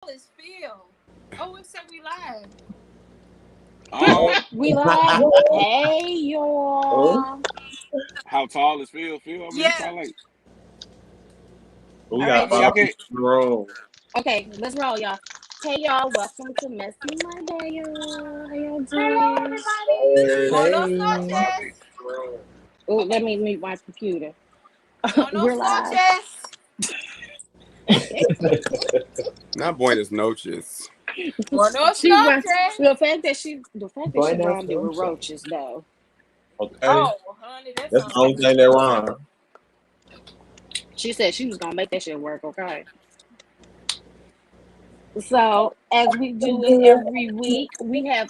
is Phil? Oh, it said we live. We live. Hey, y'all. How tall is Phil? Phil, I mean, he Yeah. probably like. We All got right, See, I five then. can't. people in the room. Okay, let's roll, y'all. Hey, y'all. Welcome to Messy Monday, y'all. How y'all Hello, doing? everybody. Buenos Hey. noches. Oh, let me mute my computer. We're Buenos live. noches. Not buenas noches. Buenos She run. noches. The fact that she Buenas rhymed it with noches. roaches, though. Okay. Oh, honey, that That's sounds the like only thing that rhyme. She said she was gonna make that shit work. Okay. So as we do it every week, we have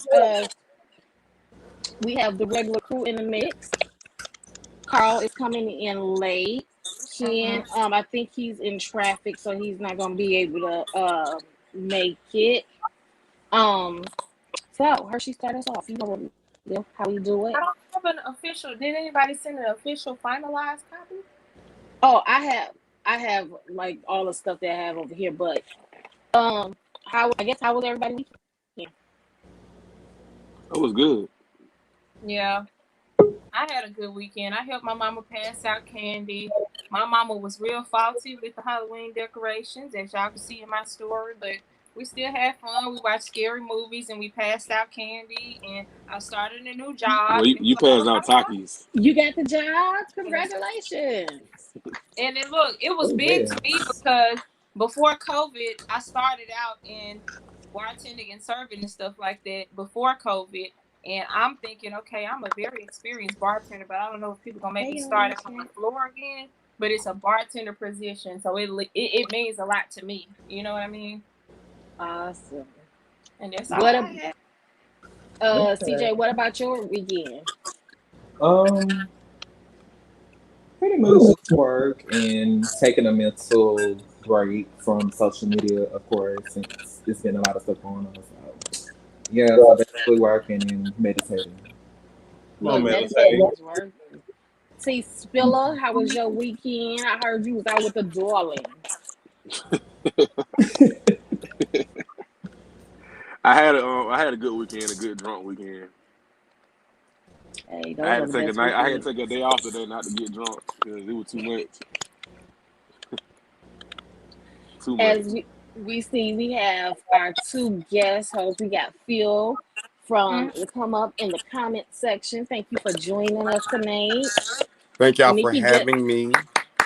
the regular crew in the mix. Carl is coming in late. Ken, I think he's in traffic, so he's not gonna be able to make it. Um, so Hershey, start us off. You know what we do, how we do it. I don't have an official. Did anybody send an official finalized copy? Oh, I have like all the stuff that I have over here, but how was everybody weekend? That was good. Yeah, I had a good weekend. I helped my mama pass out candy. My mama was real faulty with the Halloween decorations, as y'all can see in my story, but we still had fun. We watched scary movies and we passed out candy. And I started a new Well, job. you, And it you was a whole passed lot out of fun. Takis. You got the job. And Congratulations. it was Oh, big yeah. to me because before COVID, I started out in bartending and serving and stuff like that before COVID. And I'm thinking, okay, I'm a very experienced bartender, but I don't know if people gonna make Hey, me y'all. start out on the floor again. But it's a bartender position, so it means a lot to me. You know what I mean? Awesome. And that's all What I ab- had. CJ, what about your weekend? Um, Pretty much just work and taking a mental break from social media, of course, since it's been a lot of stuff going on. So yeah, so basically working and meditating. Come on, Look, meditate. meditating is working. See, Spiller, how was your weekend? I heard you was out with the darlings. I had a good weekend, a good drunk weekend. Hey, I those had are to the take a best night. I had weekends. to take a day off today not to get drunk because it was too much. Too much. As we see, we have our two guest hosts. We got Phil from Mm. the Come Up in the comment section. Thank you for joining us tonight. Thank y'all for Nikki just having me.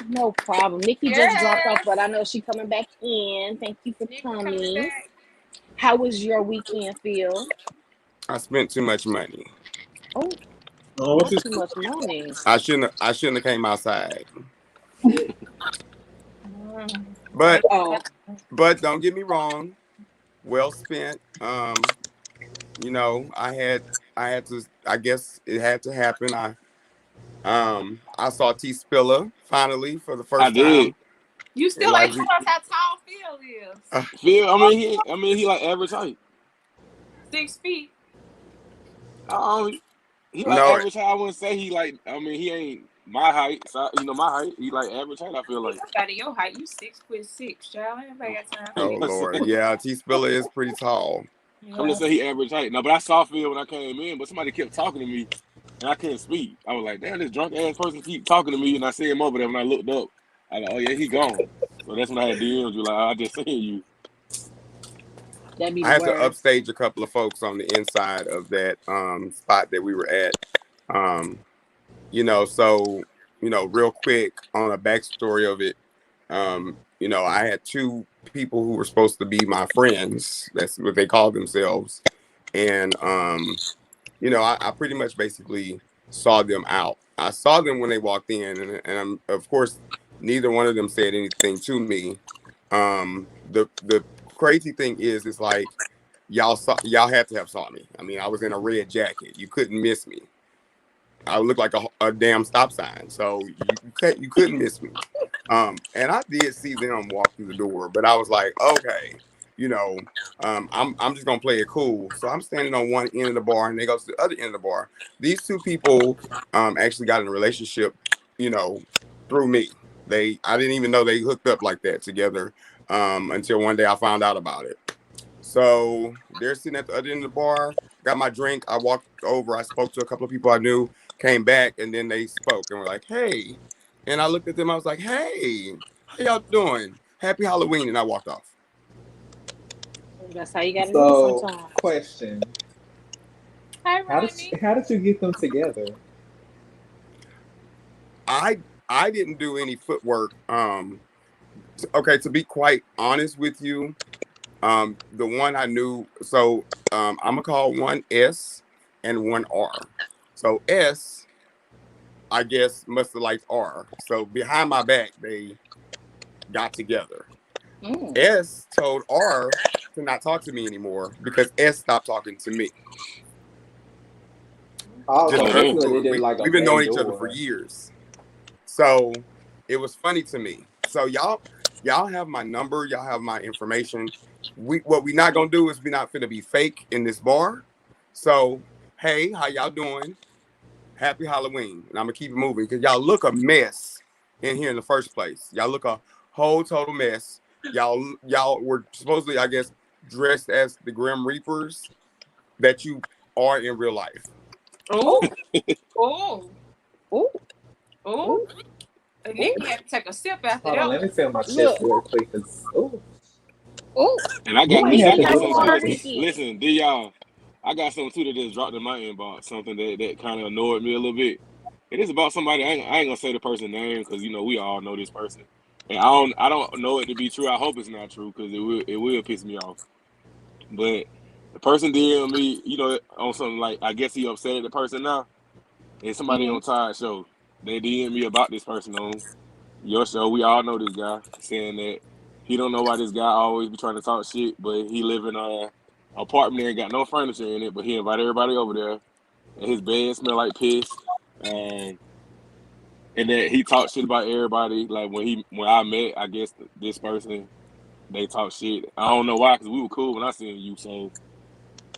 No problem. Nikki just dropped off, Yes, but I know she coming back in. Thank you for Nick coming coming. back. How was your weekend, Phil? I spent too much money. Oh, Oh, what's not this? too much money. I shouldn't have came outside. Well, But Oh, but don't get me wrong. Well spent. I had to, I guess it had to happen. I saw T Spiller finally for the I first did. time you in still like ain't told us how tall Phil is. Phil, he like average height. 6 feet. Um, he like no. average height. I wouldn't say he like. He ain't my height. So my height. He like average height. I feel He like. somebody your height. You 6'6", child. Ain't nobody got time for Oh that. Lord, yeah, T Spiller is pretty tall. I'm Yeah. just saying he average height. No, but I saw Phil when I came in, but somebody kept talking to me, and I couldn't speak. I was like, damn, this drunk ass person keep talking to me, and I see him over there. When I looked up, I was like, oh yeah, he gone. So that's when I had DMs you like, I just seen you. that'd be I the had to word. upstage a couple of folks on the inside of that spot that we were at. Um, so real quick on a backstory of it. I had two people who were supposed to be my friends. That's what they call themselves. And I pretty much basically saw them out. I saw them when they walked in, and of course, neither one of them said anything to me. The crazy thing is like y'all had to have saw me. I mean, I was in a red jacket. You couldn't miss me. I looked like a damn stop sign, so you couldn't miss me. And I did see them walk through the door, but I was like, okay, you know, I'm just gonna play it cool. So I'm standing on one end of the bar, and they go to the other end of the bar. These two people actually got in a relationship, you know, through me. I didn't even know they hooked up like that together. until one day I found out about it. So they're sitting at the other end of the bar, got my drink. I walked over, I spoke to a couple of people I knew, came back, and then they spoke and were like, hey. And I looked at them, I was like, hey, how y'all doing? Happy Halloween. And I walked off. That's how you gotta do So, sometimes. question. Hi, How Rodney. did you get them together? I didn't do any footwork. Okay, to be quite honest with you, the one I knew, so I'm gonna call one S and one R. So S, I guess, must have liked R. So behind my back, they got together. S told R to not talk to me anymore because S stopped talking to me. Oh, Just so basically they did like a we've been knowing each other backdoor. for years. So it was funny to me. So y'all have my number, y'all have my information. What we not gonna do is we not finna be fake in this bar. So hey, how y'all doing? Happy Halloween. And I'm gonna keep it moving because y'all look a mess in here in the first place. Y'all look a whole total mess. Y'all were supposedly, I guess, dressed as the Grim Reapers that you are in real life. Oh, oh, Ooh. oh. Nikki had to take a sip after Hold on, that. let me feel my chest Look. real quick. Ooh. And I You got ain't have to listen, do listen, it. listen, D y'all. I got something too that just dropped in my inbox. Something that kind of annoyed me a little bit. It is about somebody. I ain't gonna say the person's name because we all know this person. And I don't know it to be true. I hope it's not true because it will piss me off. But the person DM me, on something like I guess he upset at the person now. And somebody on Todd's show, they DM me about this person on your show. We all know this guy saying that he don't know why this guy always be trying to talk shit, but he live in a apartment there, ain't got no furniture in it, but he invite everybody over there, and his bed smell like piss, and that he talk shit about everybody. Like when I met, I guess this person, they talk shit. I don't know why, because we were cool when I seen you. So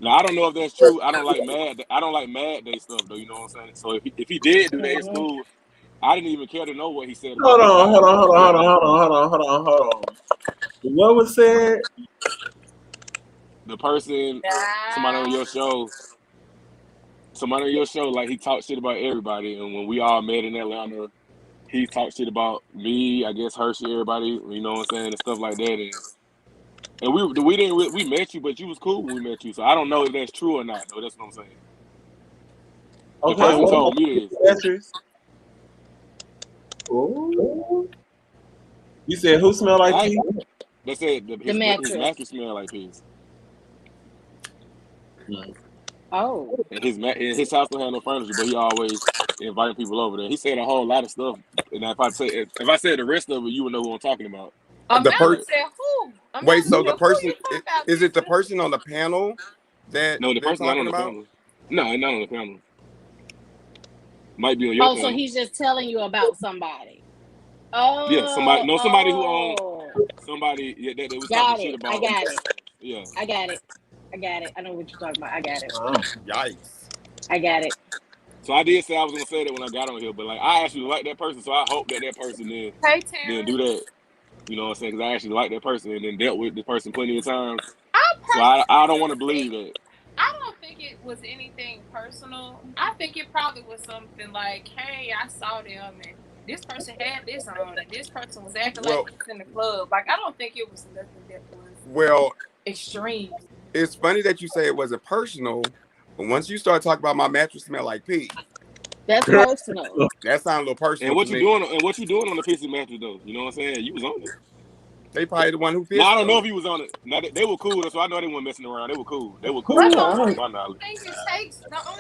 now I don't know if that's true. I don't like mad day stuff though. You know what I'm saying? So if he did do that, it's cool. I didn't even care to know what he said about Hold this guy. on. What was said? The person, somebody on your show, like he talked shit about everybody. And when we all met in Atlanta, he talked shit about me, I guess Hershey, everybody, you know what I'm saying, and stuff like that. And we met you, but you was cool when we met you. So I don't know if that's true or not, though. That's what I'm saying. The Okay, person what told me this. mattress? Ooh. You said who smell like pee? They said his mattress smelled like piss. Oh. And his house don't have no furniture, but he always inviting people over there. He said a whole lot of stuff. And if I said the rest of it, you would know who I'm talking about. The person said who? Wait, so the Who person you talking about? is it the person on the panel that No, the they're person not on talking the about? panel. No, not on the panel. Might be on your panel. So he's just telling you about somebody. Yeah, somebody who that was Got talking shit it. about. I got it. Yeah. I got it. I know what you're talking about. I got it. Yikes. I got it. So I did say I was gonna say that when I got on here, but like I actually like that person, so I hope that person then do that. You know what I'm saying? Because I actually like that person and then dealt with the person plenty of times. So I don't want to believe that. I don't think it was anything personal. I think it probably was something like, hey, I saw them and this person had this on and this person was acting like this in the club. Like, I don't think it was nothing that was extreme. It's funny that you say it wasn't personal, but once you start talking about my mattress smell like pee, that's personal. That sounds a little personal. And what to you me. doing? And what you doing on the pissy mattress though? You know what I'm saying? You was on it. They probably the one who pissed. No, I don't know if he was on it. Now they were cool, so I know they weren't messing around. They were cool. The only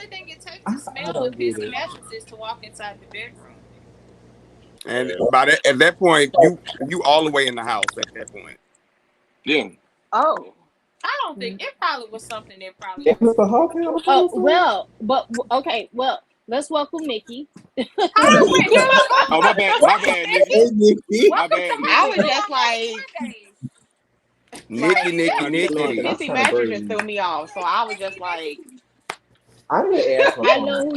thing it takes to smell a pissy mattress is to walk inside the bedroom. And at that point, you all the way in the house at that point. Yeah. Oh. I don't think it probably was something that probably. It was the whole panel. Okay. Well, let's welcome Nikki. Oh, my bad, Nikki. Hey, Nikki. My bad, Nikki. I was just like, Nikki. Pissy mattress just threw me off. So I was just like, I didn't ask my I know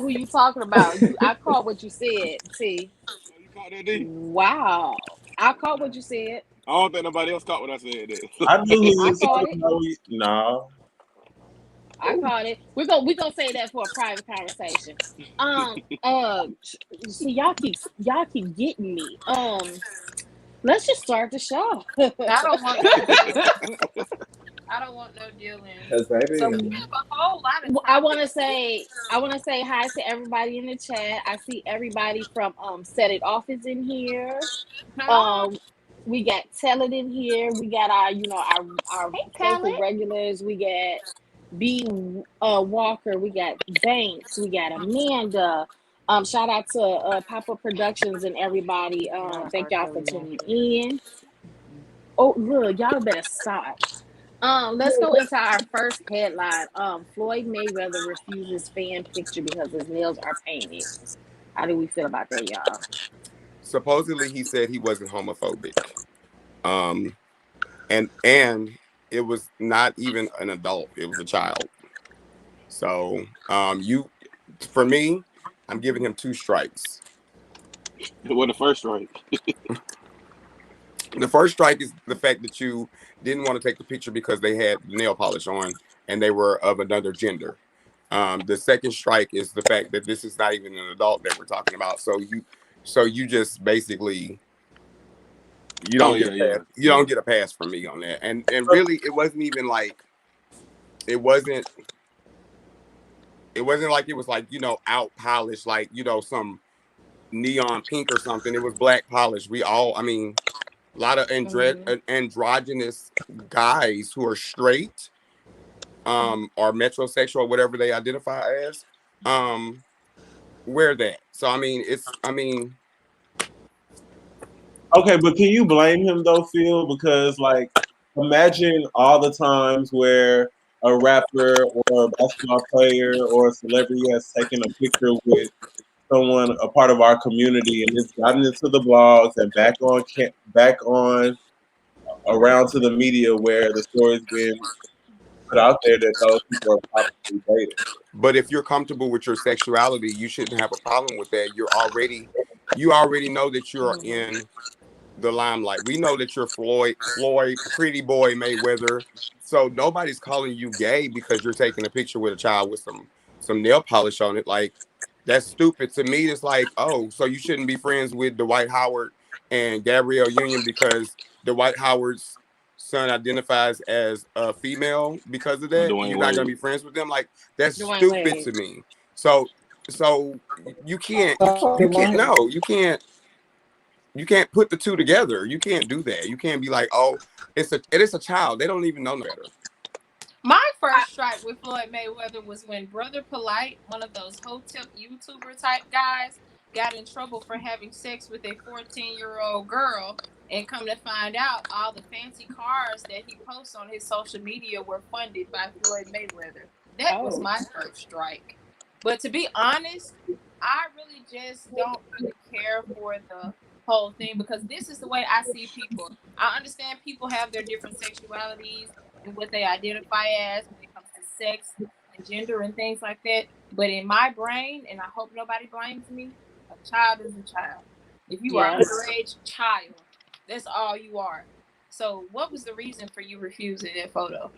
who you talking about. I caught what you said. See. You caught that, D? Wow. I caught what you said. I don't think nobody else caught what I said. That. I knew who you I was caught talking it. about. No. I caught it. We're gonna say that for a private conversation. So y'all keep getting me. Let's just start the show. I don't want no dealing. I don't want no dealing. Because baby, So we have a whole lot of I want to topics. say hi to everybody in the chat. I see everybody from Set It Off is in here. Hello. We got Tell in here. We got our Hey, faithful Talent. regulars. We got B Walker. We got Banks. We got Amanda. Shout out to Pop Up Productions and everybody. Thank y'all for tuning in. Oh look, y'all better stop. Let's go into our first headline. Floyd Mayweather refuses fan picture because his nails are painted. How do we feel about that, y'all? Supposedly, he said he wasn't homophobic. And it was not even an adult; it was a child. So, for me, I'm giving him 2 strikes. What the first strike? The first strike is the fact that you didn't want to take the picture because they had nail polish on and they were of another gender. The second strike is the fact that this is not even an adult that we're talking about. So you just basically you don't get a pass. You don't get a pass from me on that. And really, it wasn't even like it wasn't like it was like out polished like some neon pink or something. It was black polish. A lot of androgynous guys who are straight, or metrosexual, whatever they identify as, wear that. So Okay, but can you blame him though, Phil? Because like, imagine all the times where a rapper or a basketball player or a celebrity has taken a picture with someone, a part of our community, and it's gotten into the blogs and back on around to the media where the story's been put out there that those people are possibly dating. But if you're comfortable with your sexuality, you shouldn't have a problem with that. You already know that you're in the limelight. We know that you're Floyd, pretty boy Mayweather. So nobody's calling you gay because you're taking a picture with a child with some nail polish on it. Like, that's stupid. To me, it's like, oh, so you shouldn't be friends with Dwight Howard and Gabrielle Union because Dwight Howard's son identifies as a female because of that. You're not gonna be friends with them. Like, that's stupid to me. So you can't put the two together. You can't do that. You can't be like, oh, it is a child. They don't even know no better. My first strike with Floyd Mayweather was when Brother Polite, one of those hotel YouTuber type guys, got in trouble for having sex with a 14-year-old girl, and come to find out all the fancy cars that he posts on his social media were funded by Floyd Mayweather. That was my first strike. But to be honest, I really just don't really care for the whole thing because this is the way I see people. I understand people have their different sexualities and what they identify as when it comes to sex and gender and things like that. But in my brain, and I hope nobody blames me, a child is a child. If you are an underage child, that's all you are. So what was the reason for you refusing that photo?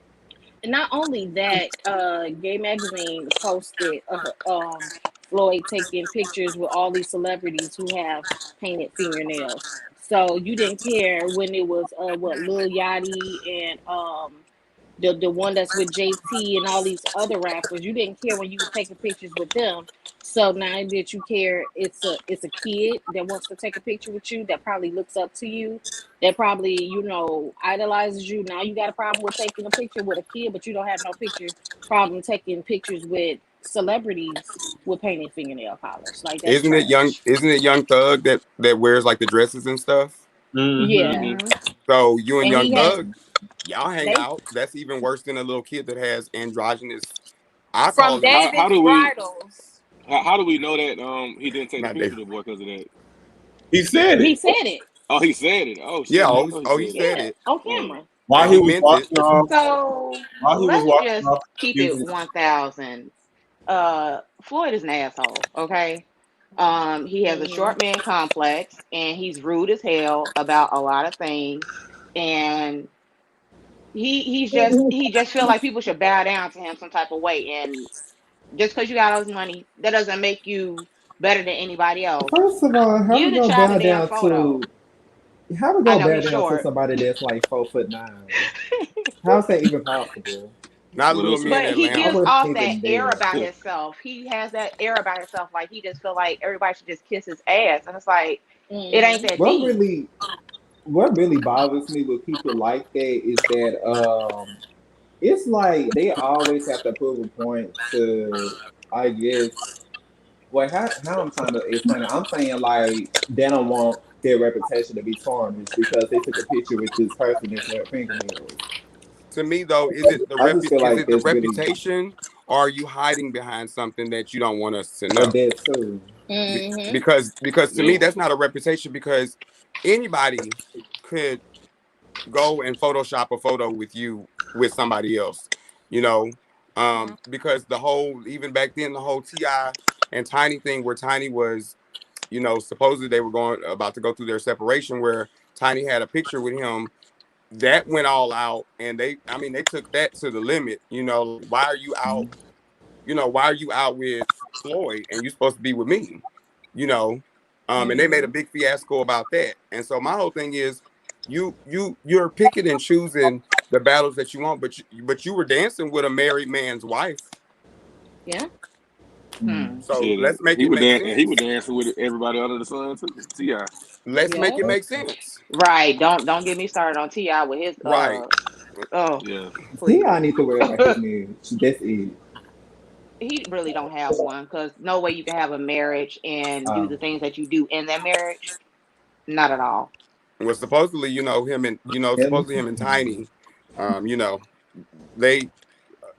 Not only that, Gay Magazine posted Floyd taking pictures with all these celebrities who have painted fingernails. So you didn't care when it was Lil Yachty and the one that's with JT and all these other rappers. You didn't care when you were taking pictures with them. So now that you care, it's a kid that wants to take a picture with you that probably looks up to you, that probably idolizes you. Now you got a problem with taking a picture with a kid, but you don't have no problem taking pictures with celebrities with painted fingernail polish. Like, that's Isn't it Young Thug that wears like the dresses and stuff? Yeah. So you and Young Thug, y'all hang They- out. That's even worse than a little kid that has androgynous. I From call it. David's bridals. How do we know that he didn't take the picture of the boy because of that? He said it. He said it. Oh, he said it. Oh, shit. Yeah. He said it on camera. While he was walking off. So While he was let's walking just off, keep it 1,000. Floyd is an asshole. Okay. He has a short man complex, and he's rude as hell about a lot of things. and he just feel like people should bow down to him some type of way, and just because you got all this money, that doesn't make you better than anybody else. First of all, how Give we the go child a bow damn down photo. to how we I go know bow he's down to short, somebody that's like 4'9"? How's that even possible? Not Well, little me in but he I Atlanta. gives wouldn't off that even air dare. about himself. He has that air about himself, like he just feel like everybody should just kiss his ass, and it's like it ain't Mm-hmm. that What deep. really what really bothers me with people like that is that it's like they always have to prove a point to, I guess, well, how I'm trying to explain it, I'm saying like they don't want their reputation to be tarnished because they took a picture with this person that's their fingernails. To me though, I just feel is like it the that's really reputation, or are you hiding behind something that you don't want us to a know? dead too. Mm-hmm. Because to me yeah. that's not a reputation, because anybody could go and Photoshop a photo with you with somebody else, you know. Because the whole, even back then, the whole T.I. and Tiny thing, where Tiny was, supposedly they were about to go through their separation, where Tiny had a picture with him that went all out, and they took that to the limit. Why are you out? Why are you out with Floyd and you supposed to be with me? You know, and they made a Mm-hmm. big fiasco about that. And so my whole thing is, you're picking and choosing the battles that you want, but you were dancing with a married man's wife. Yeah. Mm. Hmm. So Shit, let's make he it was make he was sense. dancing with everybody under the sun too. Ti. Let's make Yeah. it Okay. make sense. Right. Don't get me started on Ti with his Right. oh Yeah. See, please. I need to worry about his marriage. That's it. He really don't have one, because no way you can have a marriage and do Um, the things that you do in that marriage. Not at all. Well, supposedly, and supposedly him and Tiny, you know, they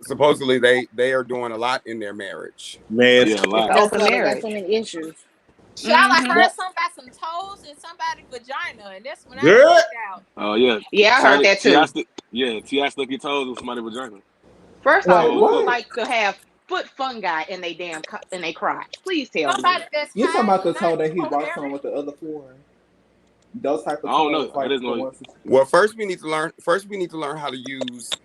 supposedly they are doing a lot in their marriage. Man, Yeah, a It's lot. an That's open why they got so marriage. many issues. Child, I Hmm. heard Yep. something about some toes and somebody's vagina, and that's when I good. flipped out. Oh yeah. Yeah, I heard Tiny that Ti too. stick. Yeah, Ti stuck his toes in somebody's vagina. First off, wait, Toes who up. what? like to have foot fungi in they in they crotch? Please tell Somebody me. that's You talking high, about the toe not that he walks on coherent. with the other four? Those type I of don't toes, know. I like just the know. ones Well, first we need to learn. First, we need to learn how to use,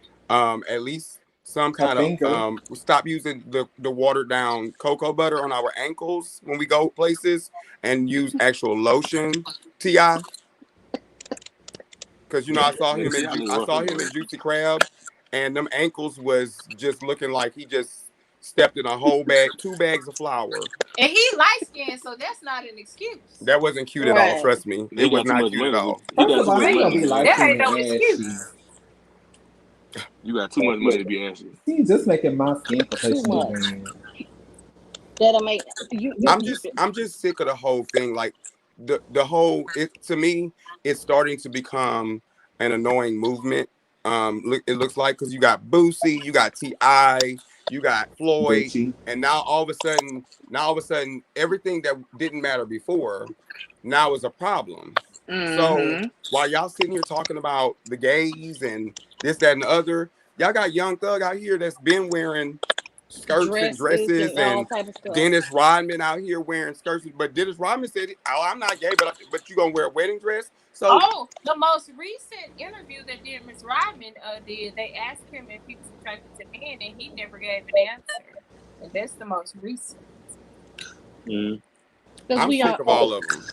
at least some a kind of, finger. stop using the watered down cocoa butter on our ankles when we go places, and use actual lotion. Ti, because Yeah, yeah. Ti look I rough saw him anyway. in Juicy Crab, and them ankles was just looking like he just stepped in a whole bag, 2 bags of flour. And he light skinned, so that's not an excuse. That wasn't cute at all. Right. Trust me, it He was got too not much cute at money. all. He First got of too all, much how you money gonna to be be light That ashy. skinned ain't no and ashy? excuse. You got too much money to be ashy. See, just making my skin Too complexion look much. bad. That'll make I'm just sick of the whole thing. Like the whole, it to me, it's starting to become an annoying movement. It looks like, because you got Boosie, you got Ti, you got Floyd, Gucci. and now all of a sudden, everything that didn't matter before now is a problem. So Hmm. while y'all sitting here talking about the gays and this, that, and the other, y'all got Young Thug out here that's been wearing skirts and dresses dresses, and all and type of stuff. Dennis Rodman out here wearing skirts. But Dennis Rodman said, "Oh, I'm not gay, but you gonna wear a wedding dress?" So Oh, the most recent interview that Miss Rodman did, they asked him if he was attracted to men, and he never gave an answer. And that's the most recent. Mm. Because I'm we sick all, of all of them.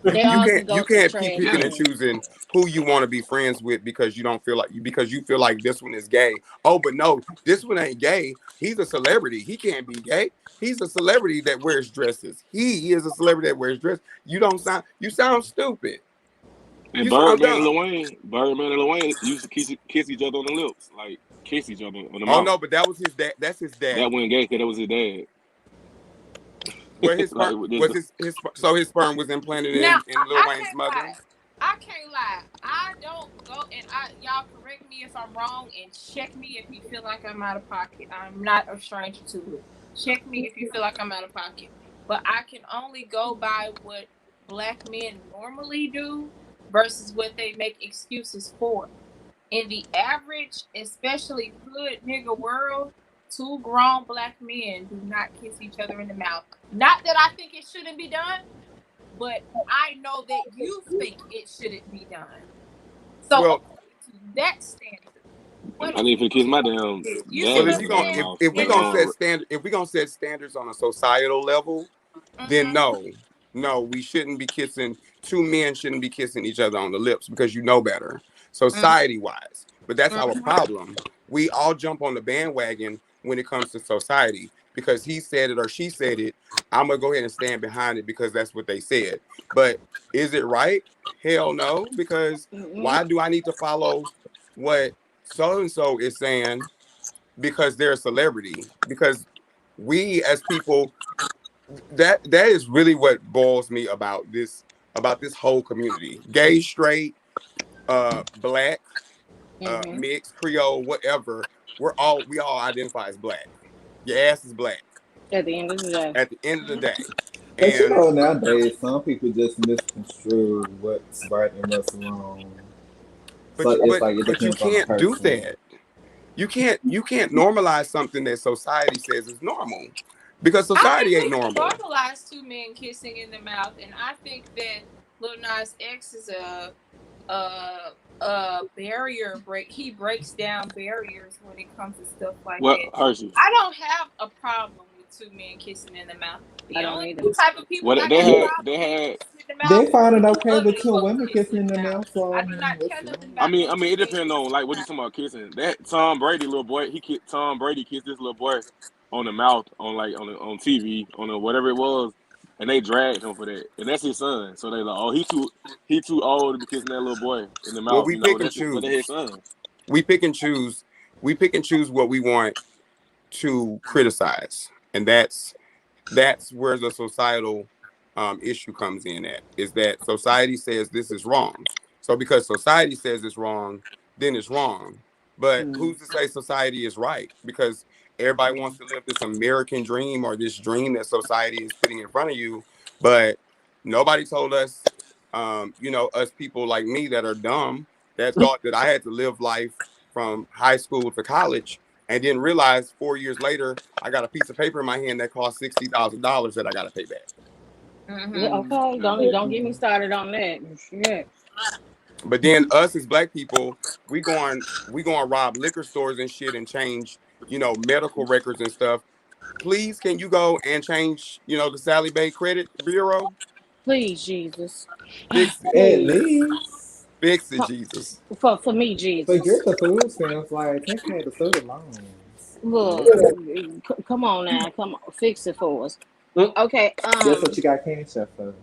they You all can't can you go to can't keep trash picking and can. choosing who you want to be friends with because you don't feel like because you feel like this one is gay. Oh, but no, this one ain't gay. He's a celebrity. He can't be gay. He's a celebrity that wears dresses. He is a celebrity that wears dresses. You sound stupid. And You sound dumb. Birdman and Lil Wayne used to kiss each other on the lips, like kiss each other on the Oh mouth. no, but that was his dad. That's his That daddy. wasn't gay because that was his dad. Where his Like sperm was his sperm was implanted Now, in Lil I Wayne's can't mother. lie. I can't lie. I don't go, and y'all correct me if I'm wrong and check me if you feel like I'm out of pocket. I'm not a stranger to it. Check me if you feel like I'm out of pocket. But I can only go by what black men normally do versus what they make excuses for. In the average, especially hood nigga world, two grown black men do not kiss each other in the mouth. Not that I think it shouldn't be done, but I know that you think it shouldn't be done. So Well, to that standard, what I is need to kiss my damn you dad see well, what if in I'm you the going damn saying? mouth. if we And gonna then, set standards on a societal level, then mm-hmm, no, we shouldn't be kissing. Two men shouldn't be kissing each other on the lips because you know better, society wise. But that's our mm-hmm, problem. We all jump on the bandwagon when it comes to society because he said it or she said it. I'm gonna go ahead and stand behind it because that's what they said. But is it right? Hell no, because Mm-mm. why do I need to follow what so and so is saying because they're a celebrity? Because we as people, that is really what boils me about this whole community, gay, straight, black, Mm-hmm. mixed, creole, whatever. We all identify as black. Your ass is black At the end of the day. at the end of the day. But And nowadays some people just misconstrue what's right and what's wrong. So but it's like it but you depends on the can't do person. that. You can't normalize something that society says is normal because I think society we ain't can normal. normalize two men kissing in the mouth, and I think that Lil Nas X is a barrier break. He breaks down barriers when it comes to stuff like Well, that. Hershey. I don't have a problem with two men kissing in the mouth. I The don't only either. two type of people Well, I they got a had problem they with had. kissing in the mouth They find it is okay with ugly two folks women kissing kissing in in the the mouth. mouth, so I I do mean, not what's care nothing wrong? I about mean, no I two mean, it men depends on like what you talking about kissing. That Tom Brady little boy, Tom Brady kissed this little boy on the mouth on like on TV on a, whatever it was, and they dragged him for that, and that's his son. So they like, oh, he too old to be kissing that little boy in the Well, mouth. we You know, pick and that's it, but that's his choose. son. We pick and choose. We pick and choose what we want to criticize, and that's where the societal issue comes in at, is that society says this is wrong. So because society says it's wrong, then it's wrong. But Mm. who's to say society is right? Because everybody wants to live this American dream or this dream that society is putting in front of you, but nobody told us, us people like me that are dumb, that thought that I had to live life from high school to college and didn't realize 4 years later I got a piece of paper in my hand that cost $60,000 that I got to pay back. Yeah, Mm-hmm. okay. Don't get me started on that. Shit. But then us as black people, we going rob liquor stores and shit and change, medical records and stuff. Please, can you go and change, the Sally Bay Credit Bureau? Please, Jesus. Fix it. At Please. least Fix it, Come, Jesus. for me, Jesus. forget the food stamps, like take care of the student loans. Look, come on now. Come on. Fix it for us. Okay. That's what you got cash up for.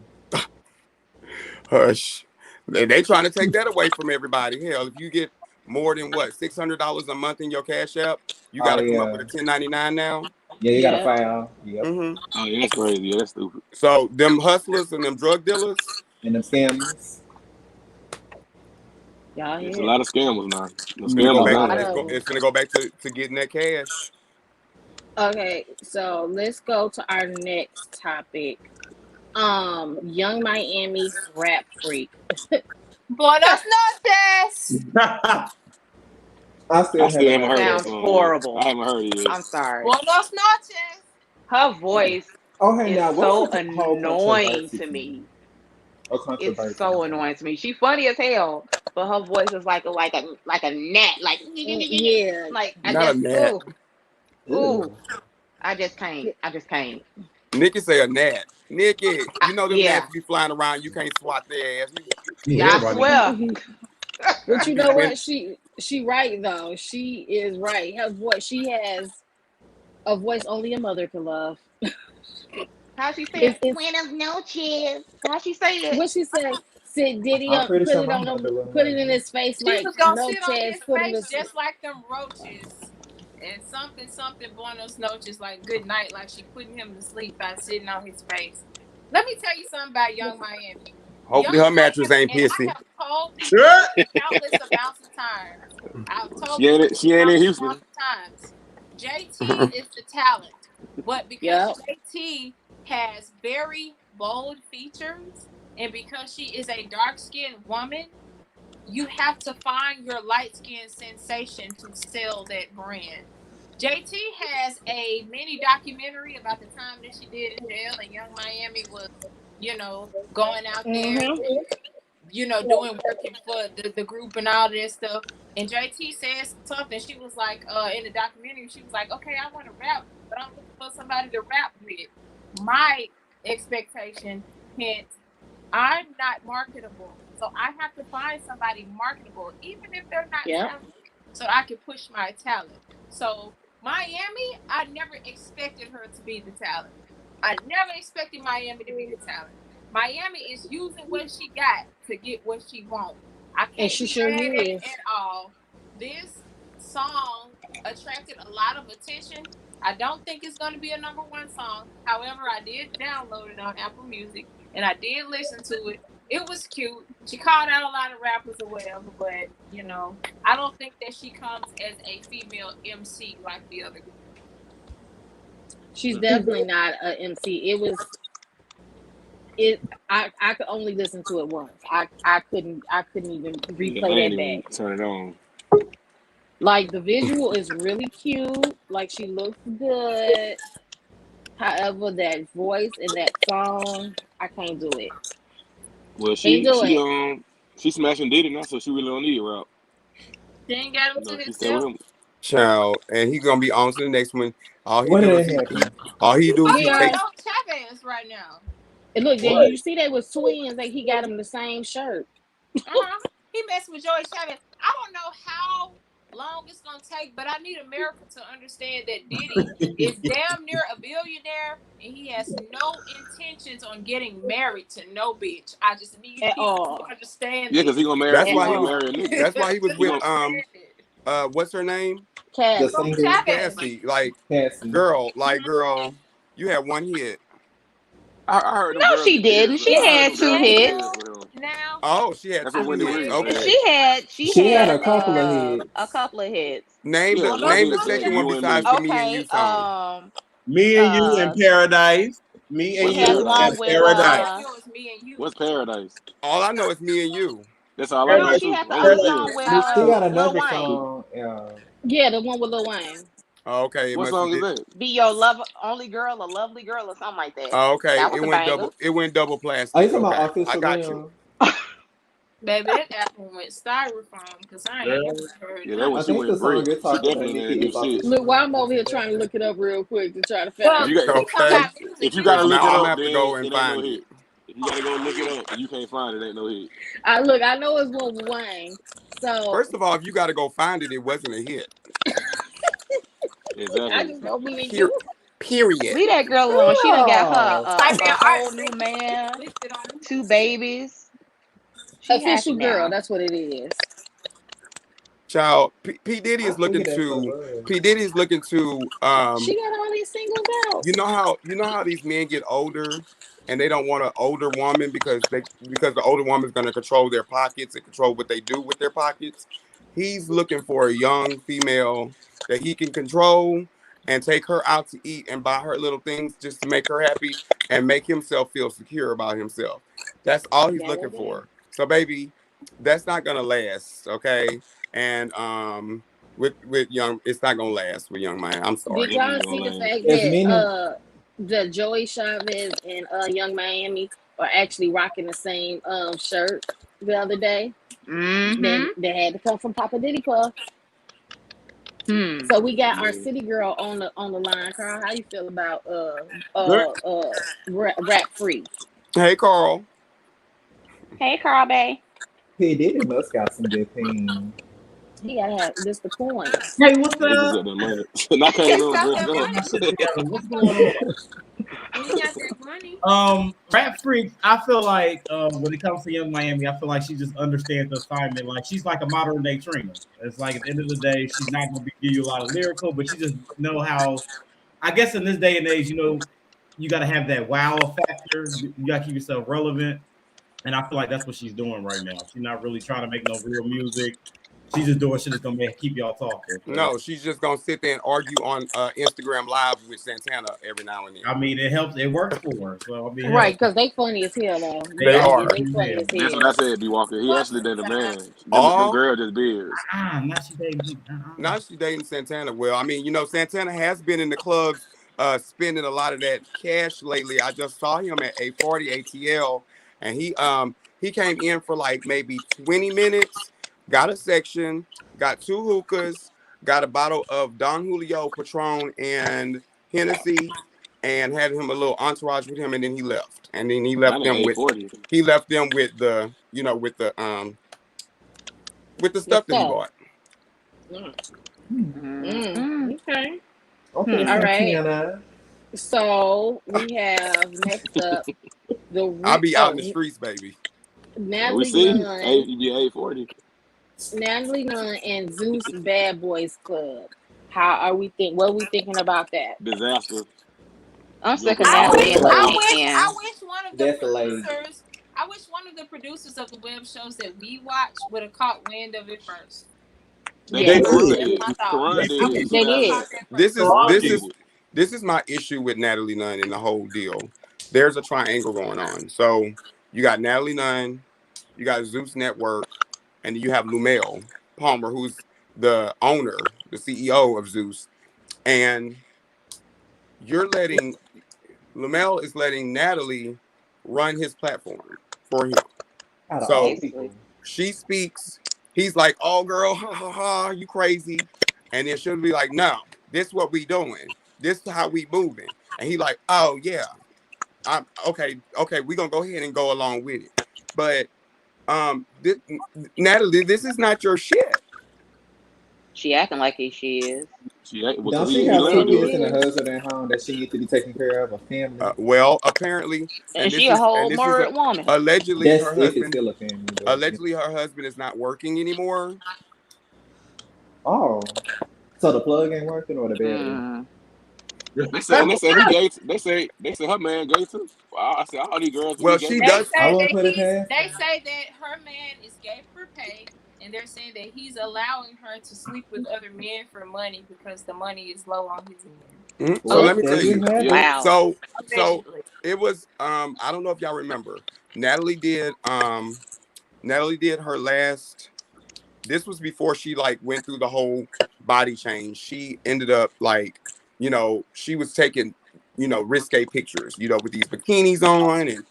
Hush. They trying to take that away from everybody. Hell, if you get more than what, $600 a month in your cash app, you got Oh to come up yeah, with a 1099 now. yeah, you gotta Yeah. file. Yep, hmm Oh yeah, that's crazy. Yeah, that's stupid. So them hustlers and them drug dealers, and them scammers. Y'all It's a hear it? lot of scammers now. The finna go A scammers back. lot now. It's of go. them. It's finna go back to getting that cash. Okay, so let's go to our next topic. Young Miami rap freak. Buenos noches. I I still still haven't haven't heard heard that. that Sounds song yet. I horrible. haven't heard it yet. I'm sorry. Buenos noches. Her voice Oh hey, is now what so was the whole annoying controversy to thing? me. Or It's controversy? so annoying to me. She funny as hell, but her voice is like a gnat. Yeah. Like I Not a just gnat. ooh, Ew. I just can't. I just can't. Nikki say a gnat. Nikki, them Yeah, gnats be flying around. You can't swat their ass. Yeah, I everybody. swear. But You you be know win. what? She right though. She is right. Her voice. She has a voice only a mother can love. How she say it? It's Buenos noches. How she say it? what she said. Sit Diddy I'm up, pretty put sure it my on mother him, would put love it in it. his face She like was gonna no sit on chance, his put it in face his just like them roaches. And something buenos noches, like good night, like she putting him to sleep by sitting on his face. Let me tell you something about Young Miami. Hopefully Young her mattress Miami, ain't and I pissy. have told people countless amounts of times. I've told people She ain't in countless Houston. amounts of times. JT is the talent, but because Yep. JT has very bold features, and because she is a dark skinned woman, you have to find your light skinned sensation to sell that brand. JT has a mini documentary about the time that she did in jail, and Young Miami was, going out there. Mm-hmm. doing working for the group and all this stuff. And JT said something. She was like, in the documentary, she was like, okay, I want to rap, but I'm looking for somebody to rap with. My expectation, hence, I'm not marketable. So I have to find somebody marketable, even if they're not talented, so I can push my talent. So Miami, I never expected her to be the talent. I never expected Miami to be the talent. Miami is using what she got to get what she wants. I can't be mad at it at all. This song attracted a lot of attention. I don't think it's going to be a #1 song. However, I did download it on Apple Music and I did listen to it. It was cute. She called out a lot of rappers or whatever, but I don't think that she comes as a female MC like the other group. She's definitely not an MC. I could only listen to it once. I couldn't even replay that back. Turn it on. Like the visual is really cute. Like she looks good. However, that voice and that song, I can't do it. Well, she smashing Diddy now, so she really don't need a rap. She ain't got him to himself. Child, and he's gonna be on to the next one. All he do is Chavez right now. And look, did you see they was twins? Like he got him the same shirt. He messed with Joey Chavez. I don't know how long it's gonna take, but I need America to understand that Diddy is damn near a billionaire and he has no intentions on getting married to no bitch. I just need people to understand. Yeah, because he gonna marry. That's why he was with what's her name? Cassie. Girl, you had one hit. I heard. No, she didn't. She had 2 hits. Now. Oh, she had 2 hits. Okay. She had a couple of hits. A couple of hits. Name the second one besides Me and You song. Me and You in Paradise. Me and You in Paradise. What's Paradise? All I know is Me and You. That's all I know. She had the other song with got another Lil song. Yeah, the one with Lil Wayne. Oh, okay. What song is that? Be Your Only Girl, a Lovely Girl, or something like that. Oh, okay. It went double plastic. Oh, you talking about Official? I got you. Baby, that apple went styrofoam because I ain't ever heard that. That was she went break. She definitely did shit. Look, while I'm over here trying to look it up real quick to try to find it. If you gotta look it up, have to go and find it. If you gotta go look it up and you can't find it, ain't no hit. I know it's one with Wayne. So first of all, if you gotta go find it, it wasn't a hit. Exactly. I just don't believe you. Period. Leave that girl alone. She done got her a whole new man, 2 babies. Official girl, that's what it is. Child, P Diddy is looking to. P Diddy is looking to. She got all these singles out. You know how these men get older, and they don't want an older woman because the older woman is going to control their pockets and control what they do with their pockets. He's looking for a young female that he can control and take her out to eat and buy her little things just to make her happy and make himself feel secure about himself. That's all he's looking for. So, baby, that's not gonna last, okay? And with young, it's not gonna last with Young Miami. I'm sorry. Did y'all see the fact that Joey Chavez and Young Miami are actually rocking the same shirt the other day? Mm-hmm. They had to come from Papa Diddy Puff. So we got our city girl on the line. Carl, how you feel about Rap Free? Hey, Carl. Hey, Carl Bay. P Diddy must got some good thing. He gotta have this the coin. Hey, what's up? I can't What's going on? Rap Freak, I feel like when it comes to Young Miami, I feel like she just understands the assignment. Like she's like a modern day Trina. It's like at the end of the day, she's not gonna give you a lot of lyrical, but she just know how. I guess in this day and age, you gotta have that wow factor. You gotta keep yourself relevant. And I feel like that's what she's doing right now. She's not really trying to make no real music. She's just doing shit that's gonna keep y'all talking. No, she's just gonna sit there and argue on Instagram Live with Santana every now and then. I mean, it helps. It works for her. So I mean, right? Because they funny as hell, though. They are. They funny as hell. That's what I said, B Walker. He actually did a man. The girl just beards. Now she's dating Santana. Well, I mean, Santana has been in the clubs spending a lot of that cash lately. I just saw him at A40 ATL. And He came in for like maybe 20 minutes, got a section, got 2 hookahs, got a bottle of Don Julio Patron and Hennessy, and had him a little entourage with him, and then he left. And then he left Not at them with 840. the, with the The stuff that he stuff. bought. Okay. Okay, All right. Santana. So we have next up I'll be out in the streets, baby. We Natalie see. Nunn, You be 840. Natalie Nunn and Zeus Bad Boys Club. How are we think? What are we thinking about that? Disaster. I'm sick of Jumping I off Natalie wish, and the her I Like, wish, I man. wish one of the that's lazy. producers, I wish one of the producers of the web shows that we watch would have caught wind of it first. They Yeah, They did. Karan did. That's did. my thought. Karan They did did. too. they So that They did. caught that This first. is Karan this did. is this is my issue with Natalie Nunn and the whole deal. There's a triangle going on. So you got Natalie Nunn, you got Zeus Network, and you have Lumel Palmer, who's the owner, the CEO of Zeus, and you're letting Lumel is letting Natalie run his platform for him. Out of all So Basically. people. she speaks. He's like, "Oh, girl, ha ha ha, you crazy?" And then she'll be like, "No, this what we doing. This is how we moving." And he like, "Oh yeah, I'm okay. Okay, we gonna go ahead and go along with it." But this, Natalie, this is not your shit. She acting like she is. Don't Because she he have let her 2 do It it. kids and a is. husband at home that she needs to be taking care of, a family? Well, apparently, And she a whole this is married woman. allegedly That's her if it's husband. still a family. But, Allegedly, her husband is not working anymore. oh, so the plug ain't working or the battery? Mm. They say he gay. They say her man gay too. Wow, I said all these girls to Well, be gay. she They does. I say won't that put it past they her. say that her man is gay for pay, and they're saying that he's allowing her to sleep with other men for money because the money is low on his end. So Oh, let me There tell you you. have Yeah. it. Wow. So Allegedly. it was. I don't know if y'all remember. Natalie did. Natalie did her last. This was before she like went through the whole body change. She ended up like, she was taking, risque pictures, with these bikinis on, and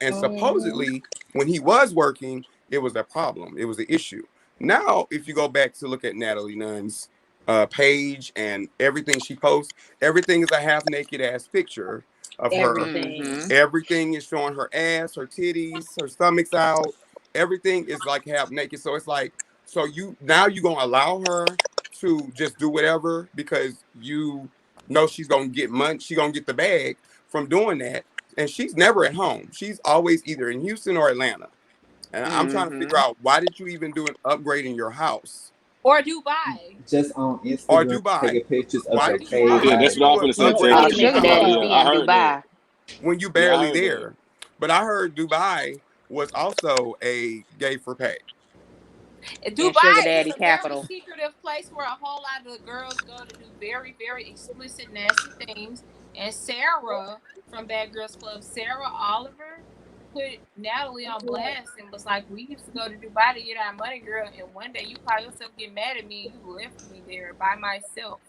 and mm-hmm. supposedly when he was working, it was a problem. It was an issue. Now, if you go back to look at Natalie Nunn's page and everything she posts, everything is a half naked ass picture of her. Everything. Mm-hmm. Everything is showing her ass, her titties, her stomach's out. Everything is like half naked. So it's like, so you gonna allow her to just do whatever because you know she's gonna get money, she's gonna get the bag from doing that, and she's never at home. She's always either in Houston or Atlanta. And I'm trying to figure Mm-hmm. out, why did you even do an upgrade in your house Or Dubai. Just on or Instagram, Dubai? taking pictures of Why your did you cave Dubai. Yeah, Why that's did what body. I you was do gonna an say, No, upgrade Oh, Terry. in your sugar making daddies house Yeah, love. be I in heard that. Dubai. when you Yeah, I barely heard that. there? But I heard Dubai was also a gay for pay. In sugar Dubai is daddy a very capital. secretive place where a whole lot of the girls go to do very, very explicit, nasty things. And Sarah from Bad Girls Club, Sarah Oliver, put Natalie on blast and was like, "We used to go to Dubai to get our money, girl. And one day you call yourself get mad at me and you left me there by myself."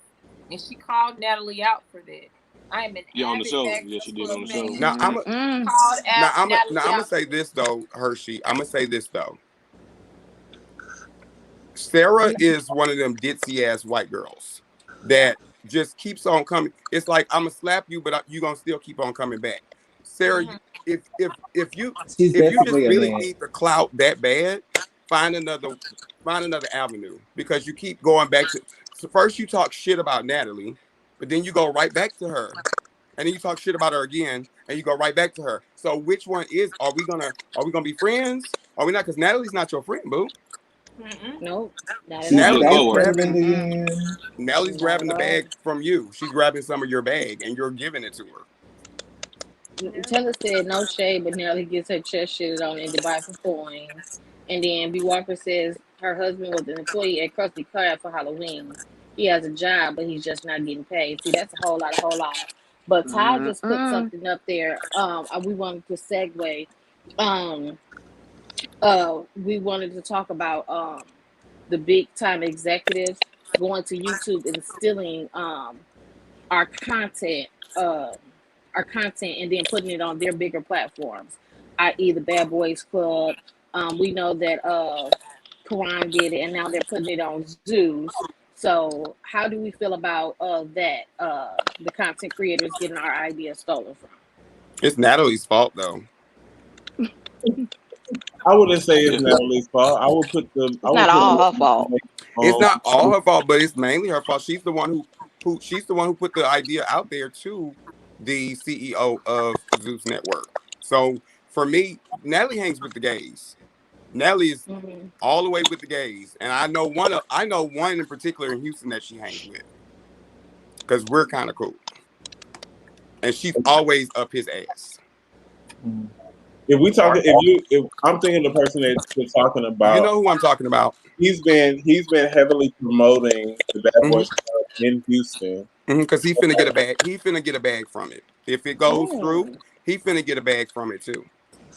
And she called Natalie out for that. I am an Yeah, on the avid show. Bad Yeah, she Girls did on Club the show. fan. Now I'm a, She Mm-mm. called now out I'm a, now Natalie I'm gonna out say for that. this though, Hershey. I'm gonna say this though. Sarah is one of them ditzy ass white girls that just keeps on coming. It's like, I'm gonna slap you, but you gonna still keep on coming back. Sarah, Mm-hmm. She's if you just basically a really man. need the clout that bad, find another find another avenue, because you keep going back to. So first you talk shit about Natalie, but then you go right back to her, and then you talk shit about her again, and you go right back to her. So which one is? Are we gonna be friends? Are we not? Because Natalie's not your friend, boo. Mm-mm. Nope, not at She's She a all. Natalie's hoe just worker. grabbing backpedaling Mm-mm. again. Natalie's Not grabbing at the all. bag from you. She's grabbing some of your bag and you're giving it to her. Yeah. Taylor said no shade, but Nelly gets her chest shitted on in Dubai for coins. And then B. Walker says her husband was an employee at Krusty Krab for Halloween. He has a job, but he's just not getting paid. See, that's a whole lot, a whole lot. But Ty just put Mm-mm. something up there. We wanted to segue. Um, we wanted to talk about the big time executives going to YouTube and stealing our content, uh, our content, and then putting it on their bigger platforms. i.e. the Bad Boys Club. We know that Karan did it, and now they're putting it on Zeus. So how do we feel about that? The content creators getting our ideas stolen from. It's Natalie's fault though. I wouldn't say it's Yeah. Natalie's fault. I would put the. I It's would not put. all her fault. It's not all her fault, but it's mainly her fault. She's the one who put the idea out there to the CEO of Zeus Network. So for me, Natalie hangs with the gays. Natalie is Mm-hmm. all the way with the gays, and I know one in particular in Houston that she hangs with because we're kind of cool, and she's always up his ass. If I'm thinking the person that you're talking about, You know who I'm talking about? he's been heavily promoting the Bad Mm-hmm. Boys Club in Houston. Because he finna get a bag. He finna get a bag from it. If it goes through, Mm. he finna get a bag from it too.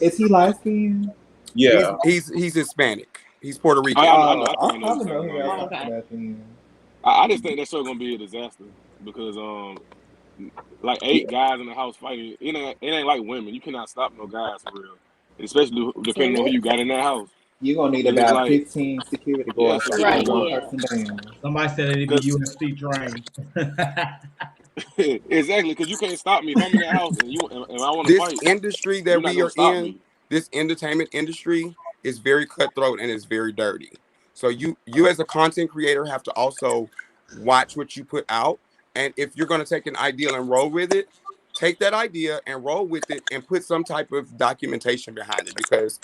Is he light skinned? Yeah, He's Hispanic. He's Puerto Rican. I know I you're probably know talking who about. y'all Yeah. talking Okay. about then. I just think that show gonna be a disaster because like 8 guys in the house fighting. It ain't like women. You cannot stop no guys for real, especially depending on who you got in that house. You're gonna need And it's about like 15 security yeah, guards to security Right. hold one guard. Yeah. person down. Somebody said it'd be 'Cause- UFC trained. exactly, because you can't stop me if I'm in that house and I want to This fight. industry You're that not we gonna are stop in, me. this entertainment industry, is very cutthroat and it's very dirty. So you as a content creator have to also watch what you put out. And if you're gonna take an idea and roll with it, take that idea and roll with it and put some type of documentation behind it, because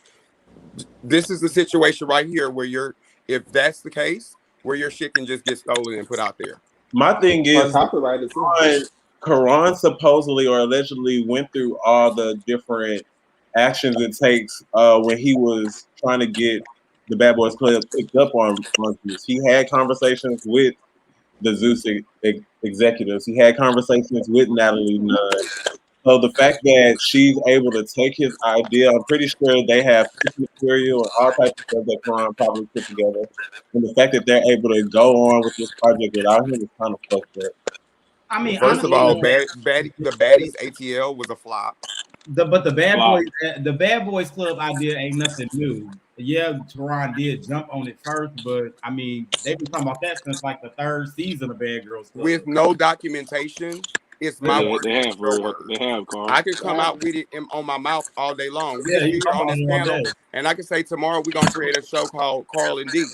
this is the situation right here where if that's the case, where your shit can just get stolen and put out there. my thing Or is, copyrighted too. Karan supposedly or allegedly went through all the different actions it takes when he was trying to get the Bad Boys Club picked up on Zeus. He had conversations with the Zeus executives. He had conversations with Natalie Nunn. So the fact that she's able to take his idea, I'm pretty sure they have pitch material and all types of stuff that Karan probably put together. And the fact that they're able to go on with this project without him is kind of fucked up. I Well, mean, first of honestly, all, Yeah. the Baddies ATL was a flop. but the Flop. the Bad Boys Club idea ain't nothing new. Yeah, Teron did jump on it first, but I mean, they've been talking about that since like the 3rd season of Bad Girls Club. With no documentation, it's my Yeah, word they have against your for real. word. They have, Carl. I can come Yeah. out with it on my mouth all day long. We can Yeah, sit you here talk on about this it all panel day. and I can say tomorrow we're gonna create a show called Carl and D.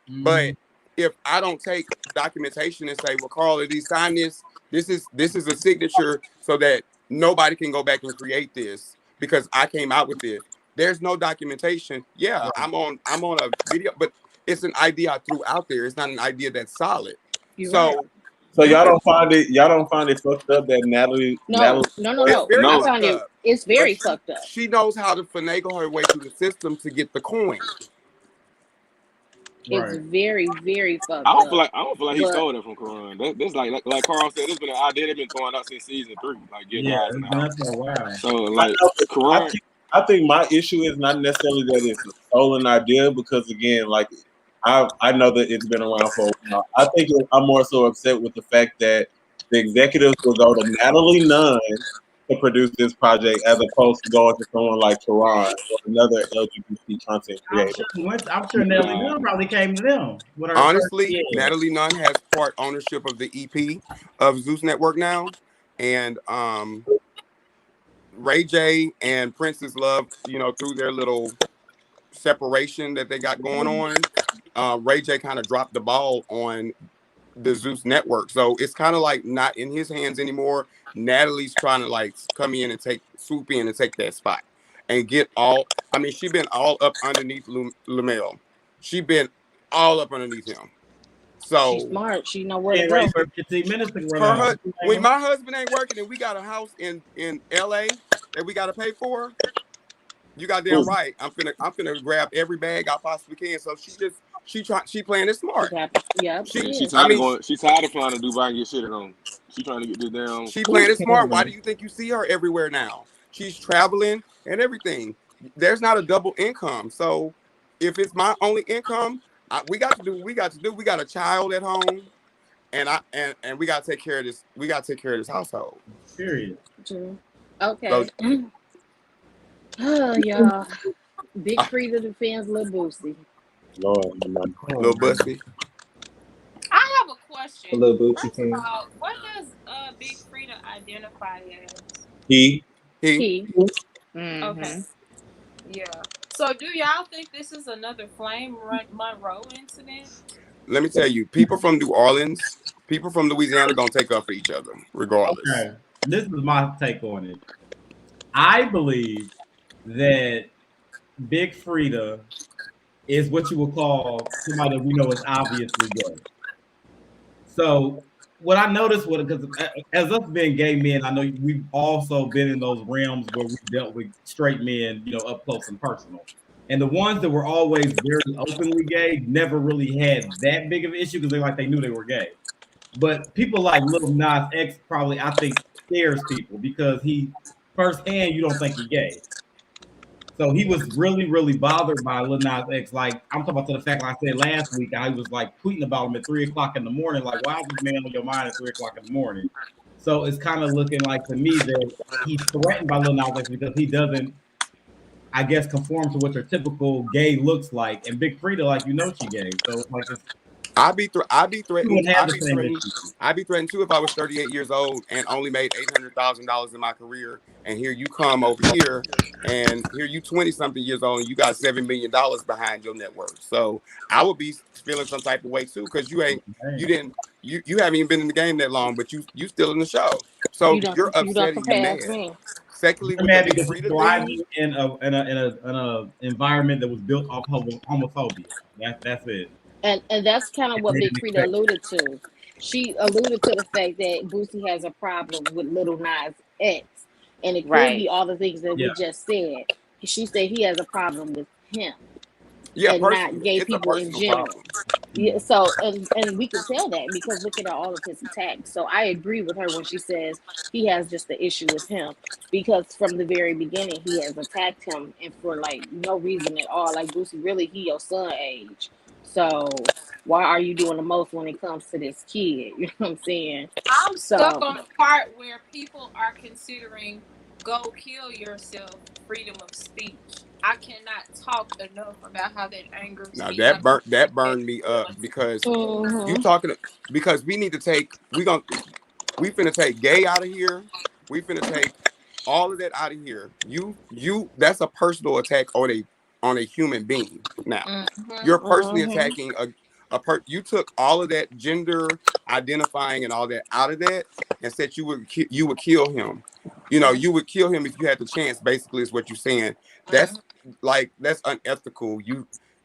But if I don't take documentation and say, well, Carl and D sign this, this is a signature so that nobody can go back and create this because I came out with it. There's no documentation. Yeah, I'm on a video, but it's an idea I threw out there. It's not an idea that's solid. You're right. So So you can y'all don't find it fucked up that Natalie No. No. it's No. very I No, find fucked it. up. It's But very fucked up. she knows how to finagle her way through the system to get the coin. It's Right. very, very I fucked don't feel up. like he But stole that from Karan. That's like Carl said. This been an idea they've been throwing out since season 3. Like get Yeah, guys in it's the been house. up for a while. So I like know, but Karan, I think my issue is not necessarily that it's a stolen idea because again, like I know that it's been around for a while. I think I'm more so upset with the fact that the executives will go to Natalie Nunn to produce this project as opposed to going to someone like Karan or another LGBT content creator. I'm sure Nelly Nunn probably came to them with her first Honestly, yeah. Natalie Nunn has part ownership of the EP of Zeus Network now, and Ray J and Princess Love, through their little separation that they got going on, Ray J kind of dropped the ball on the Zeus Network, so it's kind of like not in his hands anymore. Natalie's trying to like come in and swoop in and take that spot and get all. I mean, she been all up underneath Lamel. She been all up underneath him. she's So smart. She know where to And ready go. for 15 minutes to run out. when my husband ain't working and we got a house in LA that we got to pay for, you got damn right. I'm finna grab every bag I possibly can. So she playing it smart. Yep, she she is. tired of going. She tired of flying to Dubai and get shit on. She trying to get this down. She playing it smart. Why do you think you see her everywhere now? She's traveling and everything. There's not a double income. So if it's my only income, we got to do what we got to do. We got a child at home, and we got to take care of this. We got to take care of this household. Period. True. Okay. So, Y'all. Big Ah, Frida defends Lil Boosie. Lord, no. little Bussy. I have a A question. little Gucci First of king. all, what does Big Frida identify as? He, He. He. Okay, Mm-hmm. yeah. So do y'all think this is another Monroe incident? Let me tell you, people from New Orleans, people from Louisiana, gonna take up for each other, regardless. Okay, this is my take on it. I believe that Big Frida is what you would call somebody that we know is obviously gay. So what I noticed was because as us being gay men, I know we've also been in those realms where we dealt with straight men, up close and personal. And the ones that were always very openly gay never really had that big of an issue because they knew they were gay. But people like Lil Nas X probably I think scares people because he firsthand you don't think he gay. So he was really, really bothered by Lil Nas X. Like I'm talking about to the fact, like I said last week, I was like tweeting about him at 3 o'clock in the morning. Like, why is this man on your mind at 3 o'clock in the morning? So it's kind of looking like to me that he's threatened by Lil Nas X because he doesn't, I guess, conform to what your typical gay looks like. And Big Frida, like she gay. So it's like it's I'd be you threatened. wouldn't have I'd the be same threatened. issue. I'd be threatened too if I was 38 years old and only made $800,000 in my career. And here you come over here, and here you 20 something years old, and you got $7 million behind your net worth. So I would be feeling some type of way too, because you Man. didn't, you haven't even been in the game that long, but you still in the show. So you're You don't upset and you surpass mad. me. Secondly, You're with the mad Big because he's Frida thing, thriving in a environment that was built off homophobia. That's it. And that's kind of And what they Big didn't Frida expect it. alluded to. She alluded to the fact that Boosie has a problem with Little Nas X, and it could Right. be all the things that Yeah. we just said. She said he has a problem with him yeah, and not personally, gay it's a people in personal general. problem. Yeah, so and we can tell that because look at all of his attacks. So I agree with her when she says he has just the issue with him because from the very beginning he has attacked him and for like no reason at all. Like Boosie, really, he your son age. So why are you doing the most when it comes to this kid? You know what I'm saying? I'm stuck So on the part where people are considering go kill yourself freedom of speech. I cannot talk enough about how that angers Now me, and I that that burned me up feelings. because you mhm. talking because we finna take gay out of here. We finna take all of that out of here. You that's a personal attack on a human being. Now Mm-hmm. you're personally Mhm. attacking you took all of that gender identifying and all that out of that and said you would kill him. You would kill him if you had the chance. Basically, is what you're saying. Mm-hmm. That's that's unethical.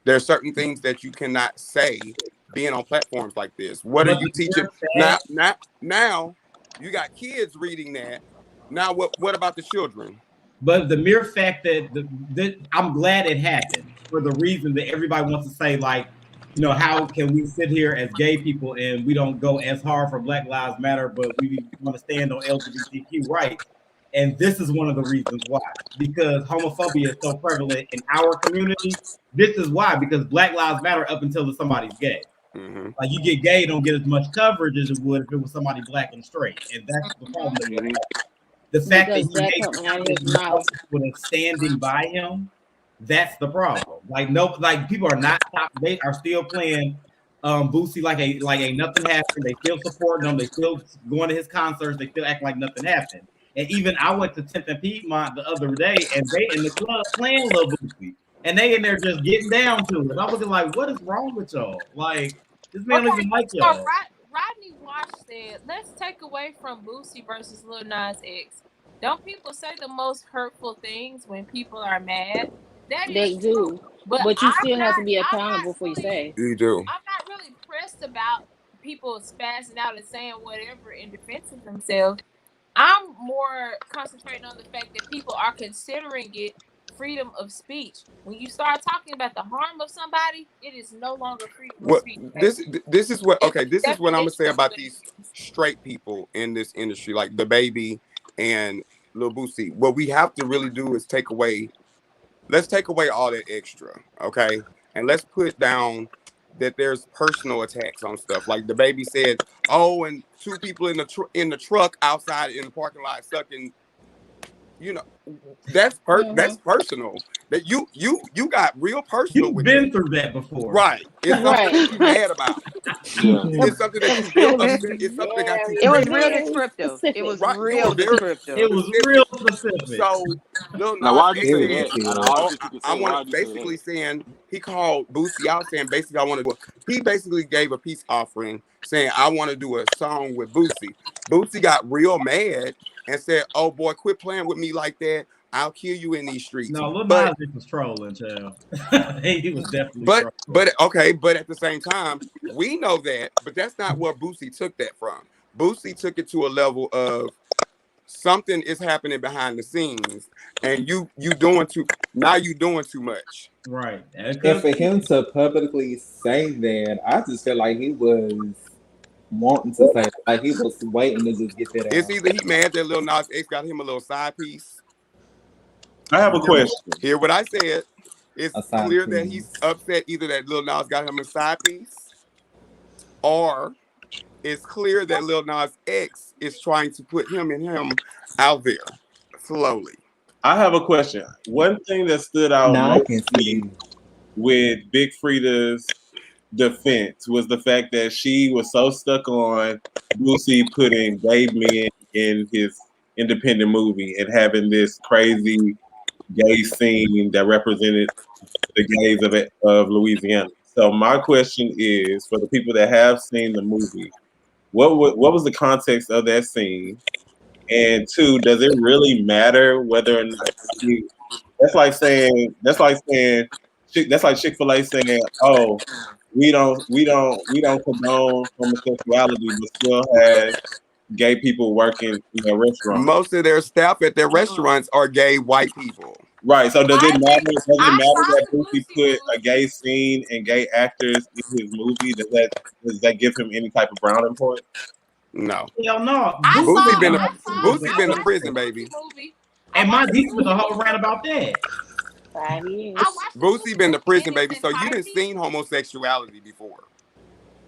There are certain things that you cannot say being on platforms like this. What are But you the teaching mere now? fact, Now you got kids reading that. Now what about the children? but the mere fact that I'm glad it happened for the reason that everybody wants to say, like, how can we sit here as gay people and we don't go as hard for Black Lives Matter, but we want to stand on LGBTQ rights? And this is one of the reasons why, because homophobia is so prevalent in our community. This is why, because Black Lives Matter up until somebody's gay. Mm-hmm. Like you get gay, don't get as much coverage as it would if it was somebody black and straight, and that's the problem that would Mm-hmm. happen. The fact that Because he that makes coming out of it his known mouth. people are standing by him, that's the problem. Like no, like people are not stop. They are still playing Boosie like ain't nothing happened. They still supporting him. They still going to his concerts. They still acting like nothing happened. And even I went to 10th and Piedmont the other day, and they in the club playing Lil Boosie, and they in there just getting down to it. I'm looking like, what is wrong with y'all? Like this man don't Okay, even like so y'all. Rodney Wash said, let's take away from Boosie versus Lil Nas X. Don't people say the most hurtful things when people are mad? That is They true. do. But But you still have to be I'm not accountable for you really say. You do. I'm not really pressed about people spazzing out and saying whatever in defense of themselves. I'm more concentrating on the fact that people are considering it freedom of speech. When you start talking about the harm of somebody, it is no longer freedom of What speech. this is what It's okay, this the is what I'm gonna say definition of about what it these is. straight people in this industry, like the baby and Lil Boosie. What we have to really do is let's take away all that extra, okay? And let's put down that there's personal attacks on stuff. Like the baby said, oh, and two people in the truck outside in the parking lot sucking. you know, that's personal. That you got real personal You've with been that. through that before. Right. It's something Right. that you mad about. Yeah. It's something that you real upset. It's something that got you It was triggered. real Very descriptive. It specific. was Right. You real were very It descriptive. was real specific. specific. So Lil Now, Nas why did you X say Very said, that? Out of all the "Oh, detailed. shit you could I say, want why to." did you say Basically that? saying he called Boosie out, saying basically I want to do. He basically gave a peace offering, saying I want to do a song with Boosie. Boosie got real mad and said, "Oh boy, quit playing with me like that. I'll kill you in these streets." No, Lil But Nas X was trolling, child. He was definitely trolling. but okay, but at the same time, we know that, but that's not where Boosie took that from. Boosie took it to a level of something is happening behind the scenes, and you doing too now you doing too much. Right. And for him to publicly say that, I just felt like he was wanting to say, like he was waiting to just get that It's out. either he mad that Lil Nas X got him a little side piece. I have a question. Hear what I said. It's A side clear that piece. he's upset either that Lil Nas got him a side piece, or it's clear that Lil Nas X is trying to put him out there slowly. I have a question. One thing that stood out Now I can mostly see that. with Big Frida's defense was the fact that she was so stuck on Boosie putting gay men in his independent movie and having this crazy gay scene that represented the gays of Louisiana. So my question is, for the people that have seen the movie, what was the context of that scene? And two, does it really matter whether or not that's like Chick-fil-A saying, "Oh, we don't condone homosexuality, but still have gay people working in their restaurant." Most of their staff at their restaurants are gay white people. Right. So does it I matter? think Does it I matter saw that the Boosie Boosie put a movie. gay scene and gay actors in his movie? Does that give him any type of brownie point? No. Hell no. I Boosie Boosie saw. been to, didn't I have to saw. do Boosie I been to that. watched the prison, Boosie baby. movie. I And watched mind the you, he was a Boosie whole rant movie. about that. 5 years. I watched the Boosie Boosie been to movie prison, in its baby. So you done entirety. seen homosexuality before.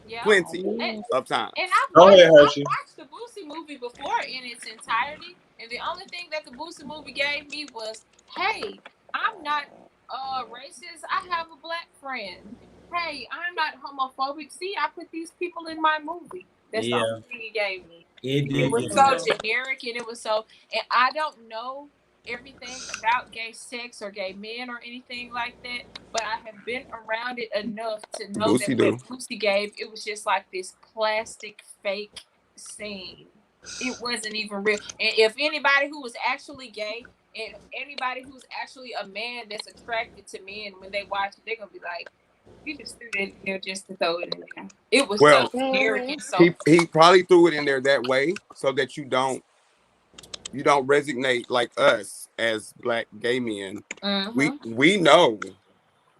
Yeah. 5 Plenty And, years. of and times. I've Go watched ahead, I've Hershey. watched the Boosie movie before in its entirety, and the only thing that the Boosie movie gave me was, "Hey, I'm not racist. I have a black friend. Hey, I'm not homophobic. See, I put these people in my movie." That's the Yeah, only thing he gave me. it It did was give so me generic, and it was so. And I don't know everything about gay sex or gay men or anything like that, but I have been around it enough to know that Boosie what do. Boosie gave, it was just like this plastic fake scene. It wasn't even real. And if anybody who was actually gay and anybody who's actually a man that's attracted to men, when they watch it, they're gonna be like, "You just threw that in there just to throw it in there." It was so Well, generic and so. he probably threw it in there that way so that you don't resonate like us as black gay men. We Mm-hmm. we know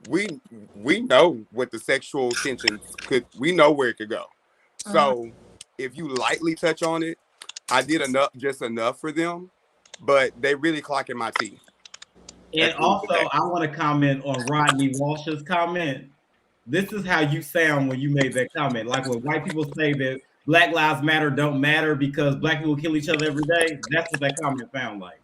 we we know what the sexual tensions could. We know where it could go. Mm-hmm. So if you lightly touch on it, I did enough, just enough for them, but they really clocking my tea And at the end of the also, day. I want to comment on Rodney Walsh's comment. This is how you sound when you made that comment. Like when white people say that Black Lives Matter don't matter because black people kill each other every day. That's what that comment sound like.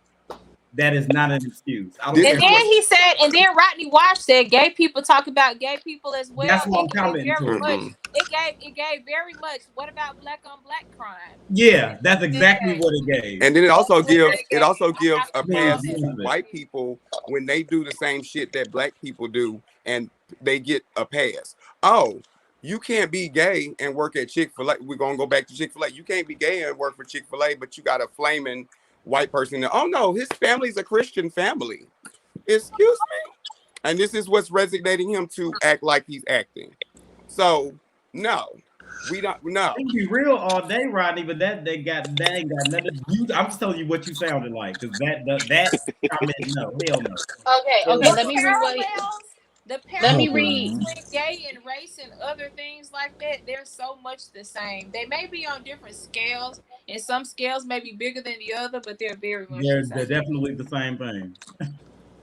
That is not an excuse. I don't This And care is who. then what. he said, and then Rodney Wash said, "Gay people talk about gay people as well." That's what It I'm gave commenting very to. much. Mm-mm. It gave very much. What about black on black crime? Yeah, that's It exactly gave. what it gave. And then it That's also what gives they it gave. also I gives have a to call Means pass that to nothing. white bullshit. people when they do the same shit that black people do, and they get a pass. Oh, you can't be gay and work at Chick-fil-A. We're gonna go back to Chick-fil-A. You can't be gay and work for Chick-fil-A, but you got a flaming white person there. Oh no, his family's a Christian family. Excuse me. And this is what's resonating him to act like he's acting. So no, we don't. No, They can be real all day, Rodney, but that ain't got nothing. I'm just telling you what you sounded like because that comment, no, hell no, Okay, hell okay. Well, no. Let the me read what. parallels, the Let me Hold parallels read. on. between gay and race and other things like that, they're so much the same. They may be on different scales, and some scales may be bigger than the other, but they're very much the They're same. definitely the same thing.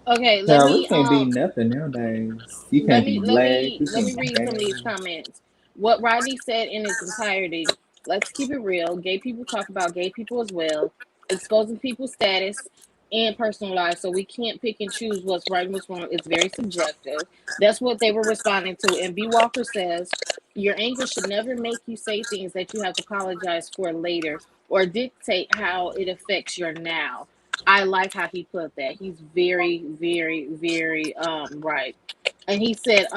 Okay, Child, we can't be nothing nowadays. You let can't be me let black. me You let me can't be read some of gay. these comments. What Rodney said in its entirety. Let's keep it real. Gay people talk about gay people as well, exposing people's status. and personal life, so we can't pick and choose what's right and what's wrong. It's very subjective. That's what they were responding to. And B. Walker says, your anger should never make you say things that you have to apologize for later or dictate how it affects your now. I like how he put that. He's very, very, very right. And he said,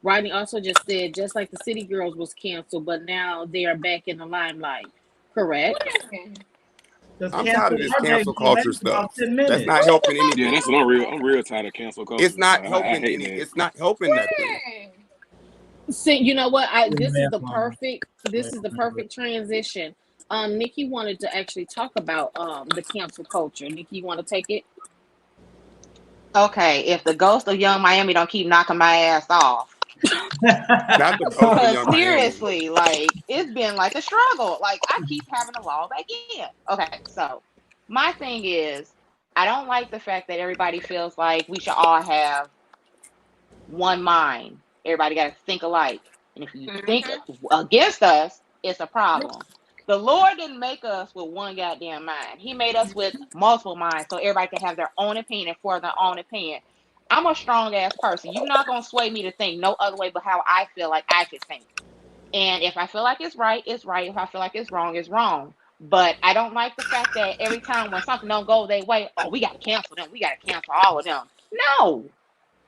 Rodney also just said, just like the City Girls was canceled, but now they are back in the limelight. Correct. I'm tired of this cancel culture stuff. That's 10 minutes. not helping anything. Yeah, that's what I'm real tired of cancel culture. It's not I helping hate any. that. It's not helping nothing. See, you know what? This is the Mama. perfect transition. Nikki wanted to actually talk about the cancel culture. Nikki, you want to take it? Okay, if the ghost of Young Miami don't keep knocking my ass off. Not the ghost of Because Young Miami. seriously, like, it's been like a struggle. Like, I keep having to log back in. Okay, so my thing is, I don't like the fact that everybody feels like we should all have one mind. Everybody got to think alike. And if you think against us, it's a problem. The Lord didn't make us with one goddamn mind. He made us with multiple minds so everybody can have their own opinion for their own opinion. I'm a strong ass person. You're not going to sway me to think no other way but how I feel like I should think. And if I feel like it's right, it's right. If I feel like it's wrong. But I don't like the fact that every time when something don't go their way, oh, we got to cancel them. We got to cancel all of them. No.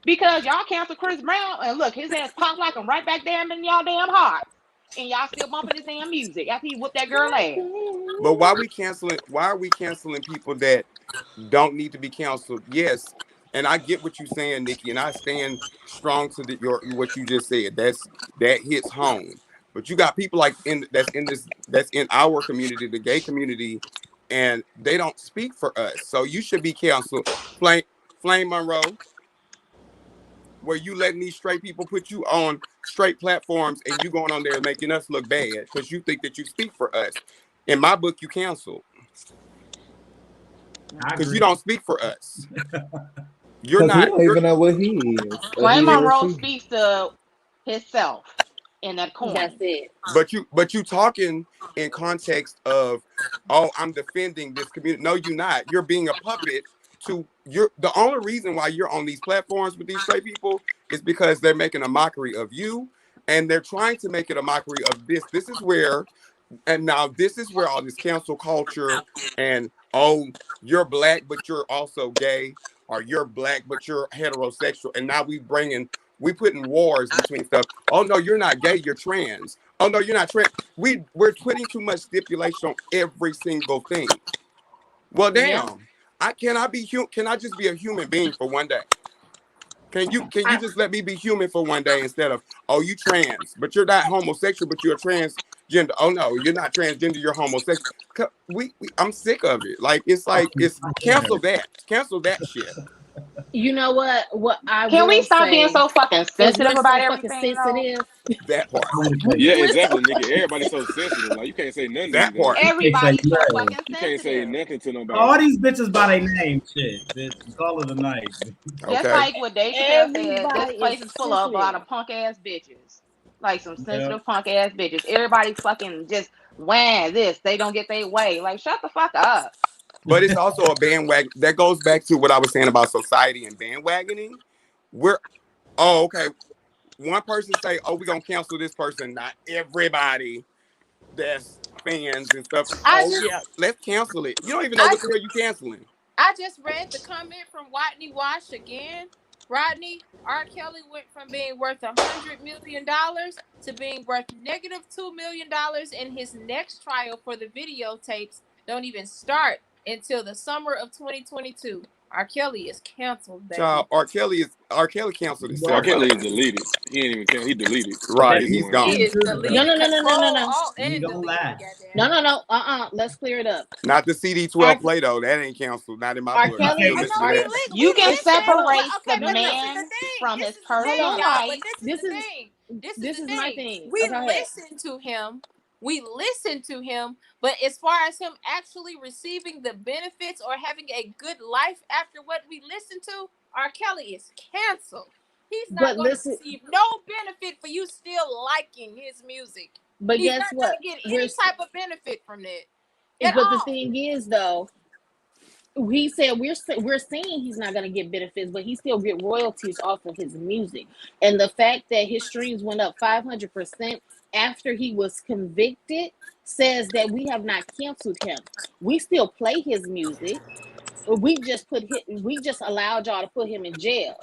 Because y'all cancel Chris Brown and look, his ass popped like him right back there in y'all damn hearts. And y'all still bumping his damn music after he whooped that girl ass. But why are we canceling people that don't need to be canceled? Yes. And I get what you're saying, Nikki, and I stand strong to what you just said. That hits home. But you got people that's in our community, the gay community, and they don't speak for us. So you should be canceled. Flame Monroe, where you letting these straight people put you on straight platforms and you going on there making us look bad because you think that you speak for us. In my book, you canceled. Because you don't speak for us. You're not. We don't even know what he is. Flame Monroe speaks to himself in that corner. That's it. But you talking in context of, oh, I'm defending this community. No, you're not. You're being a puppet to the only reason why you're on these platforms with these straight people is because they're making a mockery of you, and they're trying to make it a mockery of this. This is where all this cancel culture and, oh, you're black but you're also gay, or you're black but you're heterosexual, and now we putting wars between stuff. Oh no, you're not gay, you're trans. Oh no, you're not trans. We're putting too much stipulation on every single thing. Well, damn. Yeah. Can I just be a human being for one day? Can you just let me be human for one day instead of, oh, you trans, but you're not homosexual, but you're a transgender. Oh no, you're not transgender, you're homosexual. I'm sick of it. Like it's cancel that shit. You know what? Can we stop being so fucking sensitive about everything? That part. Yeah, exactly, nigga. Everybody's so sensitive. Like you can't say nothing. That part. Everybody's so fucking sensitive. You can't say nothing to nobody. All these bitches by their name, shit. Bitch, call it a night. Just like what Dave Chappelle said, this place is full of a lot of punk ass bitches, like some sensitive punk ass bitches. Everybody fucking just wham this. They don't get their way. Like shut the fuck up. But it's also a bandwagon. That goes back to what I was saying about society and bandwagoning. Okay. One person say, oh, we're going to cancel this person. Not everybody that's fans and stuff. Let's cancel it. You don't even know what the hell you canceling. I just read the comment from Rodney Wash again. Rodney, R. Kelly went from being worth $100 million to being worth negative $2 million, and his next trial for the videotapes don't even start until the summer of 2022. R. Kelly is canceled. Child, R. Kelly canceled himself. R. Kelly is deleted. He ain't even canceled. He deleted. Right, he's gone. He is deleted. No. You don't lie. No. Let's clear it up. Not the CD12 Play-Doh. That ain't canceled. Not in my book. You can separate the man from his personal life. This is my thing. We listen to him, but as far as him actually receiving the benefits or having a good life after what we listen to, R. Kelly is canceled. He's not going to receive no benefit for you still liking his music. But he's guess not what? Get any type of benefit from that. But the thing is, though, he said we're saying he's not going to get benefits, but he still get royalties off of his music. And the fact that his streams went up 500% after he was convicted says that we have not canceled him. We still play his music. We just allowed y'all to put him in jail,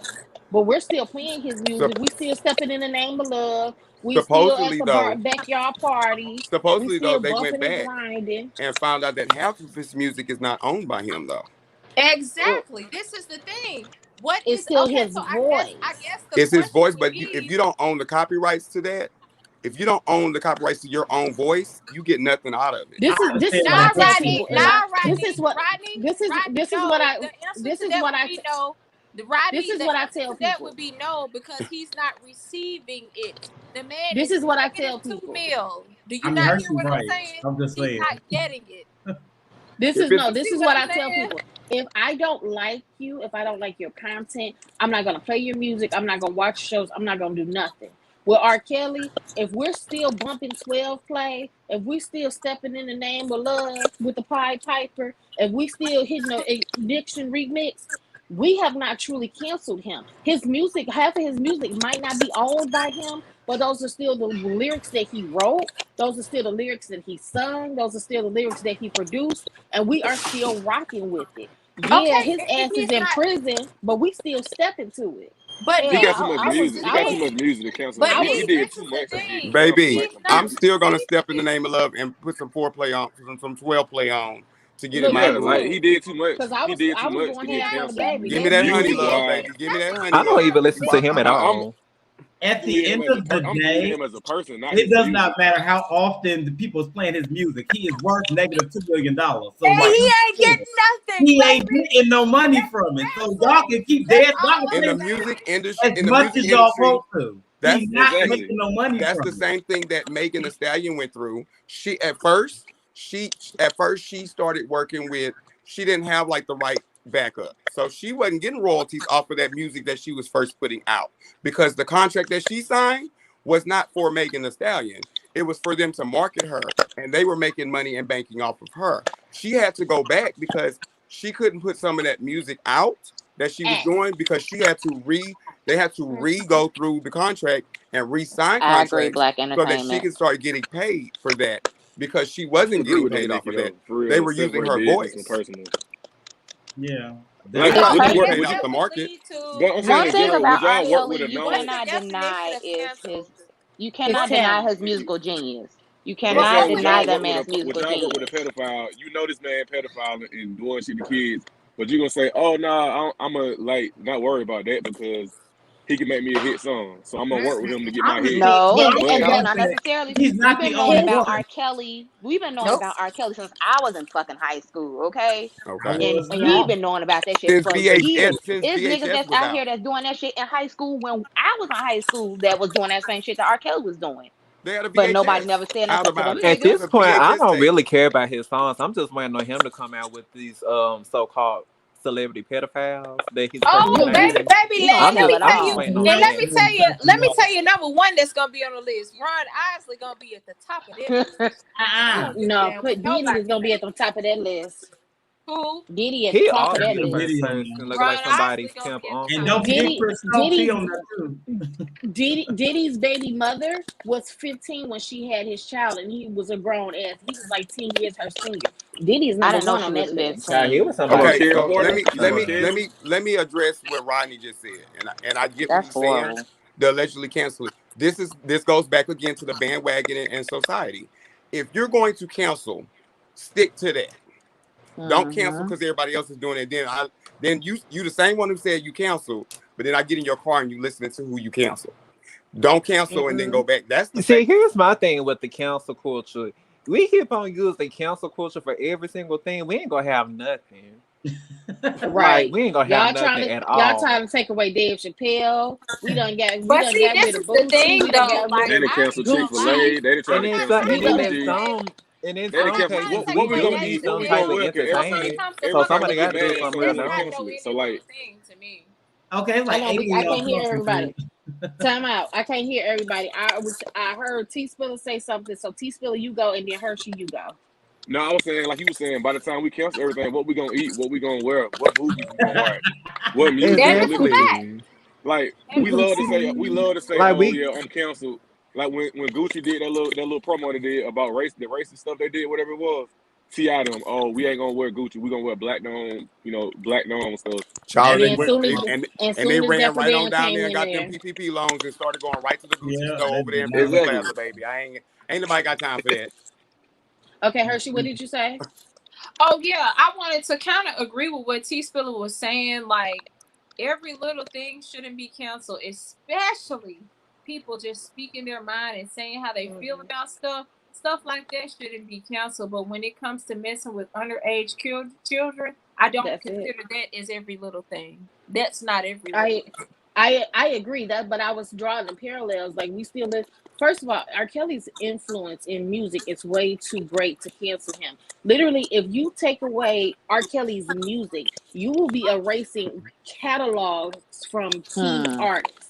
but we're still playing his music. Sup- We still stepping in the name of love. We still at supposedly the though, backyard parties. We supposedly though, still they went bumping and back grinding. and found out that half of his music is not owned by him though. Exactly. This is the thing. What It's is still okay? his So I voice. guess the It's his question voice, would but if be you don't own the copyrights to that, if you don't own the copyrights to your own voice, you get nothing out of it. This is understand what I Nah, what you're tell Rodney. people. saying. If I Nah, this Rodney. is what Rodney. this is Rodney. this is what No. I The answer this to is that what would I be t- no. this Rodney, is the what I answer tell to that people. would be no because he's not receiving it. The man This is is what I negative tell 2 people. mil. Do I you mean, not hear Hershey's what I'm right. saying? I'm just He's saying. not getting it. This If is it's no. You This see is what what I'm I tell saying? people. If I don't like you, if I don't like your content, I'm not gonna play your music. I'm not gonna watch shows. I'm not gonna do nothing. With R. Kelly, if we're still bumping 12 play, if we still stepping in the name of love with the Pied Piper, if we still hitting the addiction remix, we have not truly canceled him. His music, half of his music might not be owned by him, but those are still the lyrics that he wrote. Those are still the lyrics that he sung. Those are still the lyrics that he produced, and we are still rocking with it. Yeah, Okay, his if ass is he's in not, prison, but we still step into it. but He Hell, got this too much I this was, is music. the He I got was, too much thing. music to cancel But I him. was, He D, did this too is the much to get thing. canceled Baby, like He's some not I'm shit. still gonna step in receiving the it. name of love and put some foreplay on, some 12 play on to get in look, my Yeah, look, groove. like he look, did too much. because He did I too was much going to He get ham for ain't the canceled. baby. Give getting me That that it. honey Music music, love, wise, baby. Give me That's that what I honey he's don't love. trying even to listen to him at say. I'm all. At the seeing him end as a of the I'm seeing day, him as a person, not it his does music. not matter how often the people is playing his music. He is worth negative $2 million. So And like he you ain't said, getting nothing, he ain't baby. getting no money from it. So y'all Exactly. can keep That's dead. Y'all all can I'm In the play music saying. industry, as much as y'all want to. He's that's not Exactly. making no money that's the from it. same thing that Megan Thee Stallion went through. She started working with, she didn't have like the right backup. So she wasn't getting royalties off of that music that she was first putting out because the contract that she signed was not for Megan Thee Stallion. It was for them to market her and they were making money and banking off of her. She had to go back because she couldn't put some of that music out that she was act. doing because they had to re-go through the contract and re-sign I agree, contracts Black so that she Entertainment. could start getting paid for that because she I can wasn't agree getting with that, paid off Nikki of that. though. For They real, were using separate her business and voice. personal. Yeah. Like, That's The why So would she you I getting work? guess paid Would out you? that the would market. lead to But I'm saying one in thing general, would about R. y'all work with Kelly a you what's known? the cannot deny definition of is cancel? his you His cannot What's deny talent. his musical genius. You But I'm cannot saying, okay? would deny y'all that work with man's a? Would musical y'all work with a genius. pedophile? You know this man pedophile and doing shit to kids, but you gonna say, oh no, I'm a like not worry about that because he can make me a hit song, so I'm gonna work with him to get my I'm hit. but No, I'm But no, saying not that necessarily. he's We've not the been knowing only His about one. R. Kelly. We've been knowing Nope. about R. Kelly since I was in fucking high school, okay? I Okay. was And yeah. we've too. been knowing about that shit for years. Since It's niggas VHS that's was out out. here that's doing that shit in high school when I was in high school that was doing that same shit that R. Kelly was doing. They had a But nobody VHS never said out nothing to about them it. At It was niggas. this a point, I VHS don't tape. really care about his songs. I'm just waiting on him to come out with these so-called celebrity pedophiles that he's Oh, claiming Look, baby, names. baby, He gonna and I'm let tell just me it tell I'm just you, all. waiting You on and ain't let me that. tell gonna you, cut let me me off. tell you number one that's gonna be on the list. Ron Isley gonna be at the top of that list. I Uh-uh. don't give a no, damn what put Diddy nobody is gonna be say. at the top of that list. Who? Diddy at the He top of Gotta that already put the list. first Diddy on person there. looking Ron like Isley somebody's gonna pimp be at the And top uncle. don't of that forget list. Diddy, Chris Stokes, he Diddy, on there too. Diddy's baby mother was 15 when she had his child, and he was a grown ass. He was like 10 years her senior. Diddy's I number didn't know one she on was that list. Child, he 15. was Talking about somebody's Okay, Karen so Porter, let me stepdaddy you let talking about me son. let Karen? me let me address what Rodney just said, and I get what That's he's saying. horrible. The allegedly cancel it. This goes back again to the bandwagon and society. If you're going to cancel, stick to that. Don't cancel Mm-hmm. because everybody else is doing it. Then you the same one who said you canceled, but then I get in your car and you listening to who you cancel. Don't cancel and then go Mm-mm. back. That's the same. See, here's my thing with the council culture. We keep on using cancel culture for every single thing. We ain't gonna have nothing. Like Right. we ain't gonna have nothing at Y'all all. trying to take away Dave Chappelle. We But done see, got this rid of is the Boosie. thing We done though. got rid Like They of didn't I cancel ain't gonna Chick Fil lie. A. Gucci. They didn't try And to in I'm cancel not some We and taking done this KFC. away. They didn't I'm cancel. not What taking we that gonna we away eat? need from What some we type gonna of them. wear? Cause But when it entertainment. comes to every So time somebody we fucking get got to do mad at something music, something, right we that's now. not cancel no it. So like, interesting thing to me. Okay, it's like Hold on, 80 I of y'all can't hear talking everybody. to. Time out. I can't hear everybody. I heard T Spiller say something. So T Spiller, you go, and then Hershey, you go. No, I was saying, like you were saying, by the time we cancel everything, what we gonna eat, what we gonna wear, what movies we gonna watch, what music we That gonna is a listen to. fact. Exactly. Like That is a fact. we love to say, Like oh we, yeah, I'm canceled. Like when Gucci did that little promo they did about the racist stuff they did, whatever it was. T.I. them, oh, we ain't gonna wear Gucci, we gonna wear black on stuff. Child, And they then went soon as and they ran that right on Pavilion down came there and in got them there. PPP loans and started going right to the Gucci Yeah, store that over there did in not Pavilion work. Exactly. Plaza, baby. Ain't nobody got time for that. Okay, Hershey, what did you say? Oh yeah, I wanted to kind of agree with what T Spiller was saying. Like every little thing shouldn't be canceled, especially people just speaking their mind and saying how they feel about stuff. Stuff like that shouldn't be canceled. But when it comes to messing with underage children, I don't That's it. consider that as every little thing. That's not every little thing. I agree that, but I was drawing the parallels. Like we still live. First of all, R. Kelly's influence in music is way too great to cancel him. Literally, if you take away R. Kelly's music, you will be erasing catalogs from key artists.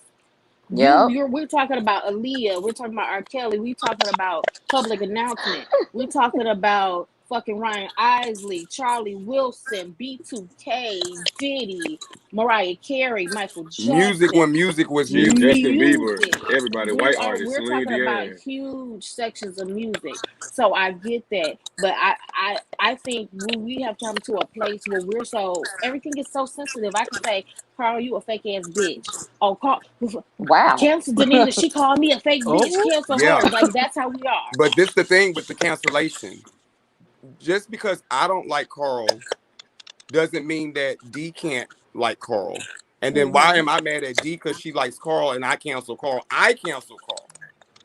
Yep. We're talking about Aaliyah. We're talking about R. Kelly. We're talking about Public Announcement. We're talking about fucking Ryan Isley, Charlie Wilson, B2K, Diddy, Mariah Carey, Michael Music Jackson. when music was Justin music. Bieber, Music. everybody, white artists, We're Celine talking about Dion. huge sections of music. So I get that, but I think we have come to a place where everything is so sensitive. I can say, Carl, you a fake ass bitch. Oh, Carl, Wow. cancel Danita. She called me a fake bitch. oh, Cancel Yeah. her. Like that's how we are. But this the thing with the cancellation. Just because I don't like Carl doesn't mean that D can't like Carl. And then why am I mad at D because she likes Carl and I cancel Carl? I cancel Carl.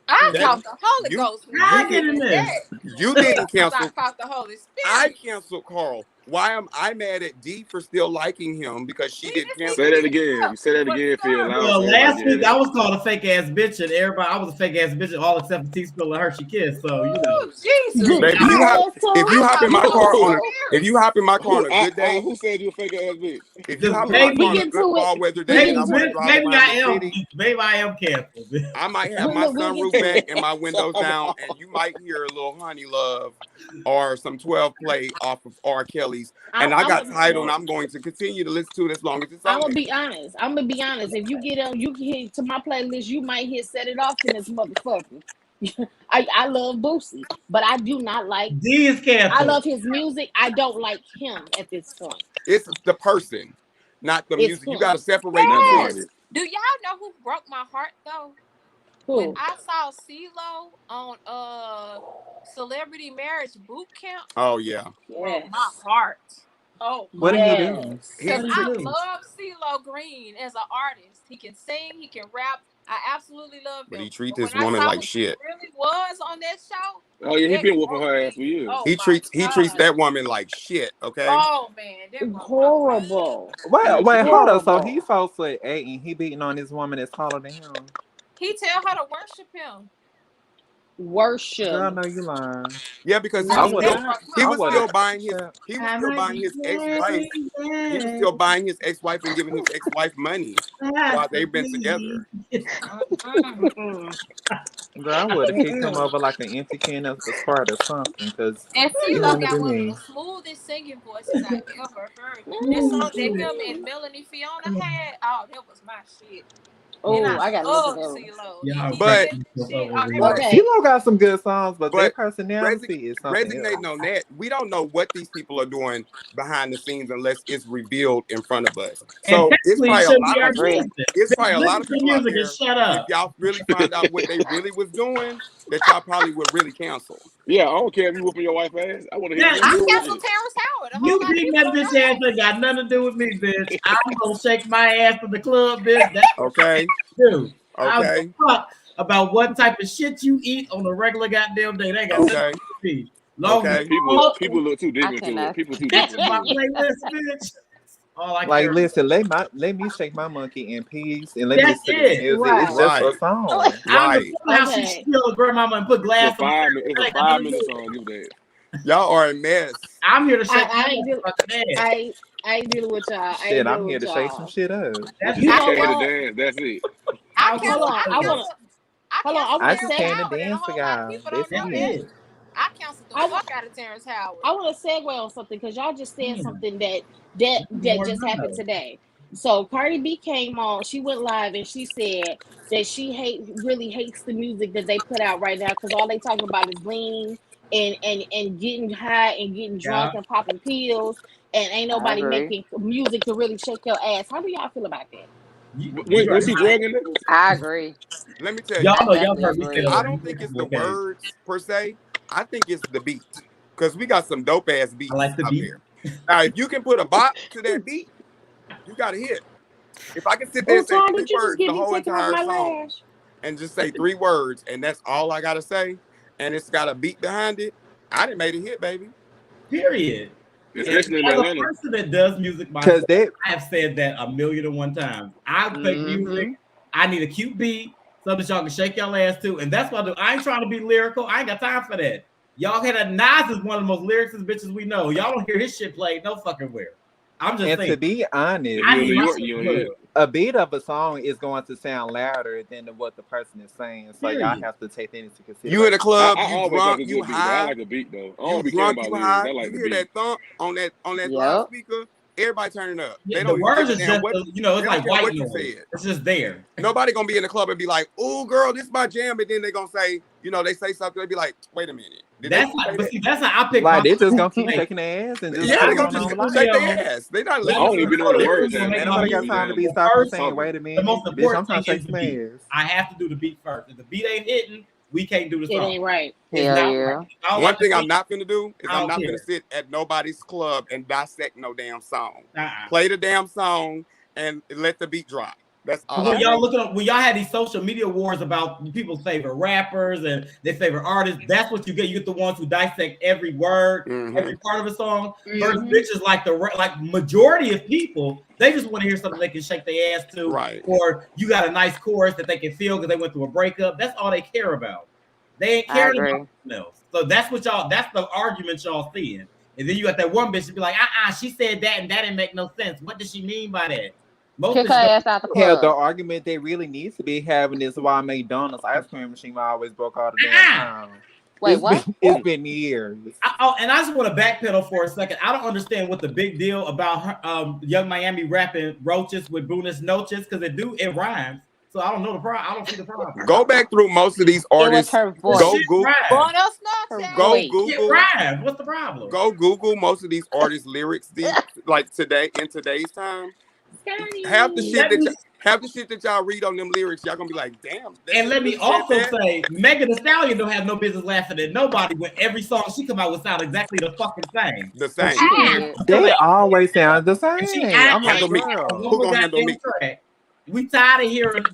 I That caught the Holy you Ghost when I you get in said this. that. you didn't I cancel. caught the Holy I Spirit. canceled Carl. Why am I mad at D for still liking him because she See, didn't this Say cancel that him? again. You say that again, Phil, loud Well, so everybody last can hear week I that. was called a fake ass bitch, and everybody I was a fake ass bitch, all except for T Spill and Hershey Kiss. So you know, Ooh, Jesus. Baby, You was if you too. hop in You my car was on Who, a too. if you hop in my car on a good day, who said you a fake ass bitch? if you because hop in my car We on maybe a get good to it. fall weather We day maybe and I get to want to it. drive maybe around the I am city, maybe I am canceled. I might have my Look, we'll get sunroof to back it. and my windows down, and you might hear a little Honey Love or some 12 play off of R. Kelly's. And I got title, and I'm going to continue to listen to it as long as it's I'm on gonna there. be honest. I'm gonna be honest. If you get on, you can hit to my playlist. You might hit "Set It Off" in this motherfucker. I love Boosie, but I do not like. D is I canceled. love his music. I don't like him at this point. It's the person, not the It's music. You got him. to separate the Not the two. Yes. artist. Do y'all know who broke my heart though? When Who? I saw CeeLo on Celebrity Marriage Boot Camp, Oh yeah, broke my Yes. heart. Oh what my did he God. do? Yes. he Because What did he I do? love CeeLo Green as an artist. He can sing, he can rap. I absolutely love but him. he treats But when this I woman saw like who he shit. really was on that show, Oh yeah, he that been whooping broke her ass me. for years. Oh He my treats God. that woman like shit. Okay. Oh man, that broke my heart. Horrible. Wait, hold up. So Horrible. he 4'8" and he beating on this woman that's taller than him. He tell her to worship him. Girl, Worship. no, you lying. Yeah, because No, I he would have. not. he I was would still have. buying Child. his ex-wife. He was still buying his ex-wife and giving his ex-wife money while they've been together. Mm-mm. Mm-mm. Girl, I would have kicked him Mm-mm. over like an empty can of Sprite or something, because And you CeeLo wouldn't have got been one of me. the smoothest singing voices I ever heard. That song that him and Melanie Fiona had, oh, that was my shit. And Oh, I I gotta listen love to him. CeeLo. He Y'all did But cracking that yourself shit. up Oh, over that here. was Okay. CeeLo got some good songs, but their but personality is something resignate else. on that. We don't know what these people are doing behind the scenes unless it's revealed in front of us. And So it's technically, it probably a shouldn't be lot our of Agree. business. it's probably a lot Listen of to people out music and there. shut If up. y'all really find out what they really was doing, that y'all probably would really cancel. Yeah, I don't care if you whooping your wife ass. I want to hear Yeah, the I rest of the canceled shit. Terrence Howard. A whole you lot of beating people that don't bitch know ass that. ain't got nothing to do with me, bitch. I'm gonna shake my ass to the club, bitch. That's what Okay. I do. I don't Okay. give a fuck about what type of shit you eat on a regular goddamn day. That got nothing to Okay. do with me. Long as Okay. People look too deep I into it. cannot. People too deep it's into my it. playlist, bitch. All I Like, care about. listen, let me shake my monkey in peace and let me That's listen to this it. music. It's Right. just a Right. song. I Right. understand how she Okay. killed grandmama and put glass on her. It's That a ain't got nothing to 5 minute do with song. Give that. Y'all are a mess. it. I'm here to shake I my ain't deal, motherfucking ass. I ain't dealing with y'all. I Shit, ain't I'm dealing here with to shake some y'all. shit up. When That's she You say know came to what? dance, that's it. how Hold close on. it is. I I want I hold on. I canceled I want to just Terrence say came to Howard, and a dance for whole lot of y'all. people That's don't That's know it. that. it. I canceled the fuck out of Terrence Howard. I want to segue on something because y'all just said something that More just than happened that. today. So Cardi B came on, she went live and she said that she really hates the music that they put out right now because all they talking about is lean and getting high and getting drunk Yeah. and popping pills and ain't I nobody agree. making music to really shake your ass. How do y'all feel about that? Was she drugging niggas? I agree. Let me tell Y'all you, I know y'all definitely heard me say agree. that I on don't think it's the multiple occasions. words per se. I think it's the beat. Because we got some dope ass beats I like the out beat. there. Now, if you can put a bop to that beat, you got a hit. If I can sit there Oh, and say Todd, 3 did you just words get the me whole taking off entire my song lash? and just say 3 words and that's all I gotta say, and it's got a beat behind it, I done made a hit, baby. Period. Especially in As a Atlanta. person that does music Because myself, I have said that 1,000,001 times. I make music. I need a cute beat, something y'all can shake y'all ass to, and that's what I do. I ain't trying to be lyrical. I ain't got time for that. Y'all hear that Nas is one of the most lyricist bitches we know. Y'all don't hear his shit played no fucking where. I'm just And saying. to be honest, I need my You shit don't played. hear it. a beat of a song is going to sound louder than what the person is saying. So y'all Period. have to take that into You in consideration. the club, I you always like drunk, a you good beat, though. I high, like a beat though. I you don't be caring drunk, about you lyrics. high. I like You the hear beat. that thump on that Yep. loudspeaker, everybody turning up. Yeah, They the don't words give a is damn just what it's they don't like care white what you noise. said. It's just there. Nobody gonna be in the club and be like, "Oh, girl, this is my jam," and then they gonna say, they say something. They be like, "Wait a minute, did they That's just say but that?" see, that's how I pick my Like they just gonna keep like, shaking their ass and just Yeah, they I keep go gonna going to the just on life. shake studio. their ass. They not I listening don't to even the be knowing the lyrics. words The half the Ain't time. I nobody just got be time to jamming. be stopping and first saying, Something. "Wait a the minute, most bitch, important I'm trying thing to is shake the some beat. ass." I have to do the beat first. If the beat ain't hitting, we can't do the It song. ain't right. It's Hell not yeah. right. If I don't One like the thing I'm beat, not finna do is I I'm don't not care. finna sit at nobody's club and dissect no damn song. Uh-uh. Play the damn song and let the beat drop. That's But all when I y'all do. looking up, when y'all had these social media wars about people's favorite rappers and their favorite artists, that's what you get. You get the ones who dissect every word, every part of a song. Versus bitches like majority of people, they just want to hear something they can shake their ass to, Right. or you got a nice chorus that they can feel because they went through a breakup. That's all they care about. They ain't I caring agree. about something else. So that's what y'all. That's the argument y'all seeing. And then you got that one bitch to be like, she said that and that didn't make no sense. What does she mean by that? Most Kick her bitches ass out the Hell, the club. argument they really need to be having is why McDonald's ice cream machine always broke all the damn time. Wait, It's what? it's been years. And I just want to backpedal for a second. I don't understand what the big deal about her, Young Miami rapping roaches with Buenos Noches because it rhymes. So I don't know the problem. I don't see the problem. Go back through most of these It was artists. her The voice. Go shit Google. rhymes. Buenos Her noches. Go voice. It Google. rhymes. What's the problem? Go Google most of these artists' lyrics. Like today in today's time, half the shit Let me that y'all read on them lyrics, y'all gonna be like, "Damn, that and nigga let me really said also that." say, Megan Thee Stallion don't have no business laughing at nobody when every song she come out would sound exactly the fucking same. The So same. she Period. They always sound the and she same. I'm like, Handle me. on girl. Who one gonna handle goddamn me? track. I'm tired of hearing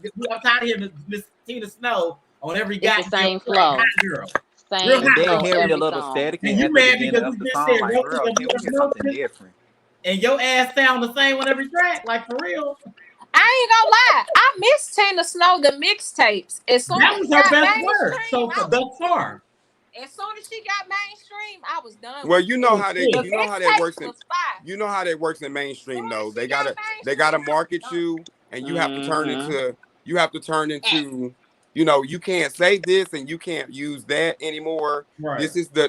Miss Tina Snow on every It's the goddamn same track. flow. Hot girl. Real Same And hot then flow girl. hearing the every little song. static And you at the mad beginning because of this the bitch song, said like, roaches girl, and can we Buenos hear something Noches different? and your ass sound the same on every track? Like for real. I ain't gonna lie. I miss Tina Snow, the mixtapes. As soon That as was she her got best work. mainstream, So thus far. as soon as she got mainstream, I was done Well, with you it. It know was how they, good. The you know how that works mixtapes in, was fire. you know how that works in As mainstream soon though. as she They got gotta mainstream, I was market done. you, and you have to turn Mm-hmm. into, you can't say this and you can't use that anymore. Right.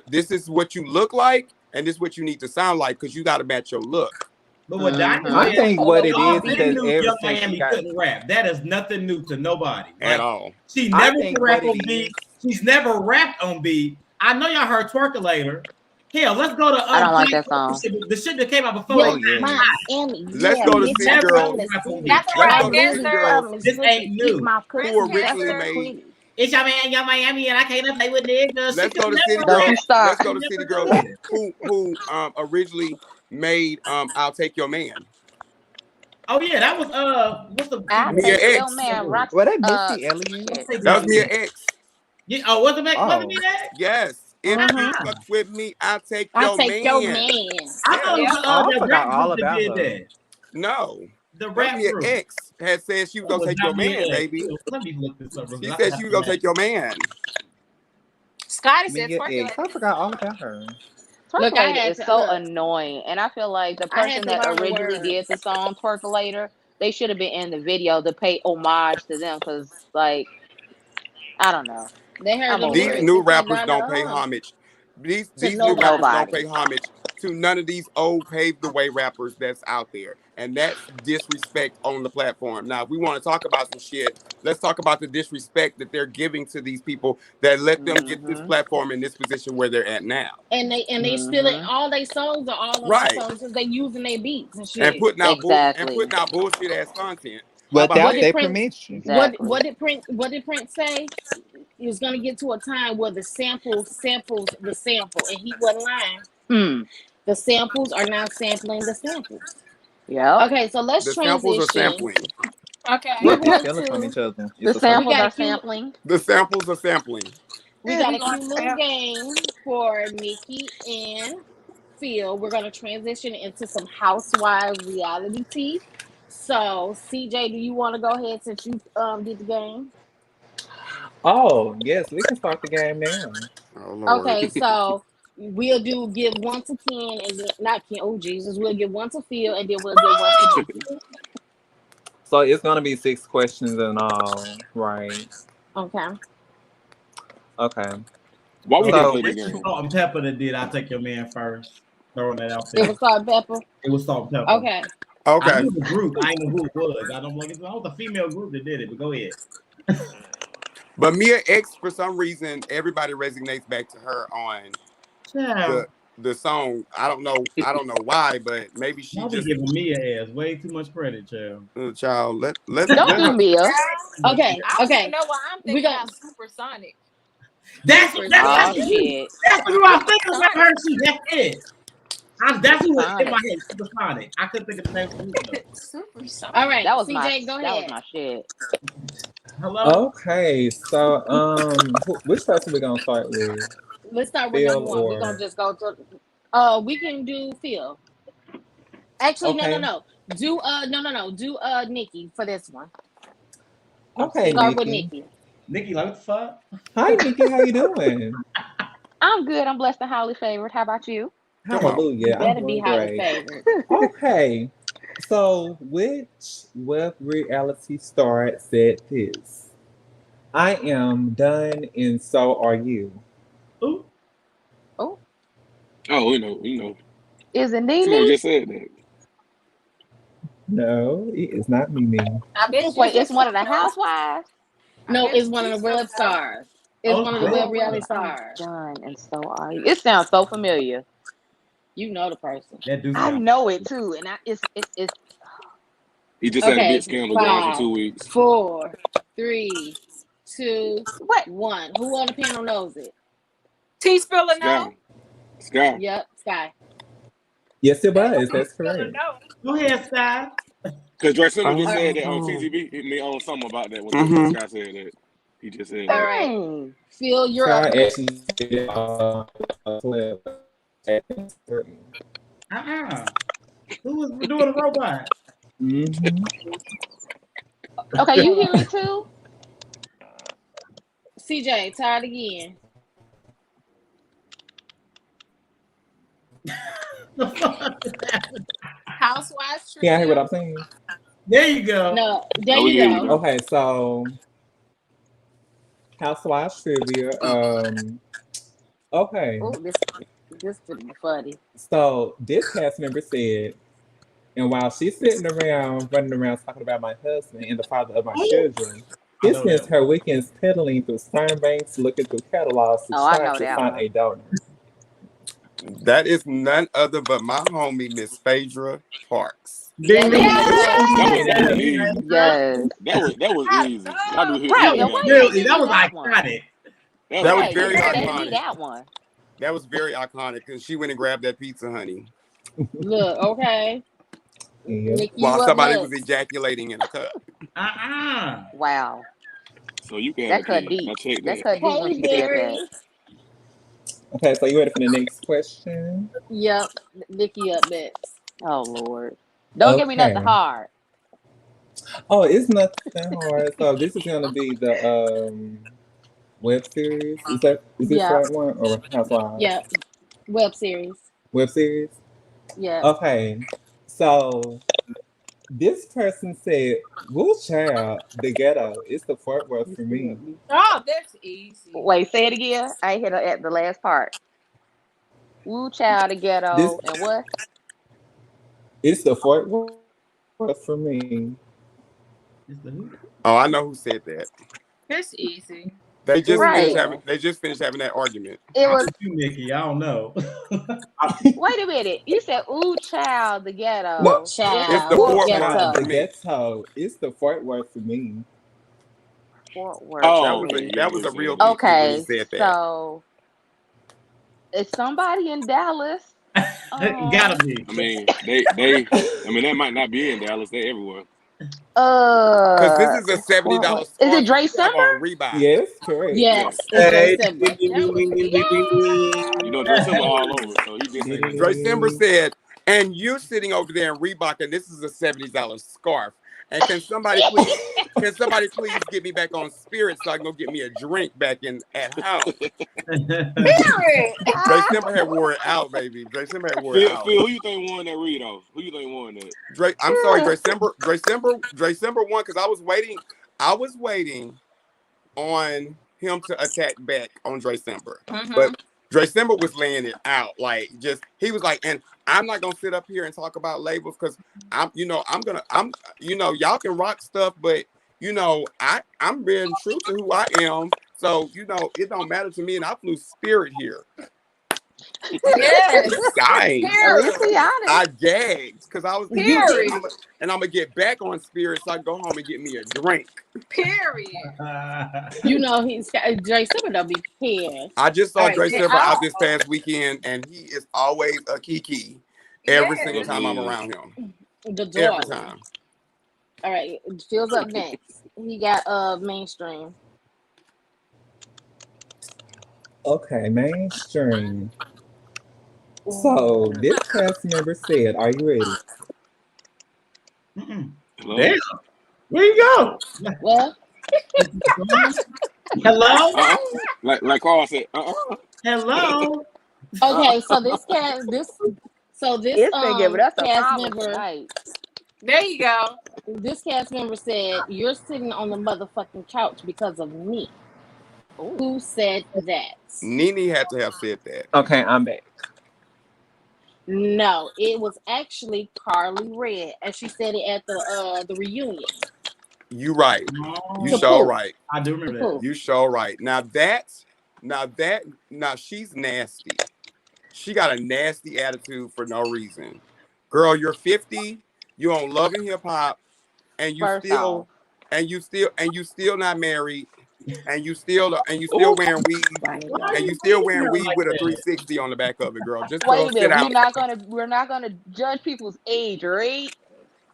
This is what you look like, and this is what you need to sound like because you got to match your look. But what Diamond Mm-hmm. I said, think what it y'all is been because knew ever Young since she Miami got, couldn't rap. That is nothing new to nobody. At Like all. she I never think could rap what it on beat. is, She's never rapped on beat. I know y'all heard Twerkulator. Hell, let's go to I don't like Black that song. the shit that came out before Yeah, that. oh yeah, Miami. Let's Yeah, go to She bitch, City I'm never from Girls. the rap on city. beat. Not the Let's My go rap to dudes City is gangster. Girls from the This city. ain't Eat new. my Chris coochie. who That's originally the Gangster. made. quickie. It's your man, Young Miami, and I can't play with niggas. She Let's could go to City never Don't Girls. you rap. Let's start. go She to never City Girls could. who originally made I'll Take Your Man. Oh yeah, that was what's the I Mia take female your X. man group? rocks. well, that Missy Elliott. Let's Shit. say That was girl. Mia X. Yeah, oh, wasn't Oh, me that? Yes. If you Mm-hmm. fuck with me, I'll take I your take your man. man. I thought it Yes. Yep. was oh, I that forgot rap all group that about did her. that. No. The That was rap Mia group. X had said she was It gonna was take your not me man, X. baby. Let me look this up. She I said have she was to gonna match. take your man. Scotty said Mia twerking. X. I forgot all about her. Look, I Twerkulator had is to so look. annoying. And I feel like the I had person to that learn the originally did the words. song Twerkulator, they should have been in the video to pay homage to them because, like, I don't know. They heard I'm them over These it. lyrics. new They said, rappers "Donna, don't pay homage. These to new rappers don't nobody. pay homage to none of these old paved the way rappers that's out there. And that's disrespect on the platform. Now, if we want to talk about some shit, let's talk about the disrespect that they're giving to these people that let them get this Mm-hmm. platform in this position where they're at now. And they stealing Mm-hmm. all their songs or all of their Right. songs because they using their beats and And shit. putting out Exactly. bullshit ass content. How about What Without that? did their Prince? permission. Exactly. What did Prince say? He was gonna get to a time where the samples the sample, and he wasn't lying. Hmm. The samples are now sampling the samples. Yep. Okay, so let's The samples are transition. sampling. Okay. We're We're going stealing from to. each other. The It's a We samples circle. got are a cute. sampling. The samples are sampling. We And got we a going cute to little have game for Nikki and Phil. We're gonna transition into some housewives reality tea. So, CJ, do you want to go ahead since you did the game? Oh, yes, we can start the game now. Oh Lord. Okay, so we'll give 1 to 10 and then not 10. Oh Jesus, we'll give 1 to Phil and then we'll give 1 to Nikki. So it's gonna be 6 questions in all, right? Okay. Okay. Why we Okay. didn't So play this which It's game? salt and pepper that did. I take your man first. Throwing that out It there. was salt and pepper. It was salt and pepper. Okay. I Okay. knew the group. I didn't know who it was. I don't like it. was a female group that did it. But go ahead. But Mia X, for some reason, everybody resonates back to her on Child, the song. I don't know why, but maybe she y'all be just giving me ass way too much credit, child. child. Don't Let do her. Mia. Okay. I don't even Okay. know why I'm We thinking got about Supersonic. That's Oh Supersonic. the group. shit. That's the group I was thinking when I heard she. That's it. That's who was in Supersonic. my head. Supersonic. I couldn't think of the name of the group though. Supersonic. All right, That was CJ, go ahead. my shit. Hello. Okay, so which person we gonna start with? Let's start with Phil number one. We're gonna or just go to we can do Phil. Actually, okay? Do no. Do Nikki for this one. Okay, Start with Nikki. Nikki. Nikki, like what the fuck? Hi, Nikki. How you doing? I'm good. I'm blessed and highly favored. How about you? Come on. You Hallelujah. I'm better be doing highly great. favored. Okay. So, which web reality star said this? I am done, and so are you. Ooh. Oh, Oh, we know. is it Somebody Nene? just said that. No, it is not me. I bet you Wait, it's it's one of the something else. housewives. No, I bet it's one of you the web something else. stars. It's Oh, one of the shit. web Oh, reality well. I'm stars. done, and so are you. It sounds so familiar. You know the person. That do I sound. know it too, and it's He just had a big Okay, scandal going for 5, 2 weeks. 4, 3, 2, what? 1. Who on the panel knows it? T spiller no? Sky. Yep, Sky. Yes, it That was. T That's spiller correct. no. Go ahead, Sky. Because Drexler just All said right. that on Oh. TTV. He on something about that when Mm-hmm. Sky said that. He just said All that. right. Dang. Phil, you're Sky up next. actually said 12. Who was doing a robot? Mm-hmm. Okay, you hear it too? CJ, try it again. Housewives Can I hear what trivia. I'm saying? There you go. No, there Oh, we you can hear you go. now. Okay, so Housewives trivia. Okay, Oh, this could be funny. so this cast member said, and while she's sitting around, running around talking about my husband and the father of my children, I he know spends that. her weekends pedaling through sperm banks, looking through catalogs to Oh, I try know to that find one. a donor. That is none other but my homie Miss Phaedra Parks. Ding, ding, That is ding. so That was That really is funny. easy. Yes. That was I easy. I love knew Right. he And got wait, that. who Really, gave that you was that one? iconic. That That was was Right. very Who iconic. gave me iconic. that one? That was very iconic because she went and grabbed that pizza, honey, Look, okay. Yeah. Nick, you while up somebody was next. ejaculating in a cup. Wow. So you can have a That cut cake. deep. I checked That that. cut deep when Hey, she said that. Barry. Okay, so you ready for the next question? Yep, Nikki up next. Oh Lord. Don't give me nothing Okay. hard. Oh, it's nothing hard. So this is gonna be the web series. Is this the Yep, right one or Housewives? yep. Web series. Web series? Yep. Okay. So this person said, "Woo child, the ghetto. It's the Fort Worth for me." Oh, that's easy. Wait, say it again. I hit her at the last part. Woo Child, the This Ghetto, and what? it's the Fort Worth for me. It's the who? Oh, I know who said that. That's easy. They just finished Right. having. They just finished having that argument. It I'm was. with you, Nikki. I don't know. Wait a minute. You said "Ooh, Child, the Ooh, No, Ghetto." It's the It's the child, the Fort Fort Worth. Worth child, for ghetto. the me. ghetto. It's the Fort Worth for me. Fort Worth for That Oh, was okay. me. Yeah, I that know was you're a real saying that. key when he Okay, said that. so is somebody in Dallas? Gotta be. I mean, I mean, that might not be in Dallas. They everywhere. Cause this is a It's Fort $70 Worth. Is it scarf that Dre you have on Simber? Reebok. Yes, correct. Yeah. Yes, it's Dre Hey, Simber. That was You know, Dre Simmer all yes. over, so he did say that. Dre Simber said, and you're sitting over there in Reebok, and this is a $70 scarf. And can somebody please get me back on Spirit so I can go get me a drink back in at home? Period. Dre Simber had wore it out, baby. Dre Simber had wore it Phil, out. who you think won that read off? Who you think won that? I'm sorry, Dre Simber won because I was waiting on him to attack back on Dre Simber. But Dre Simber was laying it out. Like he was like, and I'm not gonna sit up here and talk about labels because y'all can rock stuff, but I'm being true to who I am. So, it don't matter to me, and I flew Spirit here. Yes. Dying. At least Period. he honest. I gagged because I was Period. and I'm gonna get back on Spirit so I can go home and get me a drink. Period. You know he's Dre Simmer don't be paired. I just All saw right, Dre see, Silver out this Oh. past weekend, and he is always a kiki every Yes. single Yes, time he I'm is. around him. the Every darling. time. All right, Phil's up next. He got mainstream. Okay, mainstream. So this cast member said, "Are you ready?" Hello? Damn. Where you go? Well, Hello? Like Carl said, Hello? okay, so this It's been giving us a cast problem member tonight. There you go. this cast member said, "You're sitting on the motherfucking couch because of me." Ooh. Who said that? Nene had to have said that. Okay, I'm back. No, it was actually Carly Red, and she said it at the reunion. You right. You To No. sure Pooh. right. I do To remember Pooh. that. You sure right. Now she's nasty. She got a nasty attitude for no reason. Girl, you're 50, you on Love and Hip Hop, and you First off, still not married, and you still oh, wearing weave, Why Why are and you you still raising wearing her weave like with a that? 360 on the back of it, girl. Just wait go a sit minute. out. We're not gonna judge people's age, right?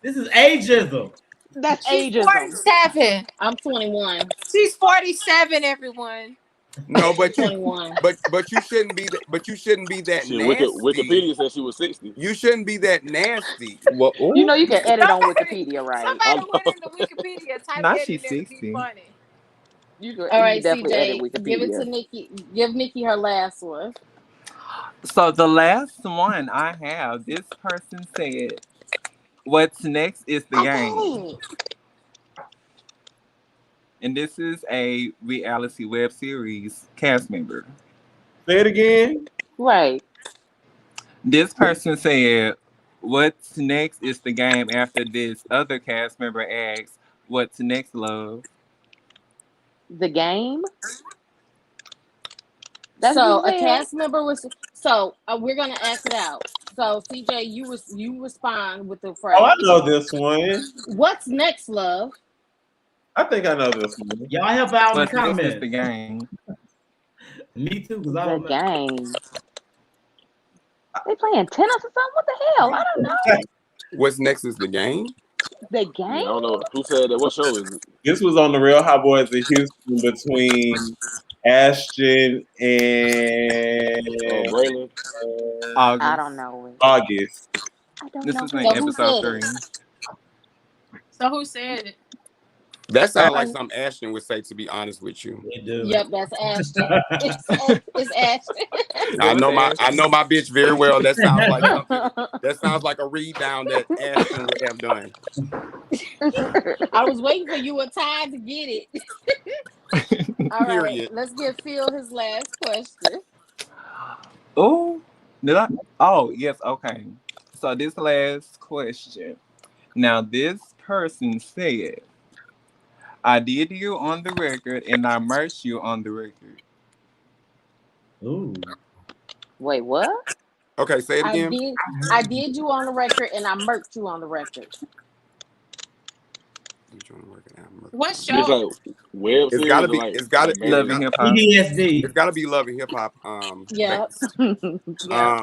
This is ageism. That's She's ageism. 47. I'm 21. She's 47, everyone. No, I'm 21. but you shouldn't be that shit, nasty. Wikipedia said she was 60. You shouldn't be that nasty. Well, You know ooh, you can edit on Somebody, Wikipedia, right? I somebody know. went into Wikipedia, type now that in she's there to be 60. funny. You All can right, definitely edit CJ, give it to Wikipedia. Nikki. Give Nikki her last one. So the last one I have, this person said, "What's next is the I got game," it. and this is a reality web series cast member. Say it again. Right. This person said, "What's next is the game." After this other cast member asks, "What's next, love?" The game. That's what So you a said. cast member was. So we're gonna ask it out. So CJ, you respond with the Oh, phrase. I know this one. What's next, love? I think I know this one. Y'all help out in the What's next is the comments. game. Me too, because I The don't know. game. They playing tennis or something? What the hell? I don't know. What's next is the game. The Yeah, I game? don't know who said that. What show is it? This was on the Real Hot Boys of Houston between Ashton and Oh, Braylon. I August. don't know it. August. I don't This know is who in So that who is. episode said it? 3. So who said it? That sounds like Um, something Ashton would say, to be honest with you. They do. Yep, that's Ashton. It's Ashton. I It was know my bitch very well. That sounds like I something. That sounds like a read down that Ashton would have done. I was waiting for you and Ty to get it. All right, Period. let's give Phil his last question. Oh, Did I? Oh, yes. Okay. So this last question. Now, this person said, "I did you on the record, and I merged you on the record." Ooh. Wait, what? Okay, say it I again. did. I did you on the record, and I murked you on the record. You trying to work it out? What This like show? web It's gotta series or be. like It's gotta. like It's Love married. and got. hip hop. PTSD. It's gotta be Love and Hip Hop. Yep. Based. Yep.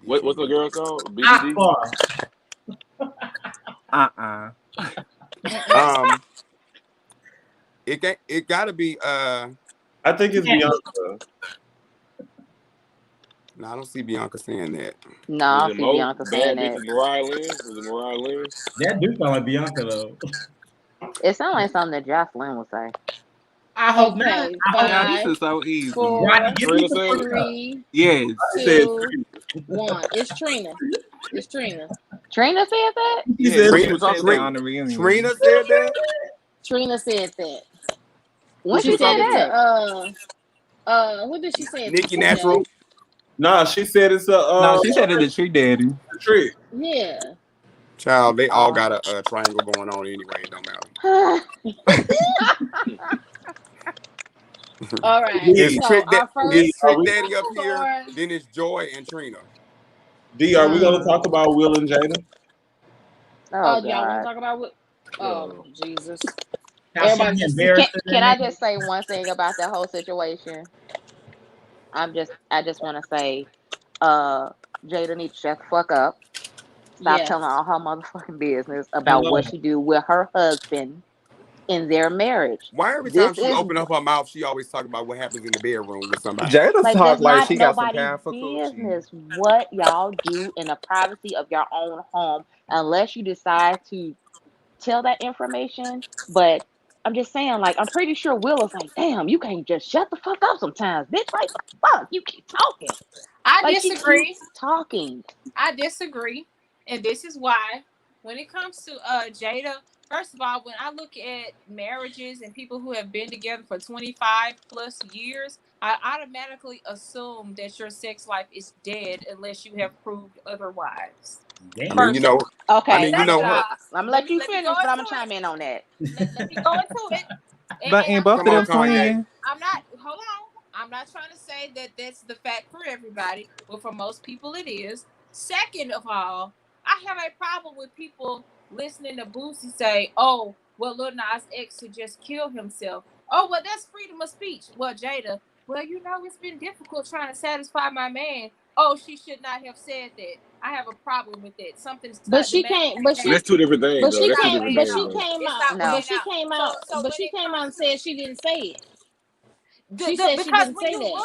What's the girl called? BDD. Akbar. Uh-uh. Mm-mm. Um. It gotta be. I think it's Yeah. Bianca. No, I don't see Bianca saying that. No, Was I don't it see Mo? Bianca saying Bad that. bitches Mariah Lynn? Was it Mariah Lynn? That do sound like Bianca though. It sounds like something that Jocelyn would say. I hope not. Okay. I hope Now not. this 5, is so easy. Rodney, 4, give me Trina some said it. push-ups. 3, Yes. I said 2, three. 1. It's Trina. It's Trina. Trina said that? She Yes. said What She she Trina, was said talking that about? on the reunion. Trina said that. Trina said that. Who When she She she was said said talking it to? that? to who did she say it Nikki to, Joe? Natural. Nah, she said it's No, she said it to Tree Daddy. a trick. Yeah. Child, they all Oh. got a triangle going on anyway. It don't matter. All right. It's D, So Trick that our D, first it's are Trick we Daddy up here. Lord. Then it's Joy and Trina. gonna mm, talk about Will and Jada? Oh y'all want to God. talk about what? Oh Oh, Jesus! How she Everybody be just embarrassed in Can that I nigga? just say one thing about that whole situation? I just want to say, uh, Jada needs to shut the fuck up. Stop yes. telling all her motherfucking business about Hello. what she do with her husband in their marriage. Why every time This she is open up her mouth, she always talk about what happens in the bedroom with somebody? Jada like talk that's like not she got some nobody's powerful coochie. business what y'all do in the privacy of your own home, unless you decide to tell that information. But I'm just saying, like, I'm pretty sure Will is like, damn, you can't just shut the fuck up sometimes, bitch. Like, the fuck, you keep talking. I Like, she disagree. keeps talking. I disagree. And this is why. When it comes to Jada, first of all, when I look at marriages and people who have been together for 25 plus years, I automatically assume that your sex life is dead unless you have proved otherwise. I Damn. mean, you First of know, all. I Okay, mean, you Second know of her. all, I'm gonna let you let me go finish, but I'm gonna into chime it. in on that. Let me go into it. But And ain't I'm both not of Come on, them trying to say, Kanye. twins? I'm not, hold on. I'm not trying to say that that's the fact for everybody, but for most people it is. Second of all, I have a problem with people listening to Boosie say, oh, well, Lil Nas X should just kill himself. Oh, well, that's freedom of speech. Well, Jada, well, it's been difficult trying to satisfy my man. Oh, she should not have said that. I have a problem with that. Something's But not, the she man can't. ain't But but saying she. that's two different things, But though. she it's That's two not came. different weighing But things, she out. though. came It's out. not No. But weighing she out. came So out. so But when she it came out comes and to said she didn't say it. She said she because didn't say that.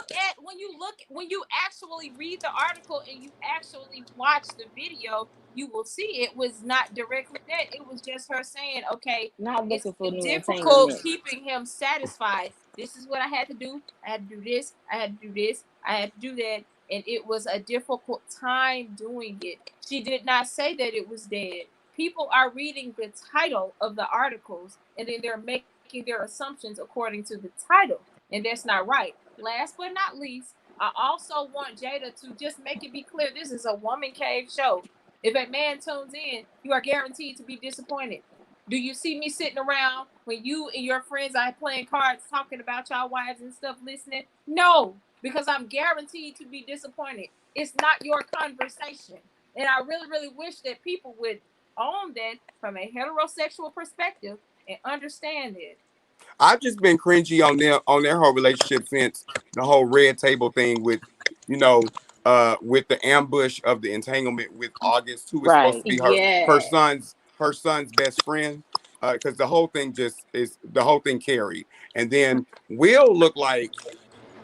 when you actually read the article and you actually watch the video, you will see it was not directly that. It was just her saying, okay, Not it's looking for been new difficult entanglement. keeping him satisfied. This is what I had to do. I had to do this. I had to do this. I had to do that. And it was a difficult time doing it. She did not say that it was dead. People are reading the title of the articles and then they're making their assumptions according to the title, and that's not right. Last but not least, I also want Jada to just make it be clear this is a woman cave show. If a man tunes in, you are guaranteed to be disappointed. Do you see me sitting around when you and your friends are playing cards, talking about y'all wives and stuff, listening? No, because I'm guaranteed to be disappointed. It's not your conversation. And I really, really wish that people would own that from a heterosexual perspective and understand it. I've just been cringy on their whole relationship since the whole red table thing with, you know, with the ambush of the entanglement with August, who is supposed Right. to be Yeah. her son's best friend. Because the whole thing just is the whole thing carried. And then Will looked like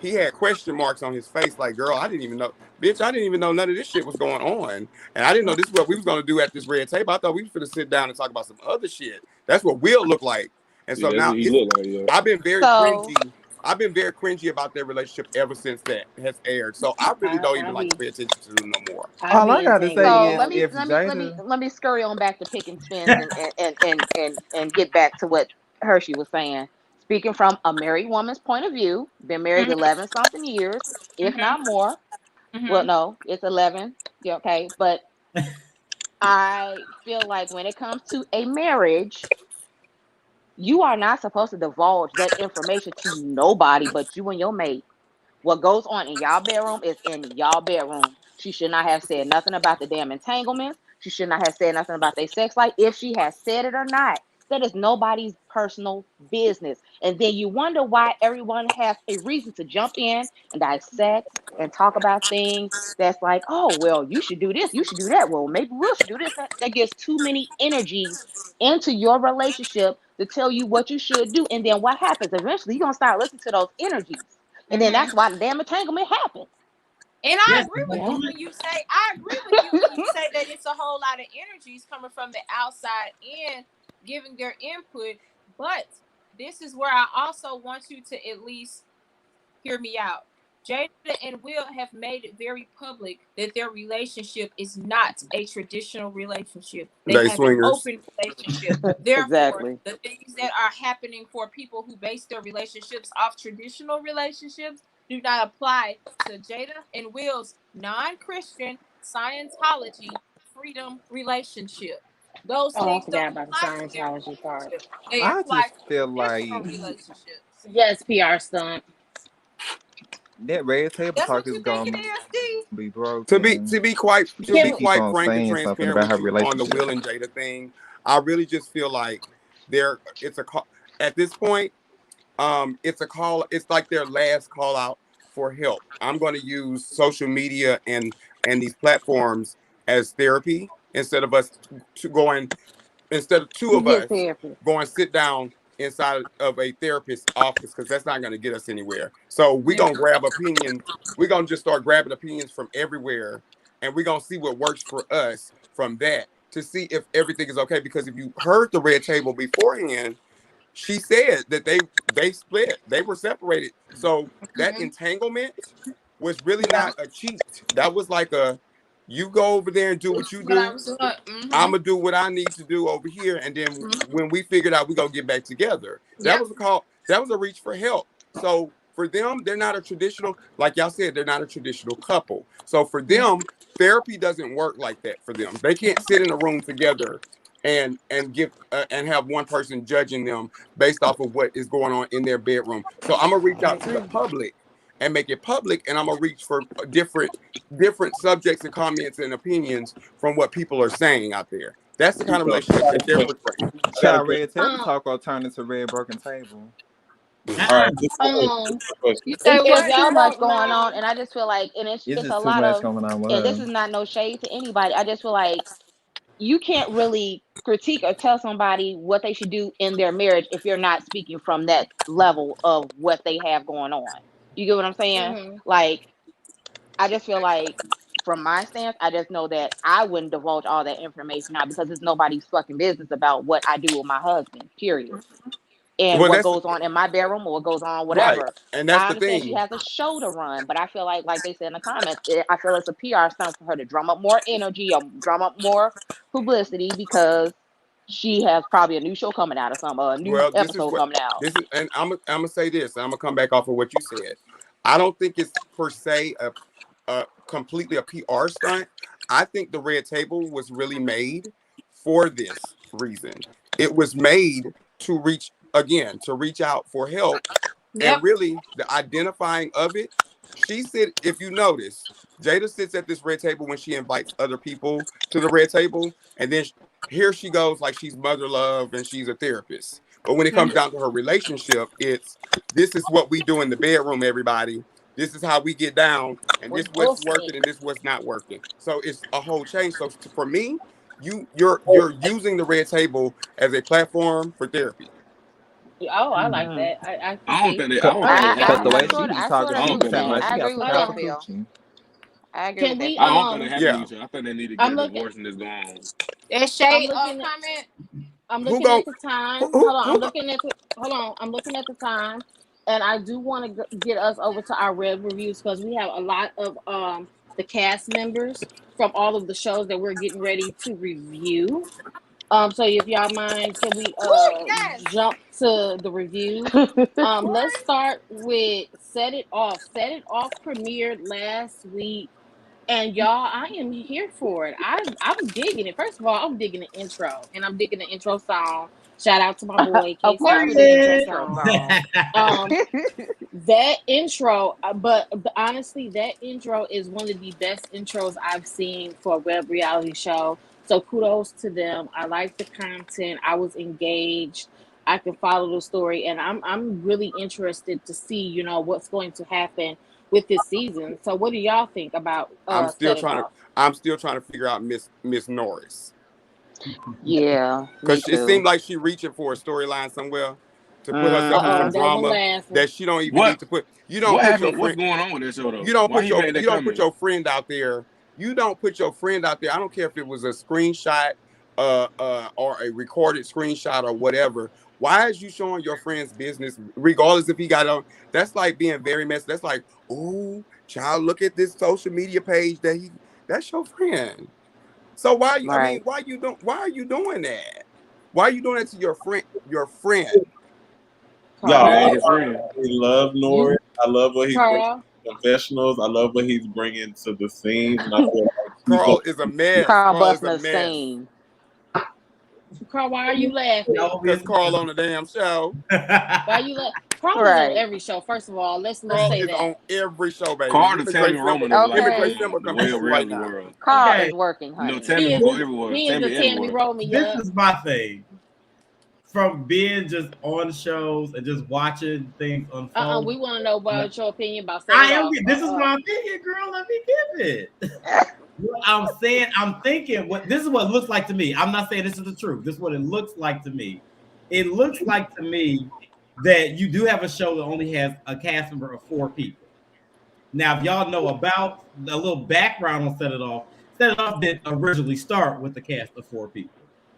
he had question marks on his face, like, girl, I didn't even know, bitch, I didn't even know none of this shit was going on. And I didn't know this is what we was gonna do at this red table. I thought we was gonna sit down and talk about some other shit. That's what Will looked like. And so Yeah, that's now what he it's looked like, yeah. I've been very So cringy. I've been very cringy about their relationship ever since that has aired. So I really don't I even like to be pay attention to them no more. I All I be gotta say entangled so is let now. me if let me let me Jada, let me scurry on back to picking spins and get back to what Hershey was saying. Speaking from a married woman's point of view, been married Mhm, 11 something years, if mhm. not more. Well, Mm-hmm. no, it's 11. Yeah, okay. But I feel like when it comes to a marriage, you are not supposed to divulge that information to nobody but you and your mate. What goes on in y'all bedroom is in y'all bedroom. She should not have said nothing about the damn entanglements. She should not have said nothing about their sex life. If she has said it or not, that is nobody's personal business. And then you wonder why everyone has a reason to jump in and dissect and talk about things that's like, oh, well, you should do this, you should do that. Well, maybe we should do this. That gives too many energies into your relationship to tell you what you should do. And then what happens? Eventually, you're going to start listening to those energies. And then Mm-hmm. that's why the damn entanglement happened. And I Yes, agree with Yeah. you when you say I agree with you when you say that it's a whole lot of energies coming from the outside in giving their input. But this is where I also want you to at least hear me out. Jada and Will have made it very public that their relationship is not a traditional relationship. They They have an swingers. open relationship. Therefore, Exactly. the things that are happening for people who base their relationships off traditional relationships do not apply to Jada and Will's non-Christian Scientology freedom relationship. Those Oh, I things don't forgot about the apply to their Scientology part. relationship. They I apply just to feel traditional like relationships. Yes, PR stunt. that red table That's talk what is you think it gonna is, D. be To be broken. to be quite to She be Can keep quite on frank and saying something transparent about her with you on the relationship. Will and Jada thing, I really just feel like there it's a call at this point. It's a call. It's like their last call out for help. I'm going to use social media and these platforms as therapy instead of us to going instead of two To of get us therapy. going sit down inside of a therapist's office because that's not going to get us anywhere. So we're Yeah. going to grab opinions. We're going to just start grabbing opinions from everywhere and we're going to see what works for us from that to see if everything is okay. Because if you heard the red table beforehand, she said that they split, they were separated. So that Mm-hmm. entanglement was really Yeah. not a cheat. That was like a you go over there and do what This you is what I do. was doing. I'm Mm-hmm. gonna do what I need to do over here, and then Mm-hmm. when we figured out we gonna get back together. That Yep. was a call. That was a reach for help. So for them, they're not a traditional, like y'all said, they're not a traditional couple. So for them, therapy doesn't work like that for them. They can't sit in a room together and give and have one person judging them based off of what is going on in their bedroom. So I'm gonna reach I out to the agree. public and make it public, and I'm gonna reach for different subjects and comments and opinions from what people are saying out there. That's the kind of So relationship that they're portraying. I got a Child question. red table Um, talk or turn into red broken table. All Uh-uh. right, this um, is a question. You say It's if what? too y'all much don't going on, mind, and I just feel like, and It's it's a just too lot much of, going on with and this her. is not no shade to anybody. I just feel like you can't really critique or tell somebody what they should do in their marriage if you're not speaking from that level of what they have going on. You get what I'm saying? hmm Like, I just feel like from my stance, I just know that I wouldn't divulge all that information out because it's nobody's fucking business about what I do with my husband, period. And Well, what that's goes on in my bedroom or what goes on, right, whatever. and that's I the understand she thing. has a show to run, but I feel like they said in the comments, I feel it's a PR stunt for her to drum up more energy or drum up more publicity because she has probably a new show coming out or something, or a new Well, this is episode what coming out. this is, and I'm gonna say this. And I'm gonna come back off of what you said. I don't think it's per se a completely a PR stunt. I think the red table was really made for this reason. It was made to reach again to reach out for help. And Yep. really, the identifying of it, she said, if you notice, Jada sits at this red table when she invites other people to the red table. And then here she goes like she's mother love and she's a therapist. But when it comes Mm-hmm. down to her relationship, it's this is what we do in the bedroom, everybody. This is how we get down, and with this what's Boosie. working and this what's not working. So it's a whole change. So for me, you're using the red table as a platform for therapy. Oh, I like Mhm. that. I can I don't see. think they. I Cause, don't think they I, have Cause to the each way I, I other. she sort of, be I sort talking, of I she don't agree be with think they sounding that. do. like she I got agree some with that, powerful Phil. coochie. I agree Can with that, we I Phil. don't think they have to Yeah. each other. I think they need to get I'm a looking divorce and it's gone. That I'm shade looking at comment. I'm Who looking gon' at the time. who Hold on. who I'm looking at the time, and I do want to get us over to our red reviews because we have a lot of the cast members from all of the shows that we're getting ready to review. So if y'all mind, can we Oh yes. jump to the reviews? Let's What? start with Set It Off. Set It Off premiered last week And y'all, I am here for it. I'm digging it. First of all, I'm digging the intro, and I'm digging the intro song. Shout out to my boy Of Casey course, for you the did the intro intro song. song. That intro, but honestly, that intro is one of the best intros I've seen for a web reality show. So kudos to them. I like the content. I was engaged. I can follow the story, and I'm really interested to see what's going to happen with this season. So what do y'all think about I'm still Set It trying to Off? I'm still trying to figure out Miss Norris. Yeah, me Because it too. seemed like she reaching for a storyline somewhere to put herself in some That was the drama last one. that she don't even What need to put. You don't what put your happened? What's friend. going on with that show though? You don't Why put he your made that you don't put comment? your friend out there. You don't put your friend out there. I don't care if it was a screenshot, or a recorded screenshot or whatever. Why is you showing your friend's business, regardless if he got on? That's like being very messy. That's like, oh, child, look at this social media page that's your friend. So Right. why are you doing that? Why are you doing that to your friend? Your friend. Y'all, That ain't Carl, his friend. I love you Norris. I love what he's bringing Carl, to confessionals. I love what he's bringing to the scenes. And I feel like he's Carl is a mess. Carl Carl is busting a a mess. seam. why are you laughing? Cause Obvious. Carl on the damn show. Why you Carl is on Right. every show. First of all, let's Carl say is that. on every show, baby. Carl Him the and Trey Tammy Simba, Roman of him and Trey Okay. the Simba web competing right reality now. world. Carl Okay. is working, honey. Tammy He can is go the everywhere. he is the Tammy everywhere. Roman. This Yeah. is my thing. From being just on shows and just watching things unfold. We want to know about your opinion about Set I It am. Off. This is my opinion, girl. Let me give it. What I'm saying, I'm thinking. This is what it looks like to me. I'm not saying this is the truth. This is what it looks like to me. It looks like to me that you do have a show that only has a cast member of 4 people. Now, if y'all know about a little background on Set It Off didn't originally start with the cast of 4 people.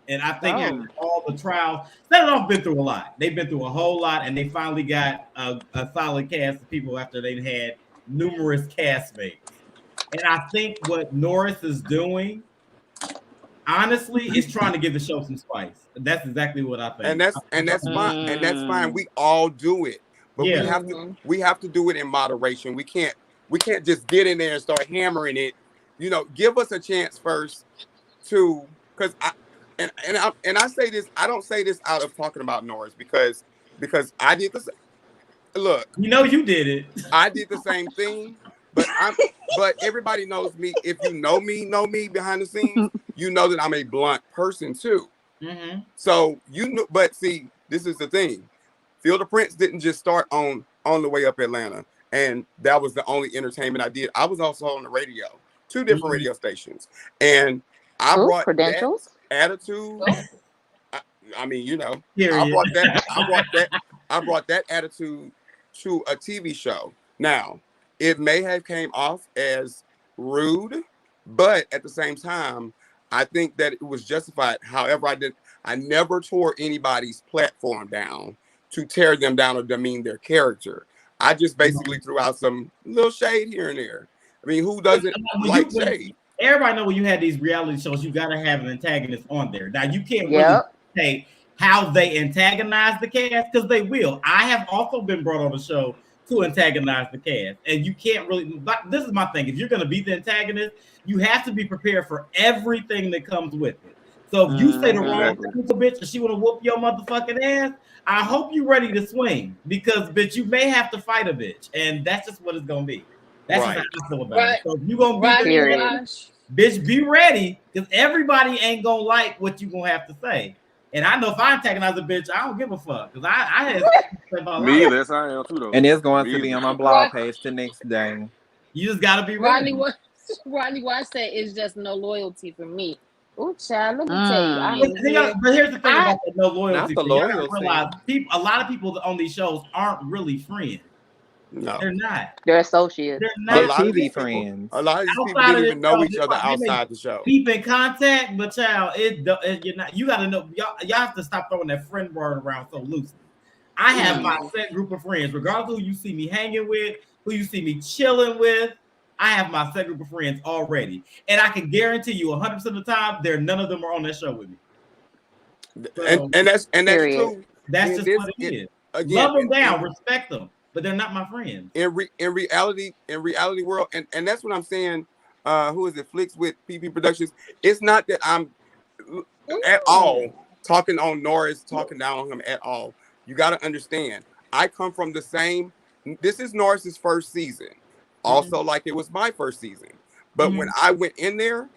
And I think after all the trials, Set It Off been through a lot. They've been through a whole lot, and they finally got a solid cast of people after they've had numerous castmates. And I think what Norris is doing, honestly, is trying to give the show some spice. That's exactly what I think. And that's fine. And that's fine. Mm. We all do it, but Yeah. we have to do it in moderation. We can't just get in there and start hammering it. Give us a chance first to because I say this. I don't say this out of talking about Norris because I did this. Look, You did it. I did the same thing, but everybody knows me. If you know me behind the scenes, you know that I'm a blunt person too. Mm-hmm. So but see, this is the thing. Field of Prince didn't just start on the way up Atlanta, and that was the only entertainment I did. I was also on the radio, 2 different radio stations, and I brought Credentials. that attitude. I mean, I Period. brought that attitude to a TV show. Now, it may have came off as rude, but at the same time, I think that it was justified. However, I never tore anybody's platform down to tear them down or demean their character. I just basically threw out some little shade here and there. I mean, who doesn't like shade? Everybody know when you had these reality shows, you got to have an antagonist on there. Now, you can't really say how they antagonize the cast because they will. I have also been brought on the show to antagonize the cast, and you can't really. This is my thing. If you're going to be the antagonist, you have to be prepared for everything that comes with it. So if you say the wrong thing to a bitch and she want to whoop your motherfucking ass, I hope you're ready to swing because, bitch, you may have to fight a bitch, and that's just what it's going to be. That's just how I feel about it. So if you're going to be bitch, be ready because everybody ain't going to like what you're going to have to say. And I know if I antagonize a bitch, I don't give a fuck because I had me. That's how I am too, though. And it's going to be on my blog page the next day. You just got to be ready. Rodney Watch said it's just no loyalty for me. Oh, child, let me tell you. But here's the thing about the no loyalty. Not the loyalty. Realize a lot of people on these shows aren't really friends. No, they're not. They're associates. They're not TV friends. A lot of these people didn't even know each other outside the show. Keep in contact, but child, you're not. You got to know. Y'all have to stop throwing that friend word around so loosely. I have my set group of friends, regardless of who you see me hanging with, who you see me chilling with. I have my set group of friends already, and I can guarantee you 100% of the time, none of them are on that show with me. So, and that's true. That's just what it is. Again, love them down, respect them, but they're not my friends. In reality world, and that's what I'm saying. who is it? Flicks with PP Productions. It's not that I'm at all Mm. talking on Norris, talking down on him at all. You got to understand, I come from the same. This is Norris's first season, Mhm. also like it was my first season. But when Mhm. I went in there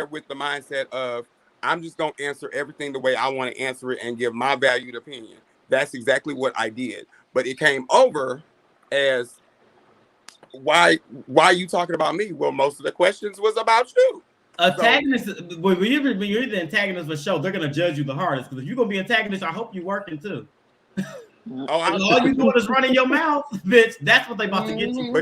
with the mindset of I'm just gonna answer everything the way I want to answer it and give my valued opinion. That's exactly what I did. But it came over as why are you talking about me? Well, most of the questions was about you. So Antagonists, when you're the antagonist of a show, they're gonna judge you the hardest. Because if you're gonna be antagonist, I hope you're working too. oh, If all you doing is running your mouth, bitch, that's what they about to get you Mhm. for.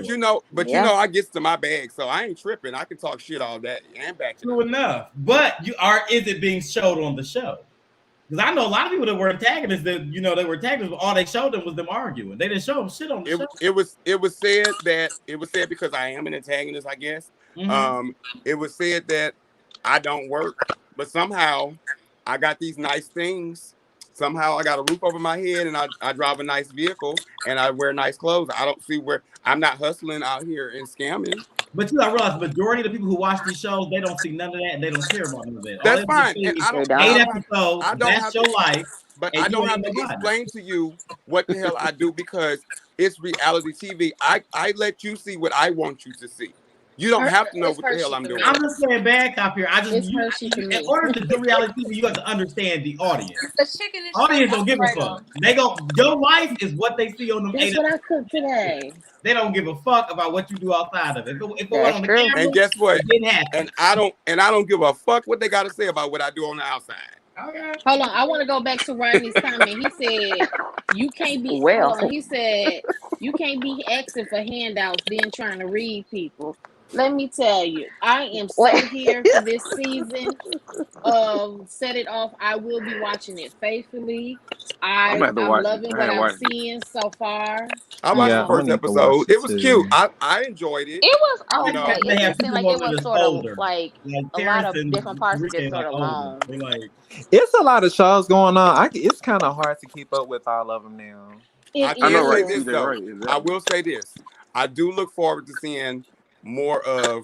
you Yeah. know, I gets to my bag, so I ain't tripping. I can talk shit all day and back it True up. enough. But is it being showed on the show? Because I know a lot of people that were antagonists that they were antagonists, but all they showed them was them arguing. They didn't show them shit on the show. It was said because I am an antagonist, I guess. Mm-hmm. Um, it was said that I don't work, but somehow I got these nice things. Somehow I got a roof over my head and I drive a nice vehicle and I wear nice clothes. I don't see where I'm not hustling out here and scamming. But you gotta realize the majority of the people who watch these shows, they don't see none of that and they don't care about none of that. All That's they want to fine. And see They eight don't. episodes, I don't that's have your to life, but and I you don't have ain't to nobody. explain to you what the hell I do because it's reality TV. I let you see what I want you to see. You don't have to know It's what the hell Hershey I'm for doing. I'm me. just saying bad cop here. It's Hershey for In me. order to do reality TV, you have to understand the audience. The chicken is straight Audience don't give a fuck. Alfredo. Your life is what they see on them That's eight what I episodes. cooked today. They don't give a fuck about what you do outside of it. If it went That's on the true. camera, And guess what? it didn't happen. And I don't give a fuck what they got to say about what I do on the outside. Okay. Hold on, I want to go back to Rodney's comment. He said you can't be. Hold Well, on, he said you can't be asking for handouts, then trying to read people. Let me tell you, I am what? so here for this season of Set It Off. I will be watching it faithfully. I'm gonna have to I'm watch it. loving I what ain't I'm watched it. seeing so far. I watched the Yeah, I'm Um, gonna first need to watch episode. it It was cute. too. I enjoyed it. It was You I okay. know, think It they have just two seemed like people it on there was that's sort of older. like Like a lot Terrence of and different parts were Rika just are sort like of older. long. They like It's a lot of shows going on. It's kind of hard to keep up with all of them now. it I I know, can say right? is. this CJ, though. right? I Exactly. will say this. I do look forward to seeing more of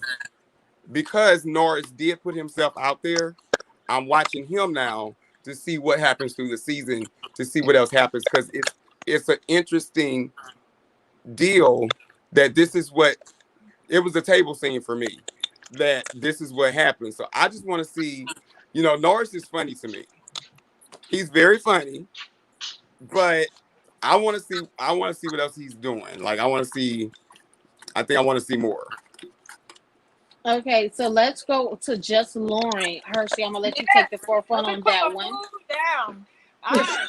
because Norris did put himself out there. I'm watching him now to see what happens through the season, to see what else happens because it's an interesting deal that this is what it was a table scene for me that this is what happened. So I just want to see, Norris is funny to me. He's very funny, but I want to see what else he's doing. Like I think I want to see more. Okay, so let's go to just Lauren. Hershey, I'm gonna let you take the Yes. forefront Let me on put that my one. food down. All right.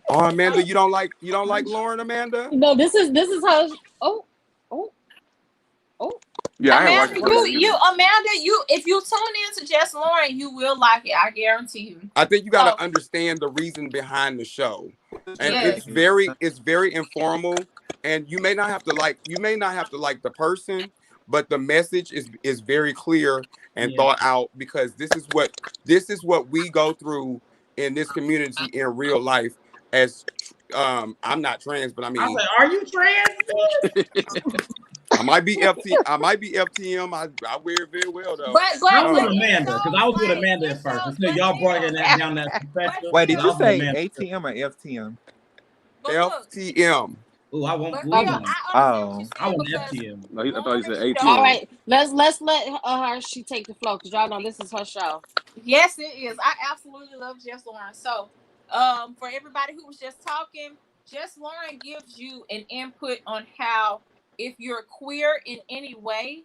Oh, Amanda, So, you don't like Lauren, Amanda? No, this is how. Oh, oh, oh. Yeah, I ain't watched Amanda, the first one either. if you tune in to Jess Lauren, you will like it. I guarantee you. I think you got So, to understand the reason behind the show, and yes. it's very informal. And you may not have to like the person, but the message is very clear and yeah. thought out because this is what we go through in this community in real life. As I'm not trans, but I I mean said, are you trans? I might be FTM. I wear it very well though. I was But with Um, it Amanda because I shows was with like Amanda it at first shows, until y'all brought it down that but spectrum. Wait, did I you was with say Amanda. ATM or FTM? but look, FTM. Ooh, I want but blue Phil, Okay. one. I understand what you're Oh, I saying want because FTM. No, I thought you Lauren said All show. ATM. right, let's let Hershey take the flow because y'all know this is her show. Yes, it is. I absolutely love Jess Lauren. So, for everybody who was just talking, Jess Lauren gives you an input on how, if you're queer in any way,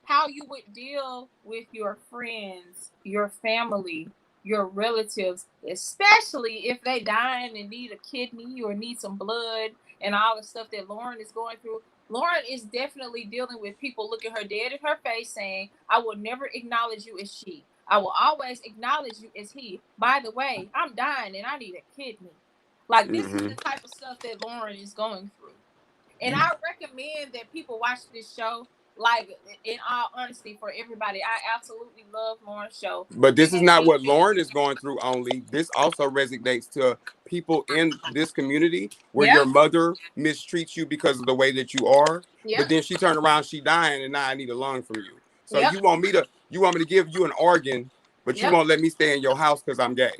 how you would deal with your friends, your family, your relatives, especially if they dying and need a kidney or need some blood and all the stuff that Lauren is going through. Lauren is definitely dealing with people looking her dead in her face saying, I will never acknowledge you as she. I will always acknowledge you as he. By the way, I'm dying and I need a kidney. Like, this is Hmm. the type of stuff that Lauren is going through. And I recommend that people watch this show like, in all honesty, for everybody, I absolutely love Lauren's show. But She this is has not me. what Lauren is going through only. This also resonates to people in this community where Yeah, your mother mistreats you because of the way that you are. yeah, But then she turned around, she dying, and now I need a lung from you. So yeah, you want me to give you an organ, but you yeah. won't let me stay in your house because I'm gay.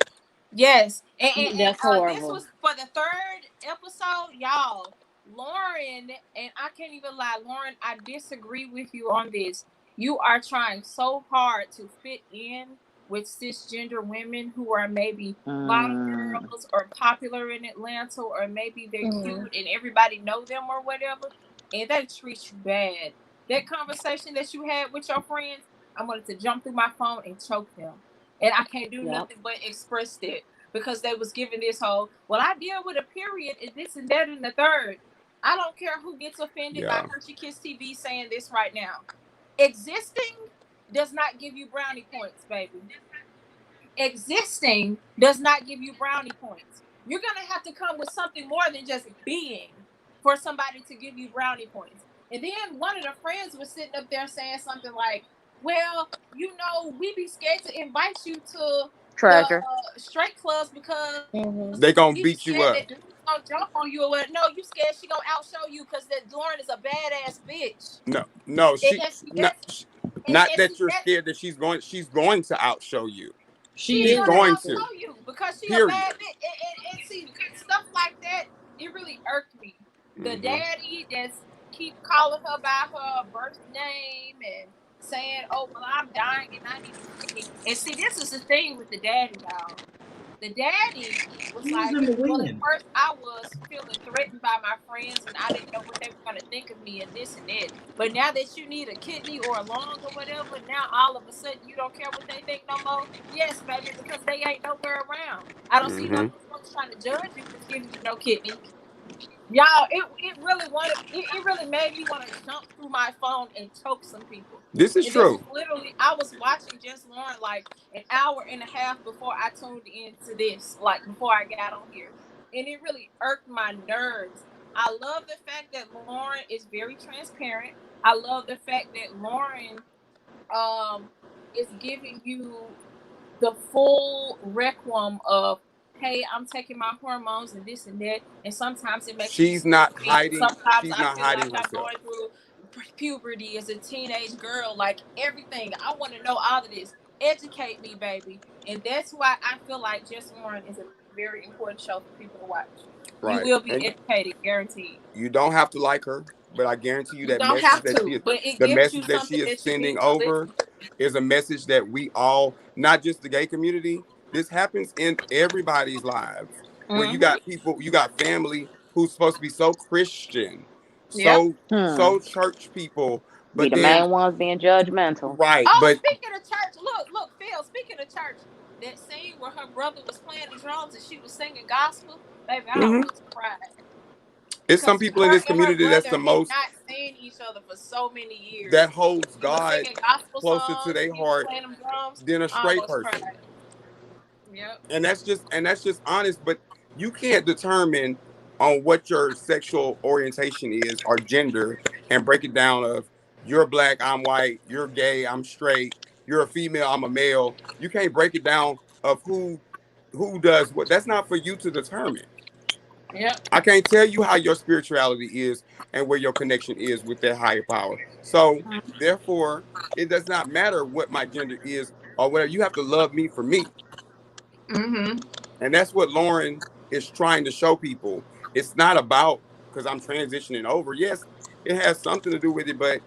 Yes, and That's this horrible. was for the third episode, y'all. Lauren, and I can't even lie, Lauren, I disagree with you on this. You are trying so hard to fit in with cisgender women who are maybe bottom girls or popular in Atlanta, or maybe they're cute and everybody know them or whatever, and they treat you bad. That conversation that you had with your friends, I wanted to jump through my phone and choke them. And I can't do Yep. nothing but express that, because they was giving this whole, well, I deal with a period and this and that and the third. I don't care who gets offended by Yeah. Hershey Kiss TV saying this right now. Existing does not give you brownie points, baby. Existing does not give you brownie points. You're going to have to come with something more than just being for somebody to give you brownie points. And then one of the friends was sitting up there saying something like, well, you know, we be scared to invite you to Treasure. the straight clubs because They gonna we be beat you scared up. that dude's gonna jump on you or what. No, you scared she gonna outshow you because that Lauren is a badass bitch. No, And, and see, no, that's, not and that see, you're that's, scared that she's going to outshow you. She she's She's is gonna going going to. to. outshow you because she a Period. bad bitch. And see, stuff like that, it really irked me. The Mhm. daddy that's keep calling her by her birth name and saying, "Oh well, I'm dying and I need a kidney." And see, this is the thing with the daddy, y'all. The daddy was He was like, in the well, at wind. first I was feeling threatened by my friends and I didn't know what they were going to think of me and this and that. But now that you need a kidney or a lung or whatever, now all of a sudden you don't care what they think no more. Yes, baby, because they ain't nowhere around. I don't see no Mhm. folks trying to judge you for giving you no kidney. Y'all, it really made me want to jump through my phone and choke some people. This is And this true. was literally, I was watching Just Lauren like an hour and a half before I tuned into this, like before I got on here. And it really irked my nerves. I love the fact that Lauren is very transparent. I love the fact that Lauren is giving you the full requiem of, hey, I'm taking my hormones and this and that, and sometimes it makes me She's not sick. hiding. Sometimes She's I not feel like hiding I'm herself. going through puberty as a teenage girl, like everything. I want to know all of this. Educate me, baby. And that's why I feel like Just Lauren is a very important show for people to watch. You Right. will be And educated, guaranteed. you don't have to like her, but I guarantee you You that don't have to, but it the gives you message that she something is that you sending need to over listen is a message that we all, not just the gay community, this happens in everybody's lives. to. Where you Mm-hmm. got people, you got family who's supposed to be so Christian, Yep. so church people, Be but the then main ones being judgmental. right, Oh, but speaking of church, look, Phil. Speaking of church, that scene where her brother was playing the drums and she was singing gospel, baby, I mhm, almost cried it's some because people in her this and her community that's brother the had most not seen each other for so many that years. holds She was God singing gospel closer to songs and their he was heart playing them drums. than a I straight almost person. cried. Yep. And that's just honest, but you can't determine on what your sexual orientation is or gender and break it down of you're black, I'm white, you're gay, I'm straight, you're a female, I'm a male. You can't break it down of who does what. That's not for you to determine. Yep. I can't tell you how your spirituality is and where your connection is with that higher power. So therefore, it does not matter what my gender is or whatever. You have to love me for me. Mm-hmm. And that's what Lauren is trying to show people. It's not about because I'm transitioning over. Yes, it has something to do with it, but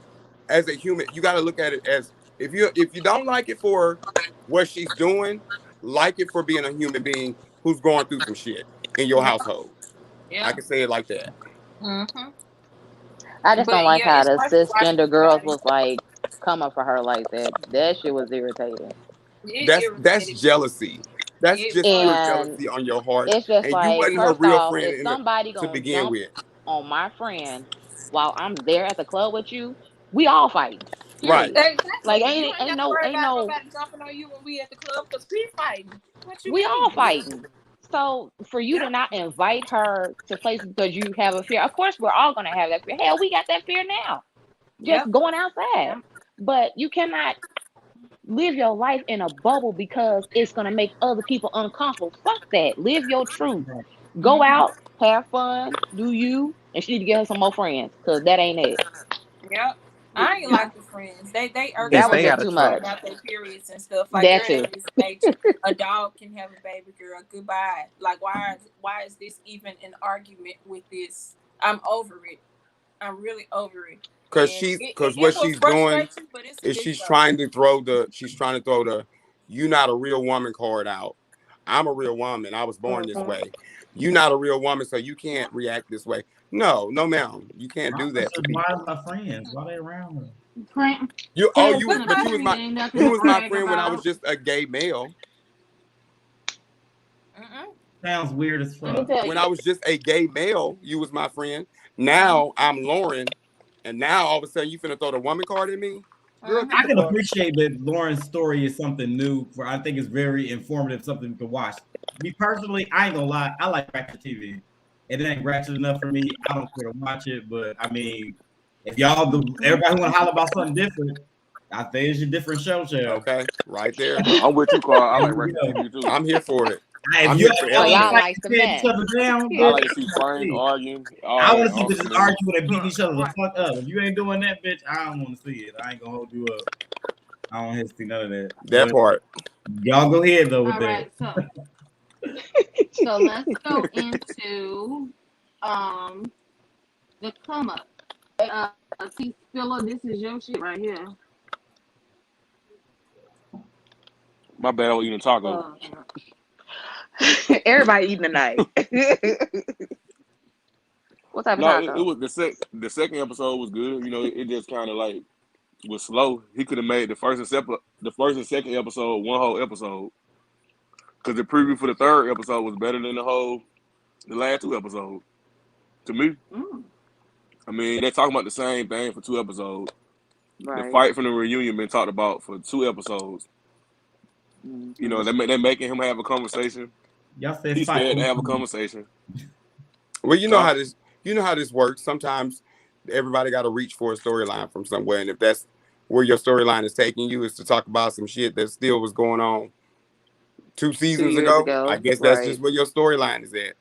as a human, you got to look at it as if you don't like it for what she's doing, like it for being a human being who's going through some shit in your Yep. household. I Yep. can say it like that. Mm-hmm. I just don't But like yeah, how it's the worth watching, cisgender girls everybody. was like coming for her like that. That shit was irritating. It That's irritated me. jealousy. That's It just pure was. And jealousy on your heart. it's just And you like, wasn't her first real off, friend if in somebody to gonna begin jump with. on my friend while I'm there at the club with you, we all fighting. Right. Period. Like Exactly. You ain't ain't ain't got to no worry ain't about no nobody jumping on you when we at the club because we fighting. What you we all mean? fighting. So for you to Yep. not invite her to places because you have a fear, of course we're all gonna have that fear. Hell, we got that fear now. just Yep. going outside. But you cannot live your life in a bubble because it's gonna make other people uncomfortable. Fuck that. Live your truth. Go out, have fun, do you, and she need to get her some more friends because that ain't it. Yep. I ain't like the friends. They irk That me was stay when just out they of too talk much. trouble. about their periods and stuff. Like, That girl, too. that is nature. A dog can have a baby, girl. Goodbye. Like, why is this even an argument with this? I'm over it. I'm really over it. Because And because it what will she's doing frustrate you, but it's a is good show. she's trying to throw the "you not a real woman" card out. I'm a real woman. I was born this way. You not a real woman, so you can't react this way. No, ma'am, you can't do that to Why people. is my friends? Why they around me? You Tell you us but you was period, my ain't nothing to brag friend when I was about. just a gay male. Sounds weird as Let me fuck. tell When you. I was just a gay male, you was my friend. Now I'm Lauren, and now all of a sudden you finna throw the woman card at me? Girl, get I the can fuck. appreciate that Lauren's story is something new. For I think it's very informative, something to watch. Me personally, I ain't gonna lie, I like ratchet TV. It ain't ratchet enough for me. I don't care to watch it, but I mean, if y'all do, everybody want to holler about something different, I think it's a different show, child. Okay, right there. I'm with you, Carl. I like You Ratchet know, TV too. I'm here for it. if I'm you here for So y'all want to y'all everything. fight like and the tear each mess. other down, I bitch, like to see fighting, arguing, all I that. want to see I'm bitches familiar. arguing and beating each other the fuck up. If you ain't doing that, bitch, I don't want to see it. I ain't gonna hold you up. I don't want to see none of that. That But part. y'all go ahead though with All that. right, so let's go into the come up. See, Philla, this is your shit right here. My bad, I was eating taco. Everybody eating tonight. What type of No, it taco? was the second episode was good. You know, it just kind of like was slow. He could have made the first and second episode one whole episode because the preview for the third episode was better than the last two episodes. To me, I mean, they're talking about the same thing for two episodes. The Right. fight from the reunion been talked about for two episodes. You know, they're making him have a conversation. Y'all said He's fight. scared to have a conversation. Well, you know Huh? how this works. Sometimes everybody got to reach for a storyline from somewhere, and if that's where your storyline is taking you, is to talk about some shit that still was going on 2 seasons 2 years ago. I ago. guess that's Right. just where your storyline is at.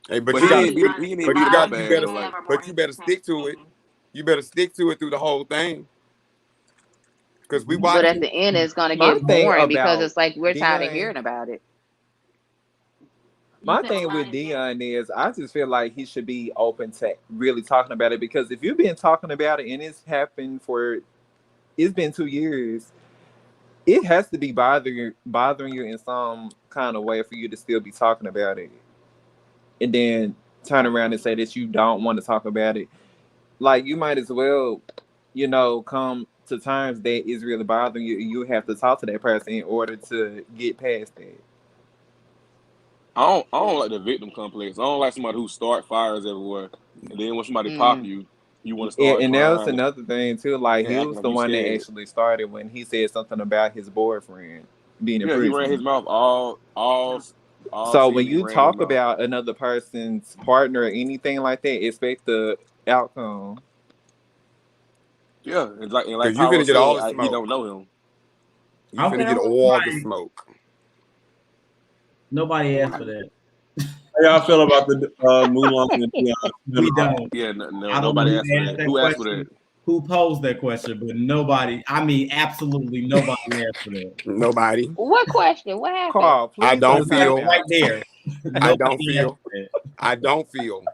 Hey, but But you he got ain't to, he ain't but beat you it that got, bad though. Like, you better stick to it. You better stick to it through the whole thing, because we But at watching. the end, it's gonna My get thing boring because about it's like we're tired of Dion, hearing about it. my thing with Dion is I just feel like he should be open to really talking about it because if you've been talking about it and it's been 2 years, it has to be bothering you in some kind of way for you to still be talking about it, and then turn around and say that you don't want to talk about it. Like you might as well, come to terms that is really bothering you, and you have to talk to that person in order to get past that. I don't like the victim complex. I don't like somebody who start fires everywhere, and then when somebody pop you, you want to And, start and that was crying another thing too. Like and he acting was like the you one that scared. actually started when he said something about his boyfriend being in Yeah, he ran his prison. mouth all So when season. He you ran his talk mouth. about another person's partner or anything like that, expect the outcome. Yeah, and like Because you Pyro finna get all said, the he smoke. don't know him. You Okay, finna get I'm all the somebody. smoke. Nobody asked for that. How y'all feel about the Mulan and Dion? We don't. Yeah, I don't know nobody who asked for asked that. that Who asked for question, that? who posed that question, but nobody. I mean, absolutely nobody asked for that. Nobody. What question? What happened? Carl, I please don't don't Like time feel. right out. there. I don't Nobody asked feel. for that. I don't feel.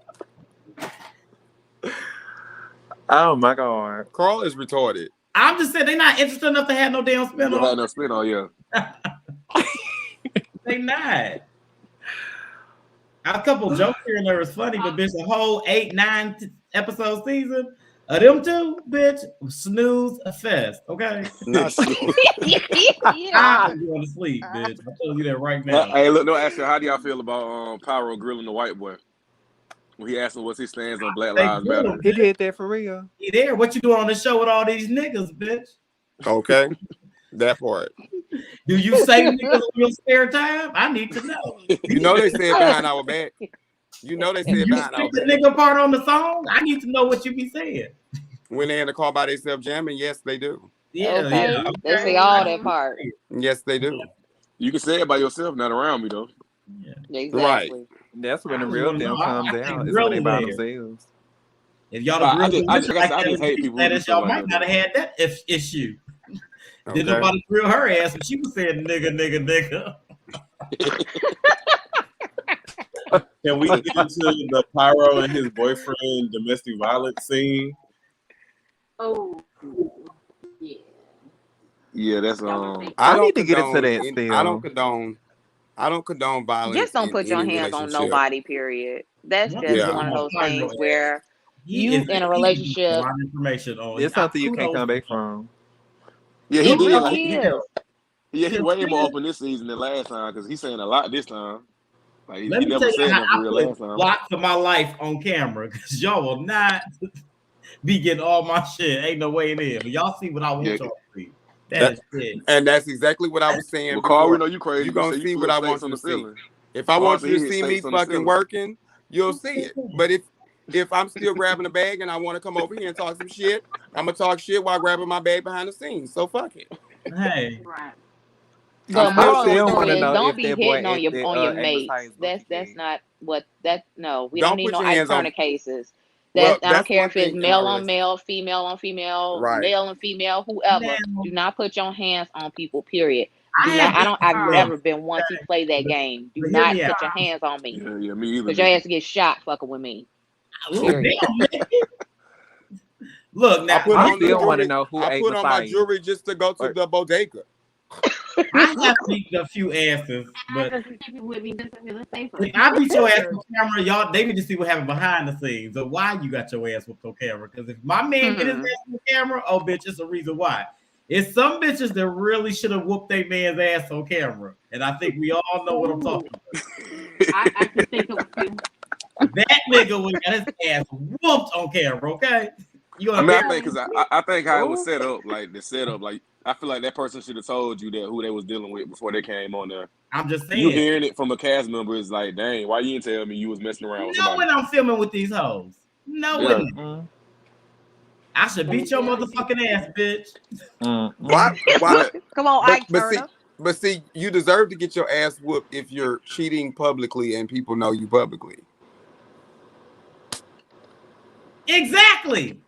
Oh my god. Carl is retarded. I'm just saying they're not interested enough to have no damn spin You off. had no spin on you. They not. A couple jokes here and there is funny, but bitch, a whole 8-9 episode season of them two, bitch, snooze a fest. Okay, Not you. I'm going to sleep, bitch. I'm telling you that right now. Hey, look, no, actually, how do y'all feel about Pyro grilling the white boy when he asked him what's his stance on Black They Lives grill Matter? him, He bitch. did that for real. He there. What you doing on the show with all these niggas, bitch? Okay, that part. Do you say niggas in your spare time? I need to know. You know they said behind our back. You know they Do said you behind our speak the back. nigga part on the song? I need to know what you be saying. When they in the car by themselves jamming, yes, they do. Yeah, Okay, yeah. they Okay. say all that part. Yes, they do. You can say it by yourself, not around me though. Yeah. Right. Exactly. That's when I the just real want to them know. comes I think out. Is when they really by there. themselves. If y'all But the real like I said, I that just hate people who do status, stuff y'all like might that not though. have had that issue. Did Okay. nobody grill her ass when she was saying nigga? Can we get into the Pyro and his boyfriend domestic violence scene? Oh, yeah. Yeah, that's I need don't to get into condone. that I don't still. condone. I don't condone violence Just don't in put your any hands on relationship. nobody, period. That's One thing just Yeah. one of about those Pyro things is where he you is in a he gives a relationship. lot of information on. It's something you can't come back from. yeah, he It did. really Like is. he way more Let open this season than last time because he's saying a lot this time. Like he me never tell you said how nothing for I real put last time. lots of my life on camera because y'all will not be getting all my shit. Ain't no way in there. But y'all see what I want Yeah. y'all to see. That is it. And that's exactly what I was saying Well, Carl, we before. know you crazy. You're You gonna say you see what flip I states want on you the to see. ceiling. If I Carl want said you he to hit see me states on the fucking ceiling. working, you'll see it. But if I'm still grabbing a bag and I want to come over here and talk some shit, I'm gonna talk shit while grabbing my bag behind the scenes. So fuck it. Hey, Right. The I'm moral of the still still want story to saying, is know don't if be that boy hitting on acted your ate as high mates. as Boosie That's did. not what that no. We don't don't need put no your Ike hands Turner on. cases. Well, That I don't that's care one if it's thing in my male on relationship. male, female on female, Right. male and female, whoever. now Do not put your hands on people. Period. I Do have not. been I've look, never been one to play that game. Do but hear not me out. put your hands on me Yeah, me either, because your Nikki. ass get shot fucking with me. Ooh, Period. damn, nigga. Look I now, put I on the still want to jewelry. know who I ate put on my Messiah. jewelry just to go to Or, the bodega. I have beat a few asses, but Just keep it with me just a little safer. if I beat your ass on camera, y'all they need to see what happened behind the scenes or why you got your ass whooped on camera. Because if my man get his ass on camera, oh bitch, it's a reason why. It's some bitches that really should have whooped their man's ass on camera, and I think we all know what I'm talking about. I can think of a few. That nigga would got his ass whooped on camera. Okay, you I gonna mean, I hear think me? because I think how it was set up, like the setup, like I feel like that person should have told you that who they was dealing with before they came on there. I'm just You saying. hearing it from a cast member is like, dang, why you didn't tell me you was messing around with Know somebody? when I'm filming with these hoes. Know Yeah. when I should beat your motherfucking ass, bitch. Why? But Come on, But Ike but see, Turner. but see, you deserve to get your ass whooped if you're cheating publicly and people know you publicly. Exactly.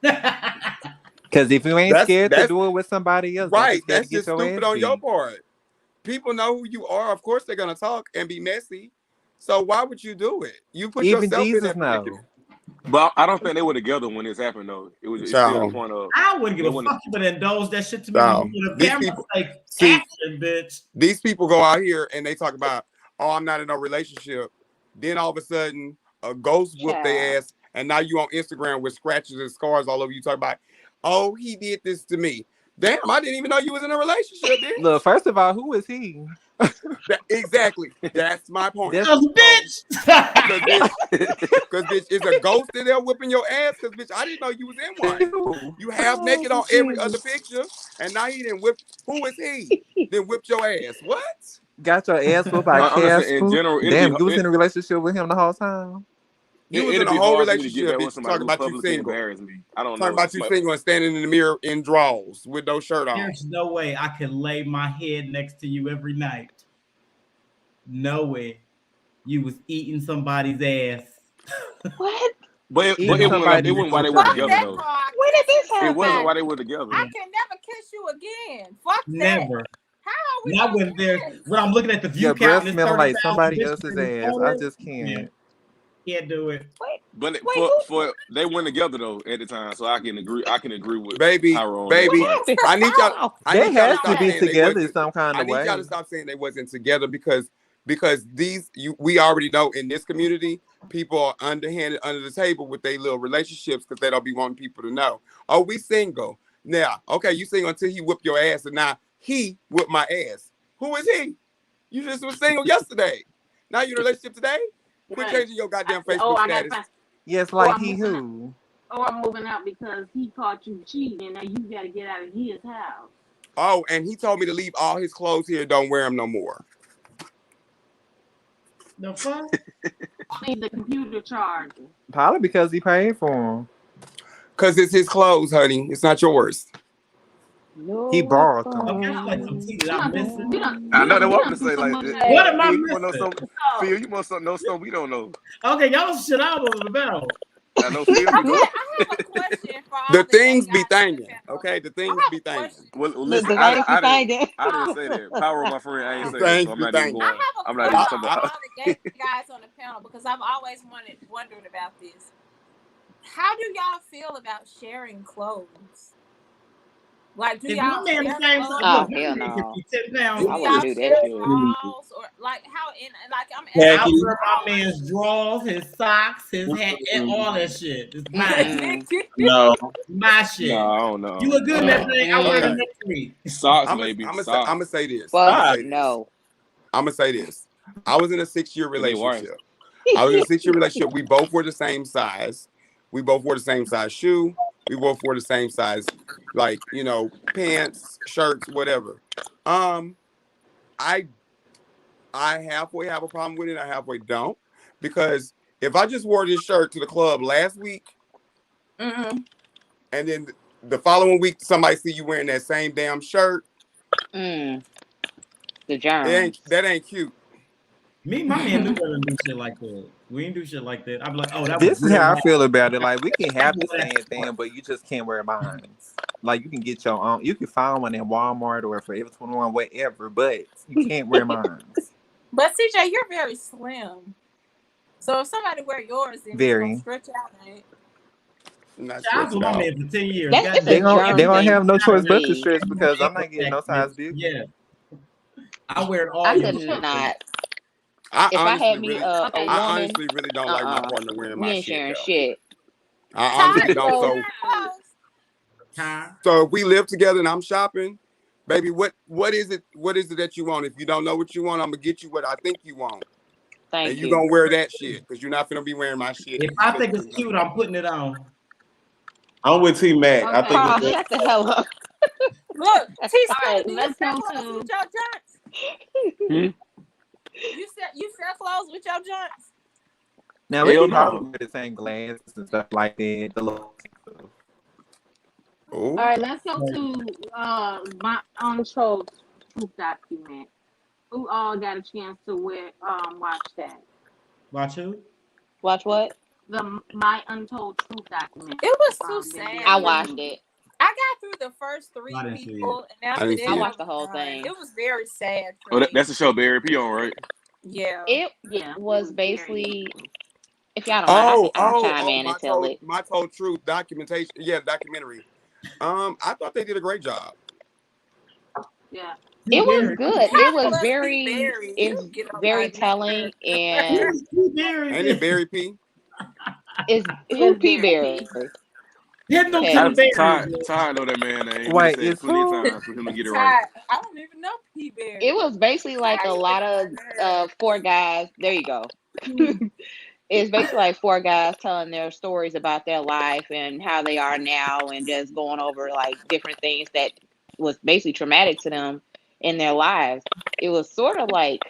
because if you ain't scared to That's do it with somebody else, don't be right. scared to That's get just your stupid ass on your beat. part. People know who you are. Of course, they're gonna talk and be messy. So why would you do it? You put Even yourself in Jesus that predicament. but I don't think they were together when this happened though. It's still the Child, point of I wouldn't give they a wouldn't. fuck you, but indulge that shit to me when child. you put a These camera people like see action, bitch. these people go out here and they talk about, oh, I'm not in a relationship. Then all of a sudden, a ghost whooped their Child. ass, and now you on Instagram with scratches and scars all over you. Talk about, oh, he did this to me. Damn, I didn't even know you was in a relationship, bitch. Look, first of all, who is he? Exactly. That's my point. That's Bitch. Because bitch, is a ghost in there whipping your ass? Because bitch, I didn't know you was in one. You half naked on every other picture, and now he didn't whip. Who is he? Then whipped your ass. What? got your ass whooped by Honestly, in Casper. general, Damn, you was in a relationship with him the whole time. You was in it'd a be whole hard for me to get relationship, back with bitch. somebody Talking who about you publicly single. embarrassed me. I don't Talking know. about you single and standing in the mirror in drawers with no shirt on. There's no way I could lay my head next to you every night. No way. You was eating somebody's ass. What? But Eating it somebody's wasn't why they were Fuck together that though. car. When did this It wasn't happen? why they were together. I can never kiss you again. Fuck that. Never. How are we Not gonna when I'm looking at the view Your count breath and it's smelling like 30,000 somebody bitches else's in the ass. I photo. just can't. Can't do it. But Wait, who? they went together though at the time, so I can agree with Baby, Pyro on that. baby, What Like, happened? I need y'all. How? I They need y'all to has to stop be saying they together in wasn't. some kind I of need y'all to way. stop saying they wasn't together because we already know in this community people are underhanded under the table with their little relationships because they don't be wanting people to know. Oh, we single now. Okay, you single until he whipped your ass, and now he whipped my ass. Who is he? You just was single yesterday. Now you in a relationship today? Quit changing your goddamn Facebook I gotta status. find. Yes, Oh, like I'm he moving out. who? Oh, I'm moving out because he caught you cheating. Now you gotta get out of his house. Oh, and he told me to leave all his clothes here. Don't wear them no more. The fuck? I need the computer charger. Probably because he paid for him. Because it's his clothes, honey. It's not yours. He borrowed them. Okay, I like some tea that I'm missing. I know that woman to say like that. What am I Phil, you want to know missing? something? Phil, you must know something we don't know. Okay, y'all shit all over the barrel. I know Phil. You know. I have a question for all The the things gay be guys on the thanking. panel. Okay, the things be thanking. Well, The listen, things I be thanking. didn't say that. Power of my friend, I ain't say that, Thanks so I'm be not even thanking. I going. have a I'm not even question talking for about. all the gay guys on the panel because I've always wondered about this. How do y'all feel about sharing clothes? Like, do If y'all my man share the same clothes? size, Oh, look, my hell man can no. be 10 pounds Do I lighter. wouldn't y'all do share that shit. drawers or like how in like I'm I asking Khaki. wear my man's drawers, his socks, his hat, and all that shit. It's mine. No. My No, shit. I don't know. You look good in that thing. I wear it Okay. the next week. Socks, I'm maybe. gonna Socks. say this. Fuck no. I'm gonna say this. I was in a 6-year They white. relationship. I was in a 6-year relationship. We both were the same size. We both wore the same size shoe. We both wore the same size, like, pants, shirts, whatever. I halfway have a problem with it. I halfway don't, because if I just wore this shirt to the club last week, Mm-hmm. and then the following week somebody see you wearing that same damn shirt, The germs. that ain't cute. Me and my man knew better than do shit like that. We didn't do shit like that. I'm like, oh, that was This is real how I nice. feel about it. Like, we can have the That's same thing, but you just can't wear mine. Like, you can get your own. You can find one in Walmart or Forever 21, wherever, but you can't wear mine. But CJ, you're very slim. So if somebody wear yours, then it's Very. gonna stretch out, right? Not I was stretch with it my out. man for 10 years. That's God it's a They damn, gonna germ they gonna thing have no for choice but to me. stretch because I'm not getting no size bigger. Yeah. I wear it all I year. could not. I If I had honestly me a woman, honestly really don't like my partner wearing we my ain't shit sharing though. shit. I honestly don't. So- So if we live together and I'm shopping, baby, what is it that you want? If you don't know what you want, I'm gonna get you what I think you want. Thank And you you. gonna wear that shit because you're not gonna be wearing my shit. If I think it's cute, I'm putting it on. I'm with T Mac. I think Carl, it's shut the hell up. Look, T right, do you let's sell go clothes to- with your joints? You sell clothes with your joints? Now we Hell can no. all wear the same glasses and stuff like that. The little stuff. All right, let's go to my untold truth document. Who all got a chance to watch that? Watch who? Watch what? The My Untold Truth document. It was too sad. I watched it. I got through the first 3 I didn't see people, it. and after I didn't that, see I it. watched the whole done. thing. It was very sad for Oh, me. that's the show Barry P on, right? Yeah. It Yeah, was it was very basically, if y'all don't mind, I can chime in and tell it. My Told Truth documentation. Yeah, documentary. I thought they did a great job. Yeah. It was good. It was Plus, very, Barry. it's You get on very my telling, nerves. and Ain't it Barry P? it's It who is P very Berry. Hit them Okay. to the berries. Ty know that man name. Wait, He said it's plenty of who? times for him to get it right. I don't even know P. Barry. It was basically like a lot of 4 guys. There you go. It's basically like 4 guys telling their stories about their life and how they are now, and just going over like different things that was basically traumatic to them in their lives. It was sort of like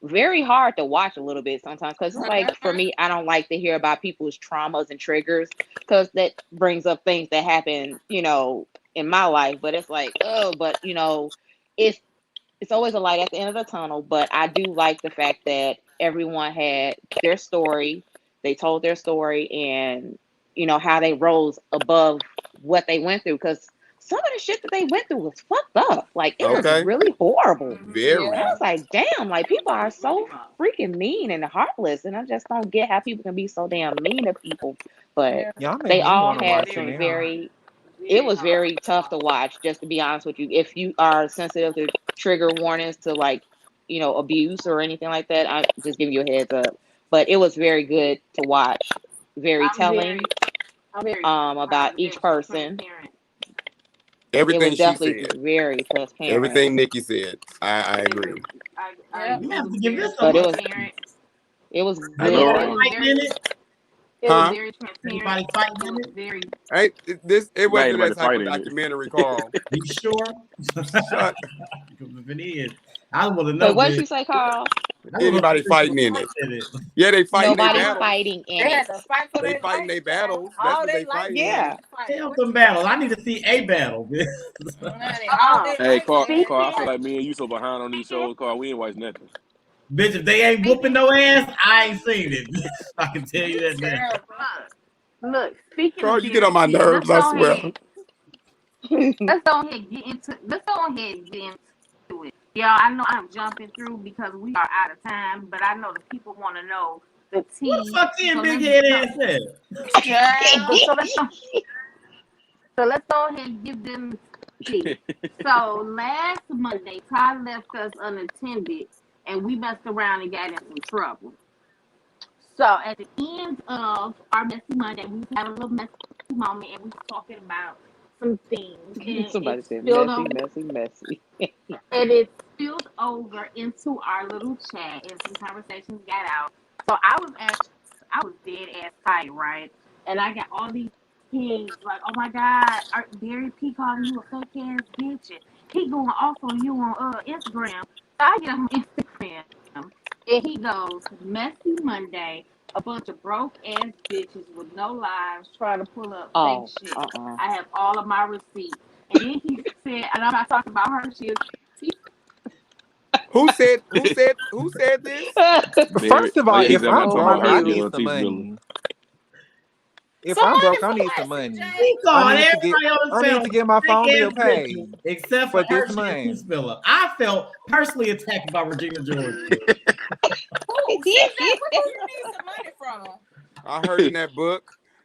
very hard to watch a little bit sometimes, because it's like, for me, I don't like to hear about people's traumas and triggers, because that brings up things that happen, in my life. But it's like, but it's always a light at the end of the tunnel. But I do like the fact that everyone had their story. They told their story, and how they rose above what they went through, because some of the shit that they went through was fucked up. Like, it was really horrible. Very. And I was like, damn, like, people are so freaking mean and heartless, and I just don't get how people can be so damn mean to people. But Y'all make they me all want to had watch some it. it was very tough to watch, just to be honest with you. If you are sensitive to trigger warnings to, like, abuse or anything like that, I'm just giving you a heads up. But it was very good to watch, very telling about each person. Everything it was she definitely said. very transparent. Everything Nikki said. I agree. You have to give this But a it was I know, good. right? fighting in it. It was Huh? very transparent. Anybody fighting It in was it? very. It Not wasn't anybody that type of fighting it. documentary, Carl. You sure? Shut. Because if it is, I would have Wait, known. what did you say, Carl? anybody fighting in it. Yeah, they fighting their Nobody's battles. fighting in They it. had to fight for They their fighting life. their battles. That's All what their they life fighting. they Yeah. had to fight. Tell them battles. I need to see a battle. Honey, all their Hey, life Carl, they had to I feel fight. like me and you so behind on these shows, Carl. We ain't watched nothing. Bitch, if they ain't whooping no ass, I ain't seen it. I can tell you that now. Terrible. Look, speaking Carl, of you get on my Barry, nerves, I swear. let's go ahead and get into it. Y'all, I know I'm jumping through because we are out of time, but I know the people want to know the What the tea. fuck you So big let's head ass said? so let's go ahead and give them the tea. So last Monday, Todd left us unattended, and we messed around and got in some trouble. So at the end of our messy Monday, we had a little messy moment, and we were talking about some things, and Somebody it said spilled messy, over, messy. and it spilled over into our little chat, and some conversations got out. So I was dead ass tired, right? And I got all these things like, oh my God, Barry P calling you a fake ass bitch, and he going off on you on Instagram. So I get on Instagram, and he goes, messy Monday, a bunch of broke ass bitches with no lives trying to pull up fake Oh, shit. uh-uh. I have all of my receipts. And then he said, and I'm not talking about her, she is. Who said this? Barry. First of Oh all, yeah, he if said I'm I'm not Oh talking my broke, about her. I She need on goodness. some T. Miller. money. If I'm Somebody broke, I need fight, some money. CJ. He I called need to get everybody on his I need film to get my fake phone bill ass bitches, paid except for for this Hershey and T month. Spiller. I felt personally attacked by Regina George. Who? CJ, what do you need some money from? I heard in that book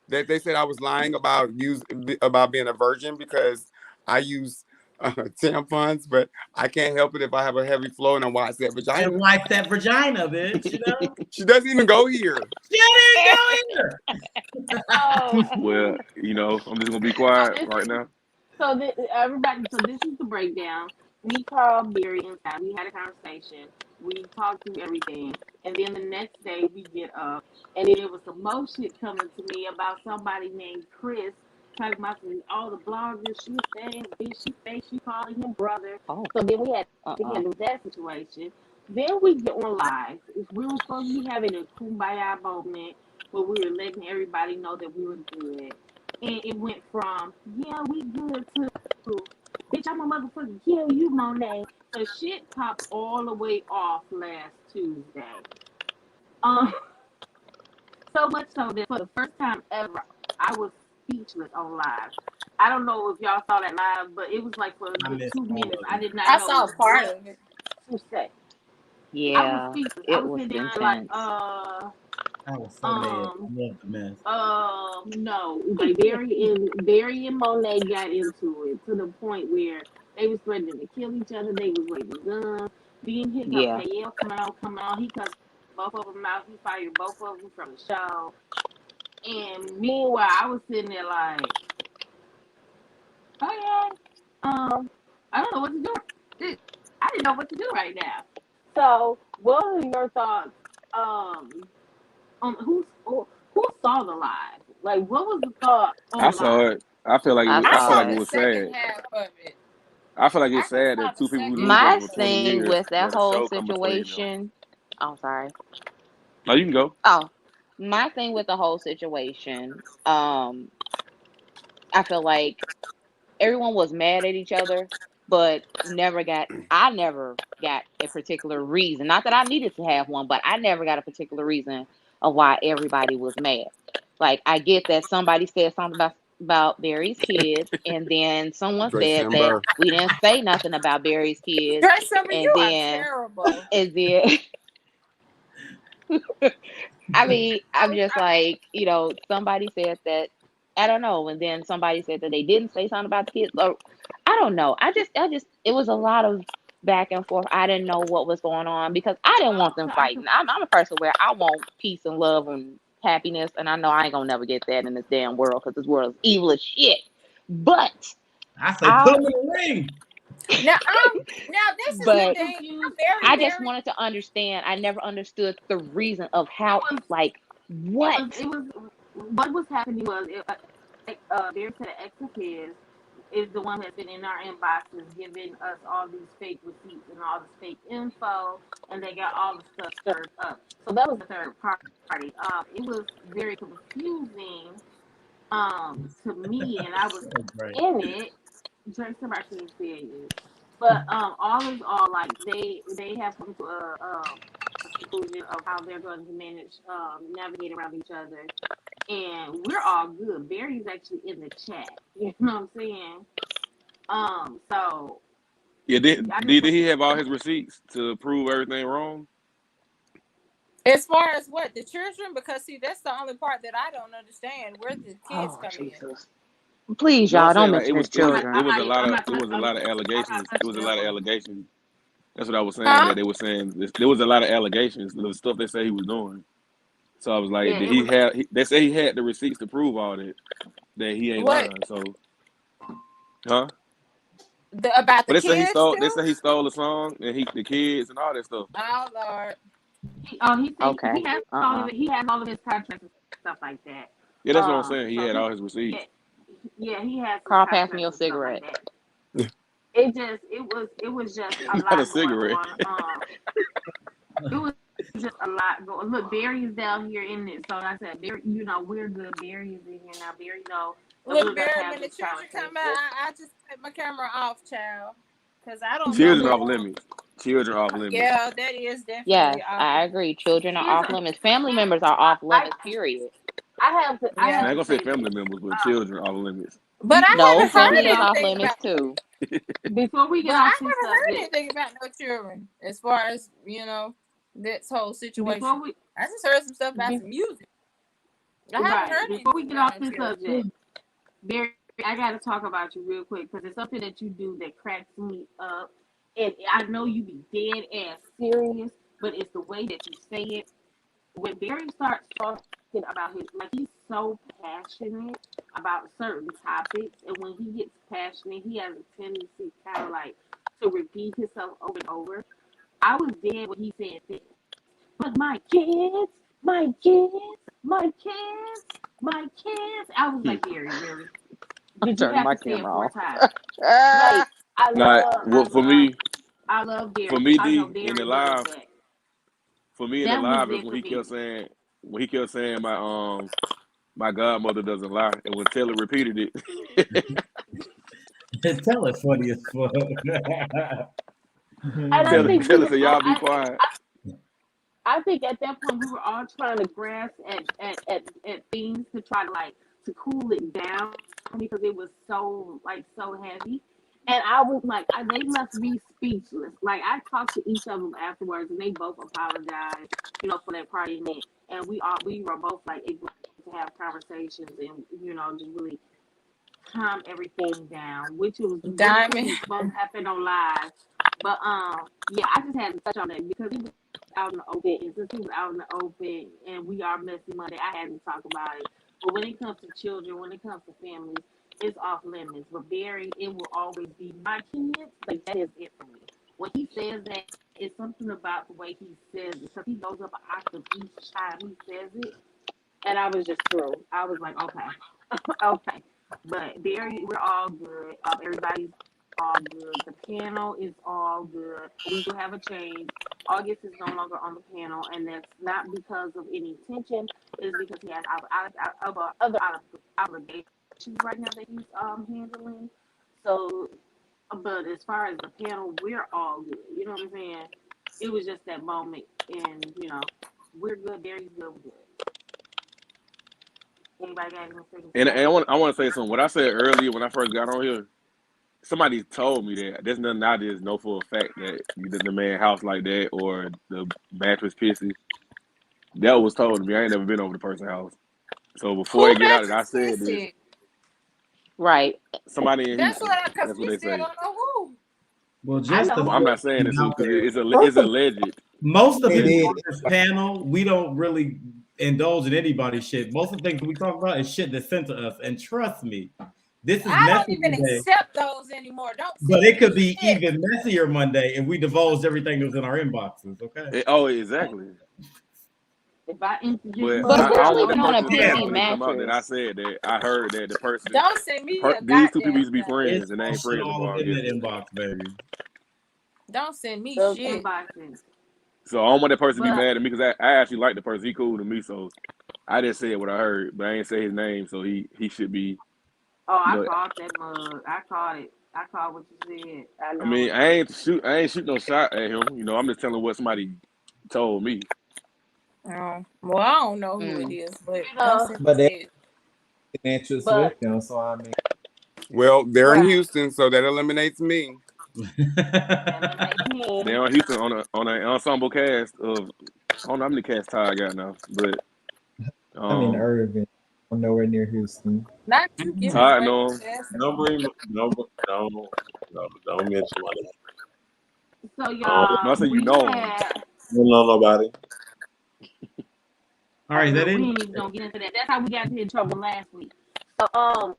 that they said I was lying about being a virgin because I use tampons, but I can't help it if I have a heavy flow and I watch that vagina. And wipe that vagina, bitch. You know, She doesn't even go here. she didn't go here. Oh, Well, you know, I'm just gonna be so quiet this right is now. everybody. So this is the breakdown. We called Barry inside. We had a conversation. We talked through everything, and then the next day we get up, and then it was some more shit coming to me about somebody named Chris talking about all the bloggers. She was saying bitch, she fake. She calling him brother. Oh, So then we had to uh-uh. handle that situation. Then we get on live. We were supposed to be having a kumbaya moment where we were letting everybody know that we were good. And it went from, yeah, we good to, bitch, I'm a motherfucking kill you, Monet. So shit popped all the way off last Tuesday. Um, so much so that for the first time ever, I was speechless on live. I don't know if y'all saw that live, but it was like for a I good missed all 2 minutes. of I it. did not I saw know part what of it. to say. I was Yeah, speechless. I it was was sitting there like, intense. I was so mad. I loved the mess. No, like Barry and Monet got into it to the point where they was threatening to kill each other. They was waving guns. Then here come Yeah. KL coming on. He cut both of them out. He fired both of them from the show. And meanwhile, I was sitting there like, oh yeah, I don't know what to do. I didn't know what to do right now. So, what are your thoughts? Who saw the live? Like, what was the thought I on saw live? it. I feel like it I was. I I feel saw saw like it the it. was second sad. half of it. I feel like I it's sad saw that the two people who second knew each other My half for of 20 it. thing years with that let a whole show come between them. situation. Oh, sorry. No, you can go. Oh, my thing with the whole situation. I feel like everyone was mad at each other, but I never got a particular reason. Not that I needed to have one, but I never got a particular reason of why everybody was mad. Like, I get that somebody said something about Barry's kids, and then someone said that December. we didn't say nothing about Barry's kids, Grace Summer, and you are then terrible. and then I mean, I'm just like, somebody said that, I don't know, and then somebody said that they didn't say something about the kids, or I don't know. It was a lot of back and forth. I didn't know what was going on because I didn't want them fighting. I'm a person where I want peace and love and happiness, and I know I ain't gonna never get that in this damn world because this world is evil as shit. But I say put I, them in the ring. Now this is the but thing. I'm I very, just very. wanted to understand. I never understood the reason of It how, was, like, what. it was, what was happening was, Barry said an ex of his is the one that's been in our inboxes giving us all these fake receipts and all this fake info, and they got all the stuff stirred up. So that was the third party. It was very confusing to me, and I was Right. in it. Drake somebody can't say it. But all is all, like they have come to a conclusion of how they're going to manage navigate around each other, and we're all good. Barry's actually in the chat. You know what I'm saying? So Yeah, did I just did he have all his receipts to prove everything wrong? As far as what, the children? Because see, that's the only part that I don't understand. Where the kids Oh come in? Jesus! Please, No, I'm y'all saying don't like mention his it was children. it was a lot I'm of not it was a lot of I'm not allegations. It was touching a that lot of one. allegations. That's what I was saying. Huh? That they were saying there was a lot of allegations. The stuff they say he was doing. So I was like, Yeah, did it he was. have? They say he had the receipts to prove all that. That he ain't What lying. So, huh? about But the they say he kids stole. They too? say he stole a song and the kids and all that stuff. Oh Lord. He said Okay. he has all of it. He has all of his contracts and stuff like that. Yeah, that's what I'm saying. He So had he, all his yeah, receipts. yeah, he has his Carl, pass me contracts your and stuff like cigarette. that. It was just a Not a lot going cigarette. on. It was just a lot going. Look, Barry's down here in it. So I said, Barry, we're good. Barry is in here now. Barry know that Look, we're gonna Barry, have when the this children come conversation. out, I just cut my camera off, child. Because I don't know Children what off Look, limits. Children off limits. yeah, that is Yes, definitely off I limits. agree. Children are here's off a limits. Family here. members are off I limits. Period. I I Yeah. have ain't to gonna say say this. family members, but children off limits. But I No, Before haven't we heard family get is off off anything limits about too. before we but get I off haven't this heard subject, anything about no children as far as, this whole before situation. we I just heard some stuff about be, some music. I haven't right heard before we anything get about off no this children. subject, Barry, I got to talk about you real quick because it's something that you do that cracks me up, and I know you be dead ass serious, but it's the way that you say it. When Barry starts talking about he's so passionate about certain topics, and when he gets passionate, he has a tendency kind of like to repeat himself over and over. I was dead when he said this. But my kids, my kids, my kids, my kids. I was like, Barry, really? Did you Turning have my to say it camera 4 times? off. Like, I Now, love, I well, love, I love for Barry. me, I know D in the Barry loves live, that. for me in the That was live is it for me. when he kept saying my godmother doesn't lie, and when Taylor repeated it, Tell it funny as fuck. And I think we Taylor can. said, "Y'all be quiet." I think at that point we were all trying to grasp at things to try to to cool it down because it was so heavy. And I was like, they must be speechless. Like I talked to each of them afterwards, and they both apologized, for that party night. And we were both like able to have conversations and just really calm everything down, which was Diamond. supposed to happen on live. But yeah, I just had to touch on that because he was out in the open, and since he was out in the open, and we are messy Monday, I had to talk about it. But when it comes to children, when it comes to families, it's off limits. But Barry, it will always be my kids. Like that is it for me. When he says that, it's something about the way he says it, because he goes up an octave each time he says it, and I was just through. I was like, okay, okay. But Barry, we're all good. Everybody's all good. The panel is all good. We do have a change. August is no longer on the panel, and that's not because of any tension. It's because he has other obligations right now that he's handling. So, but as far as the panel, we're all good. You know what I'm saying? It was just that moment, and we're good. Barry's good. We're good. Anybody got anything to And say? I want to say something. What I said earlier when I first got on here, somebody told me that there's nothing I just know for a fact that the man house like that or the mattress pissy. That was told to me. I ain't never been over the person's house. So before Who it get out that I mattress said this, kissing? Right. somebody in That's Houston. what because That's what we they still say. don't know who. Well, I just know to Well, throw I'm who. not saying this it out because there. it's alleged. Most of And it then on this panel, we don't really indulge in anybody's shit. Most of the things we talk about is shit that's sent to us. And trust me, this is I messy don't even Monday, accept those anymore. Don't but send it me could be shit. even messier Monday if we divulged everything that was in our inboxes. Okay. Oh, exactly. If I introduce But But I we're don't myself, want that sleeping on a person to be mad Yeah. pissy when it come out that I mattress. said that. I heard that the person, Don't send me a these two people goddamn used to be thing. It's friends, and they ain't friends no all more. up I'm in the guessing. inbox, baby. Don't send me those shit. inboxes. So I don't want that person to be But mad at me because I actually like the person. He cool to me, so I just said what I heard, but I ain't say his name, so he should be. oh, You I know, called that mug. I called it. I called what you said. I I know mean, it. I ain't shoot no shot at him. You know, I'm just telling what somebody told me. Well, I don't know who it Mm. is, but You don't know, send me But they shit. interest but with them, so I mean, Well, they're in right. Houston, so that eliminates me. That makes They me. on Houston on an ensemble cast of I don't know how many casts Ty got now, but I'm in um Irving. I'm nowhere near Houston. Not you giving Ty away know who him. asked him. Don't bring don't mention my name. So No, y'all, I said you we know him. had. Don't know nobody. All right, is that Look, we it? ain't even gonna get into that. That's how we got into trouble last week. So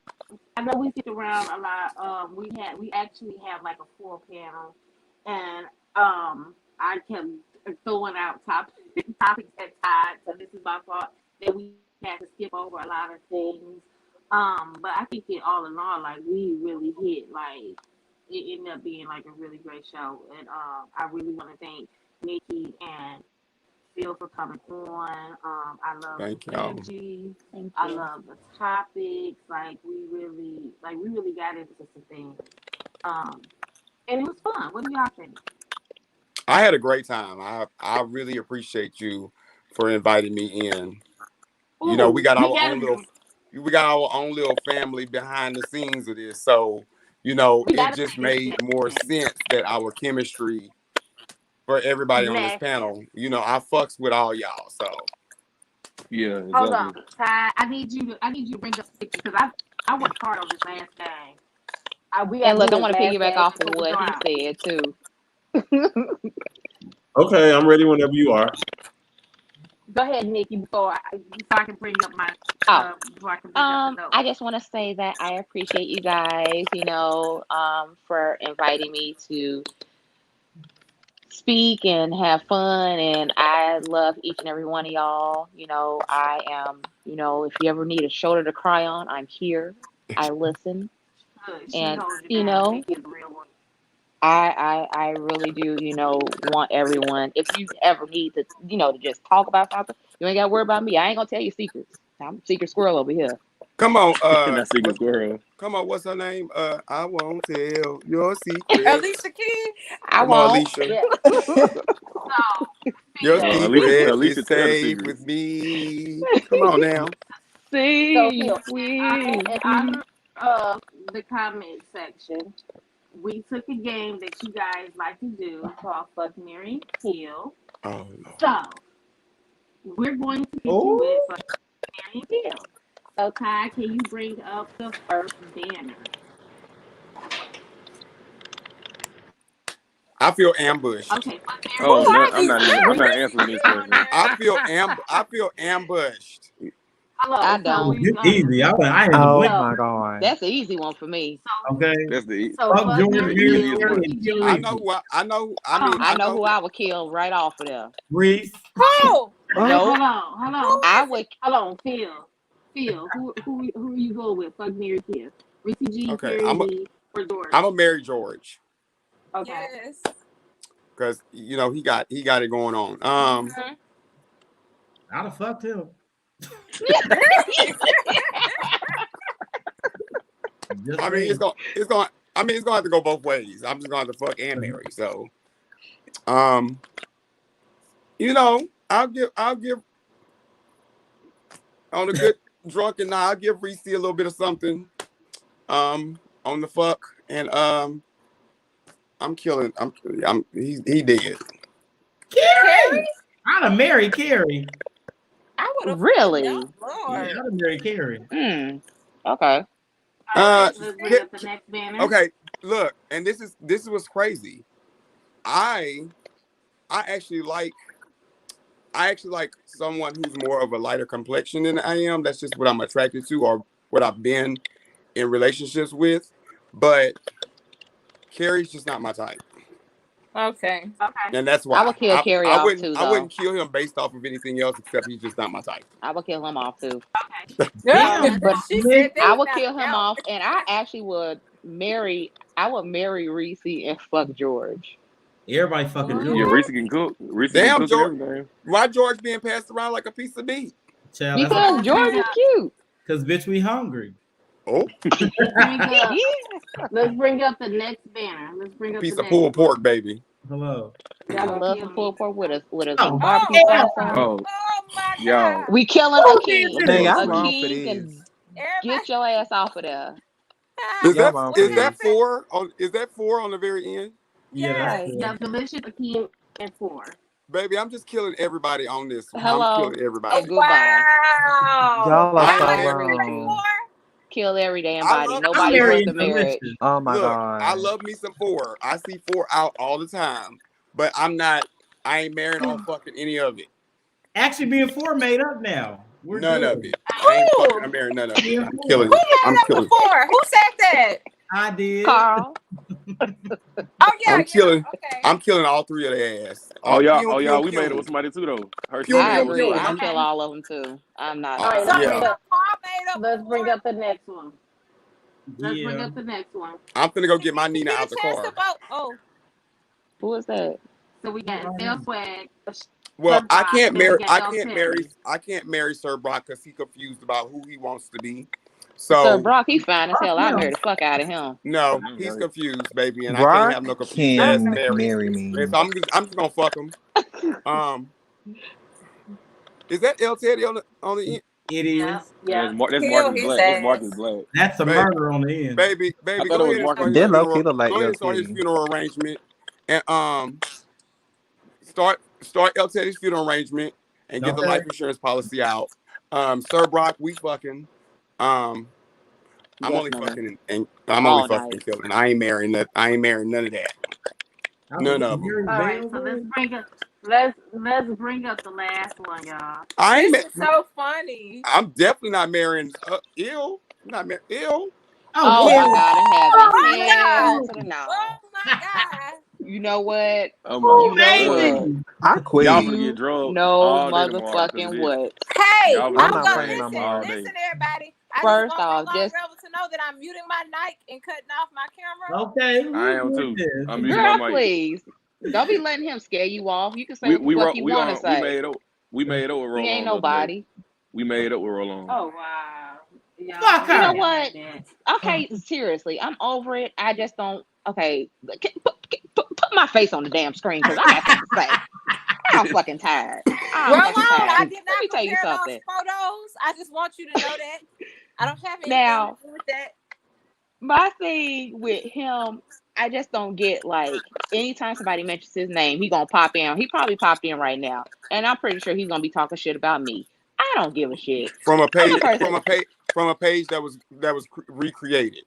I know we sit around a lot. We actually have like a full panel, and I kept throwing out topics at times. So this is my fault that we had to skip over a lot of things. But I think it all in all, like we really hit like it ended up being like a really great show, and I really want to thank Nikki and Phil for coming on. I love Thank the y'all. energy. Thank I you. love the topics. Like we really got into some things. Um, and it was fun. What do y'all think? I had a great time. I really appreciate you for inviting me in. You know, Ooh, we gotta we got our own little family behind the scenes of this. So, you know, we it gotta just say made more this sense that our chemistry for everybody on this next. panel, you know, I fucks with all y'all. So Yeah, Hold on, exactly. Ty. I need you to bring up sticky because I worked hard on this last game. We And gotta do look, I this want to last piggyback game off of before we go what he out. said too. Okay, I'm ready whenever you are. Go ahead, Nikki, so I can bring up my Oh, before I can bring up the I notes. just want to say that I appreciate you guys, for inviting me to speak and have fun. And I love each and every one of y'all. I am, if you ever need a shoulder to cry on, I'm here. I listen. Good. She And, holds you down. Nikki is a real one. I really do, want everyone. If you ever need to just talk about something, you ain't got to worry about me. I ain't going to tell you secrets. I'm secret squirrel over here. come on, That secret squirrel. what's her name? I won't tell your Alicia secrets. Keys. I Come on, won't. Alicia. Yeah. So Your Phil, Alicia secret Alicia is tell the safe with secrets. me. Come on now. so See, Phil, we. in honor of the comment section, we took a game that you guys like to do called Fuck Mary Kill. Oh Lord. So we're going to hit you with Oh, Fuck Mary Kill. So Ty, can you bring up the first banner? I feel ambushed. Okay, Fuck Who Mary Oh Kill. no, are these I'm people? not Risa answering this Key on question. there. I feel ambushed. I Hello. So don't. we It's easy. I had to oh blink. so my God. That's an easy one for me. so Okay. That's so Fuck Fuck George, that's the Mary Mary, Kill easiest Carey, with one. and TG. Kill I Lisa. know who I Hold mean, on. I I know know who I would kill right off of there. Reese. Who? Nope. Hold Who on. I is it? would. Hold on, Phil, who are you going with? Fuck Mary Kill. Ricky G, okay, Carrie Lee, or George? I'm a marry George. Okay. Yes. Because he got it going on. Mm-hmm. I'd have fucked him. Just I mean saying. it's gonna have to go both ways. I'm just gonna have to fuck and marry. So um, I'll give on a good drunken night, I'll give Reese a little bit of something on the fuck. And he did. Carrie! Carrie? I'd have married Carrie. I would have fucked Really? no Yeah, Lord. I'd have married Carrie. Hmm. Okay. All right, Uh let's bring Ca- up the next banner. okay, look, and this is what's crazy. I I actually like someone who's more of a lighter complexion than I am. That's just what I'm attracted to or what I've been in relationships with. But Carrie's just not my type. Okay. Okay. And that's I would why kill Carrie off too, I though. wouldn't kill him based off of anything else except he's just not my type. I would kill him off too. Okay. But She said that I was would not kill a him doubt. off, and I actually would marry. I would marry Reese and fuck George. Everybody fucking Yeah, George. Reese can cook. Reese can Damn, cook and George. everything. Why George being passed around like a piece of meat? Child, that's Because all. George is cute. Because bitch, we hungry. Oh, Let's bring up the next banner. Let's bring up the piece of next pulled pork, baby. Hello. I Y'all gonna love kill some me. pulled pork with a Oh, barbecue hell sauce on it. no. Oh, Oh my y'all. God. We killing Who a did king. Man, this? y'all A wrong for king this. and Everybody. get your ass off of there. Is Y'all that wrong What for is that this. happened? 4 on? Is that 4 on the very end, Yeah, that's Right. cool. The delicious king and 4. baby? I'm just killing everybody on this one. I'm Hello killing everybody. and goodbye. Wow. Y'all are I so Everybody am. agree with wrong. four? Kill every damn I body. love. I'm Nobody's worth marrying the marriage. delicious. Oh my Look, I god. love me some 4. I see 4 out all the time, but I'm not. I ain't marrying on fucking any of it. Actually, being 4 made up now. We're None of good. it. I ain't fucking. Who? I'm marrying none of it. Being I'm 4. killing. Who made I'm up killing. before? Who said that? I did. Carl. Oh yeah, I'm yeah. killing. Okay. I'm killing all 3 of their ass. Oh, y'all. Pew Oh, pew y'all. We made it pew. with somebody too, though. Hershey Pew made I it pew with agree. pew. somebody I'm too. kill Okay. all of them too. I'm not. All right, So Yeah. Paul made up let's bring before. up the next one. Let's bring Yeah. up the next one. I'm finna go Did get my Nikki Nina get out a the chance to car. vote? Oh, Who is that? So we got Stell Swag, Well, Sir Brock, and then we got El Teddy. I can't marry Sir Brock because he confused about who he wants to be. Sir So Brock, he fine as Fuck hell. I him. married the fuck out of him. no, Mm, he's right. confused, baby, and I can't have no Brock confused ass can married. marry And me. so I'm just gonna fuck him. Is that El Teddy on the end? It Yeah, is. yeah. That's kill Marcus his Black. That's Marcus ass. Black. That's a Baby, murder on the end. I baby, thought it go was ahead and Marcus start his That Black. low key funeral. look like Go ahead L and start his Teddy. funeral arrangement, and start El Teddy's funeral arrangement and get the Okay. life insurance policy out. Sir Brock, we fucking. I'm only Definitely. fucking and I'm only All fucking night. killing. I ain't marrying that. I ain't marrying none of that. I None was of them. Mary All right, so let's bring up the last one, y'all. I ain't. This is so funny. I'm definitely not marrying. Ill. I'm not marrying. Ill. Oh Oh hell. my God in Oh heaven. my Hell God. to the no. Oh my God. You know what? Oh my Who You know made god. what? me? I Y'all quit. finna get You drugged know all day tomorrow because of motherfucking this. what? Hey, Y'all finna I'm get I'm not gonna praying no drugged listen. all more. day. Listen, everybody. I just First want off, Hello just Rebel to know that I'm muting my mic and cutting off my camera. Okay, I who am did too. this? I'm muting my girl, mic. please. Don't be letting him scare you off. You can say We what the we fuck ro- you want to we say. made up. We made up with He roll ain't on the other day. nobody. We made up with roll on. Oh wow, y'all Fuck You ain't know her. that what? like that. Okay, seriously, I'm over it. I just don't. Okay, put my face on the damn screen because I got something to say. I'm fucking tired. I'm Roll fucking on. I tired. did Let not me tell you prepare those something. photos. I just want you to know that. I don't have anything to Now, do with that. my thing with him, I just don't get like anytime somebody mentions his name, he gonna pop in. He probably popped in right now, and I'm pretty sure he's gonna be talking shit about me. I don't give a shit. From a I'm a page. person. From a page that was recreated.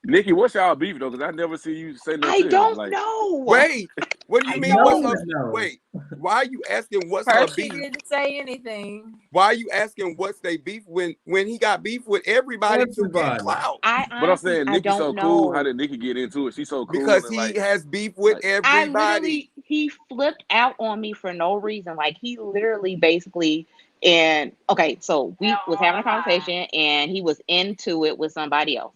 Nikki, what's y'all beef though? Because I never see you say nothing I to him. don't Like, know. Wait. What do you I mean? What's don't her? No. know. Wait. Why are you asking what's her Hershey beef? didn't say anything. Why are you asking what's they beef when he got beef with everybody to get Everybody. clout? I but I'm honestly, saying I Nikki's don't so cool. How know. did Nikki get into it? She's so cool Because and he has beef with like I everybody. literally, he flipped out on me for no reason. Like he literally basically, and okay, so we was having a conversation and he was into it with somebody else.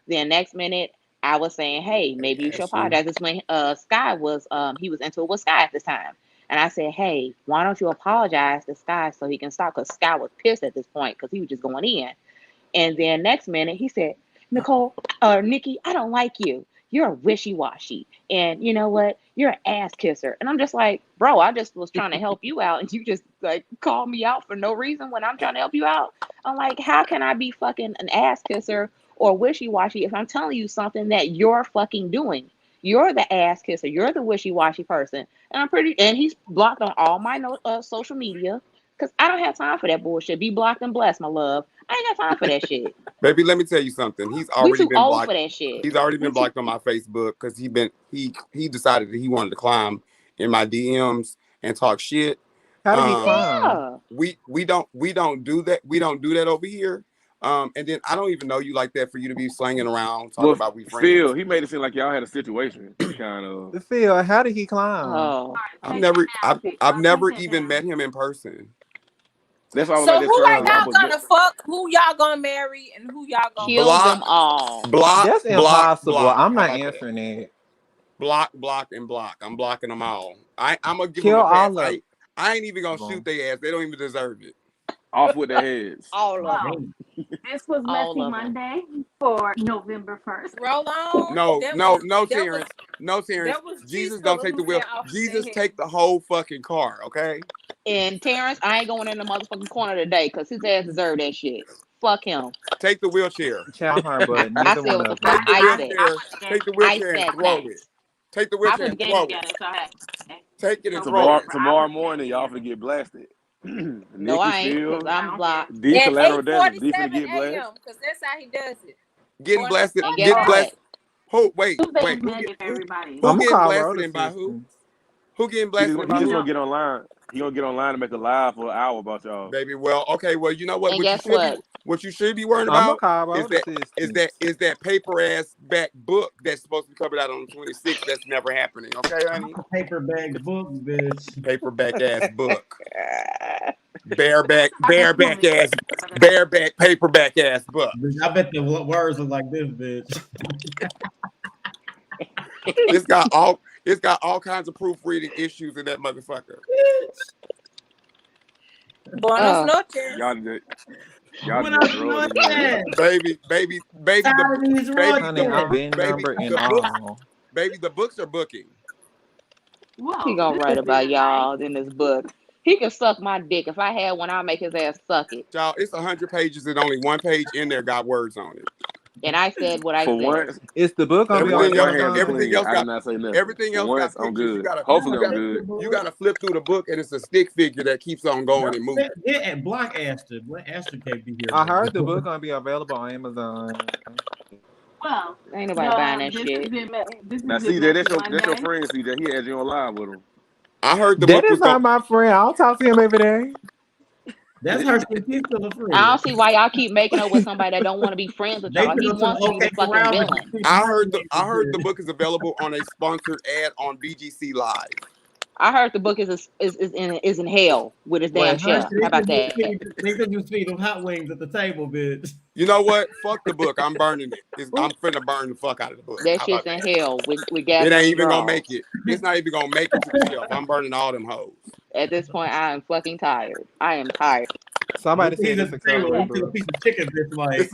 Then next minute, I was saying, hey, maybe you should apologize. This when Sky was he was into it with Sky at this time. And I said, hey, why don't you apologize to Sky so he can stop? Because Sky was pissed at this point because he was just going in. And then next minute he said, Nicole or Nikki, I don't like you. You're wishy-washy. And you know what? You're an ass kisser. And I'm just like, bro, I just was trying to help you out. And you just like call me out for no reason when I'm trying to help you out. I'm like, how can I be fucking an ass kisser or wishy-washy if I'm telling you something that you're fucking doing? You're the ass kisser. You're the wishy-washy person. And and he's blocked on all my social media because I don't have time for that bullshit. Be blocked and blessed, my love. I ain't got time for that shit. Baby, let me tell you something. He's We already too been old blocked. for that shit. He's already been blocked on my Facebook because he decided that he wanted to climb in my DMs and talk shit. How did he climb? Yeah. We don't do that. We don't do that over here. And then I don't even know you like that for you to be slanging around talking Well, about we Phil, friends. he made it seem like y'all had a situation, kind of. Phil, how did he climb? Oh, I've Take never, that down, Phil. I've never Take that even down. met him in person. That's why I was So like, who that's are crazy. I y'all almost gonna fuck? Who y'all gonna marry? And who y'all gonna kill fuck? them Block, all. block, That's block, impossible. block. I'm How not about that? answering it. Block, block, and block. I'm blocking them all. I'm gonna give them Kill a pass. all of I ain't even gonna shoot them. their ass. They don't even deserve it. off with their heads. All of Well, them. this was All Messy of them. Monday for November 1st. Roll on. No, That no, was no, that was Terrence. No, Terrence. that was Jesus Cheese don't Killer take the who wheel. said off with their Jesus head. take the whole fucking car, okay? And Terrence, I ain't going in the motherfucking corner today because his ass deserve that shit. Fuck him. Take the wheelchair. Child her, but I neither said one what the of fuck Take them. the I said. wheelchair. Take the I wheelchair and said throw that. it. Take the I wheelchair put the and game throw it. together, so hey. Take it and So throw And, it. whatever. I Tomorrow put the game morning, y'all finna together. get blasted. No, Nikki I ain't because Field, I I'm don't care. blocked. D at collateral damage. D 8:47 finna get blasted. a.m. because that's how he does it. Getting blasted. And guess Get Oh, what? blasted. Who? Wait, Tuesday wait. is Monday for everybody. Who I'm gonna getting call blasted road and by who? assistance. Who getting He blasted just, and he by just who? gonna get online. He gonna get online and make a live for an hour about y'all. Baby, well, okay, well, you know what? And guess what? What you should be worrying I'm gonna about call is road assistance. that paper ass back book that's supposed to be coming out on the 26th. That's never happening. Okay, honey? Paper bag book, bitch. Paperback ass book. Uh, Bareback I just paperback ass book. Bitch, I bet the words are like this, bitch. It's got all kinds of proofreading issues in that motherfucker. Buenos noches. Y'all just What else you drove know this man. Baby, Tired of these Honey, I'm royals. VIN number and the books, all. baby, the books are booking. he Whoa, gonna this write has been about a night. y'all in this book. He can suck my dick. If I had one, I'll make his ass suck it. Y'all, it's 100 pages and only one page in there got words on it. And I said what I For said. once, Is the book gonna for be on once, my hands are Amazon? Everything clean. else I did got not say nothing. For once, I'm pictures. good. Hopefully, I'm good. You gotta flip through the book and it's a stick figure that keeps on going and moving. Yeah, and block Astor. Astor can't be here. I heard the book gonna be available on Amazon. Well, Ain't nobody buying that this has shit. been this Now, has been CJ, Messy that's your Monday. friend, CJ. He had you on live with him. I heard the That book is was going not my friend. I don't talk to him every day. That's her. She's still a friend. I don't see why y'all keep making up with somebody that don't want to be friends with They y'all. took He her to the wants to be the OK fucking Corral. villain. I heard the book is available on a sponsored ad on BGC Live. I heard the book is in hell with his damn Wait, They chef. How said about that? you feed them hot wings at the table, bitch. You know what? Fuck the book. I'm burning it. I'm finna burn the fuck out of the book. That How shit's about in that? hell with It ain't gasoline even gonna draws. make it. It's not even gonna make it to the shelf. I'm burning all them hoes. At this point, I am fucking tired. I am tired. somebody He's said at it's the a table. He coloring took a book. piece of chicken, bitch. Like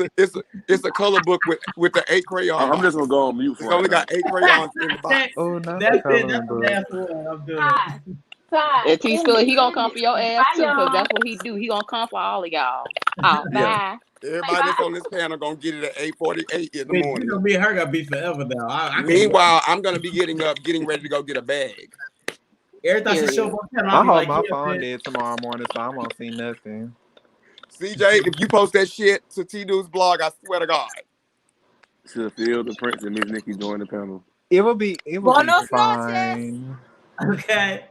It's a color book with the 8 crayon I'm just box. gonna go on mute It's for right only now. got 8 crayons in the box. Oh, not the that's it. That's coloring the book. last one. I'm Ty, done. Ty, If T end Spiller, it, he gonna end come for it. your ass Bye, too, because y'all. that's what he do. He gonna come for all of y'all. Oh, Yeah. bye. Everybody that's on this panel gonna get it at 8:48 in the Bitch, you morning. know me and her gotta be forever now. I can't wait. Meanwhile, I'm gonna be getting ready to go get a bag. Every time she show Period. up on panel, I I'll be hope like, my yeah, phone bitch. dead tomorrow morning, so I won't see nothing. CJ, if you post that shit to T News blog, I swear to God. Should feel the prince and Miss Nikki join the panel. It will be Buenos noches. fine. Okay.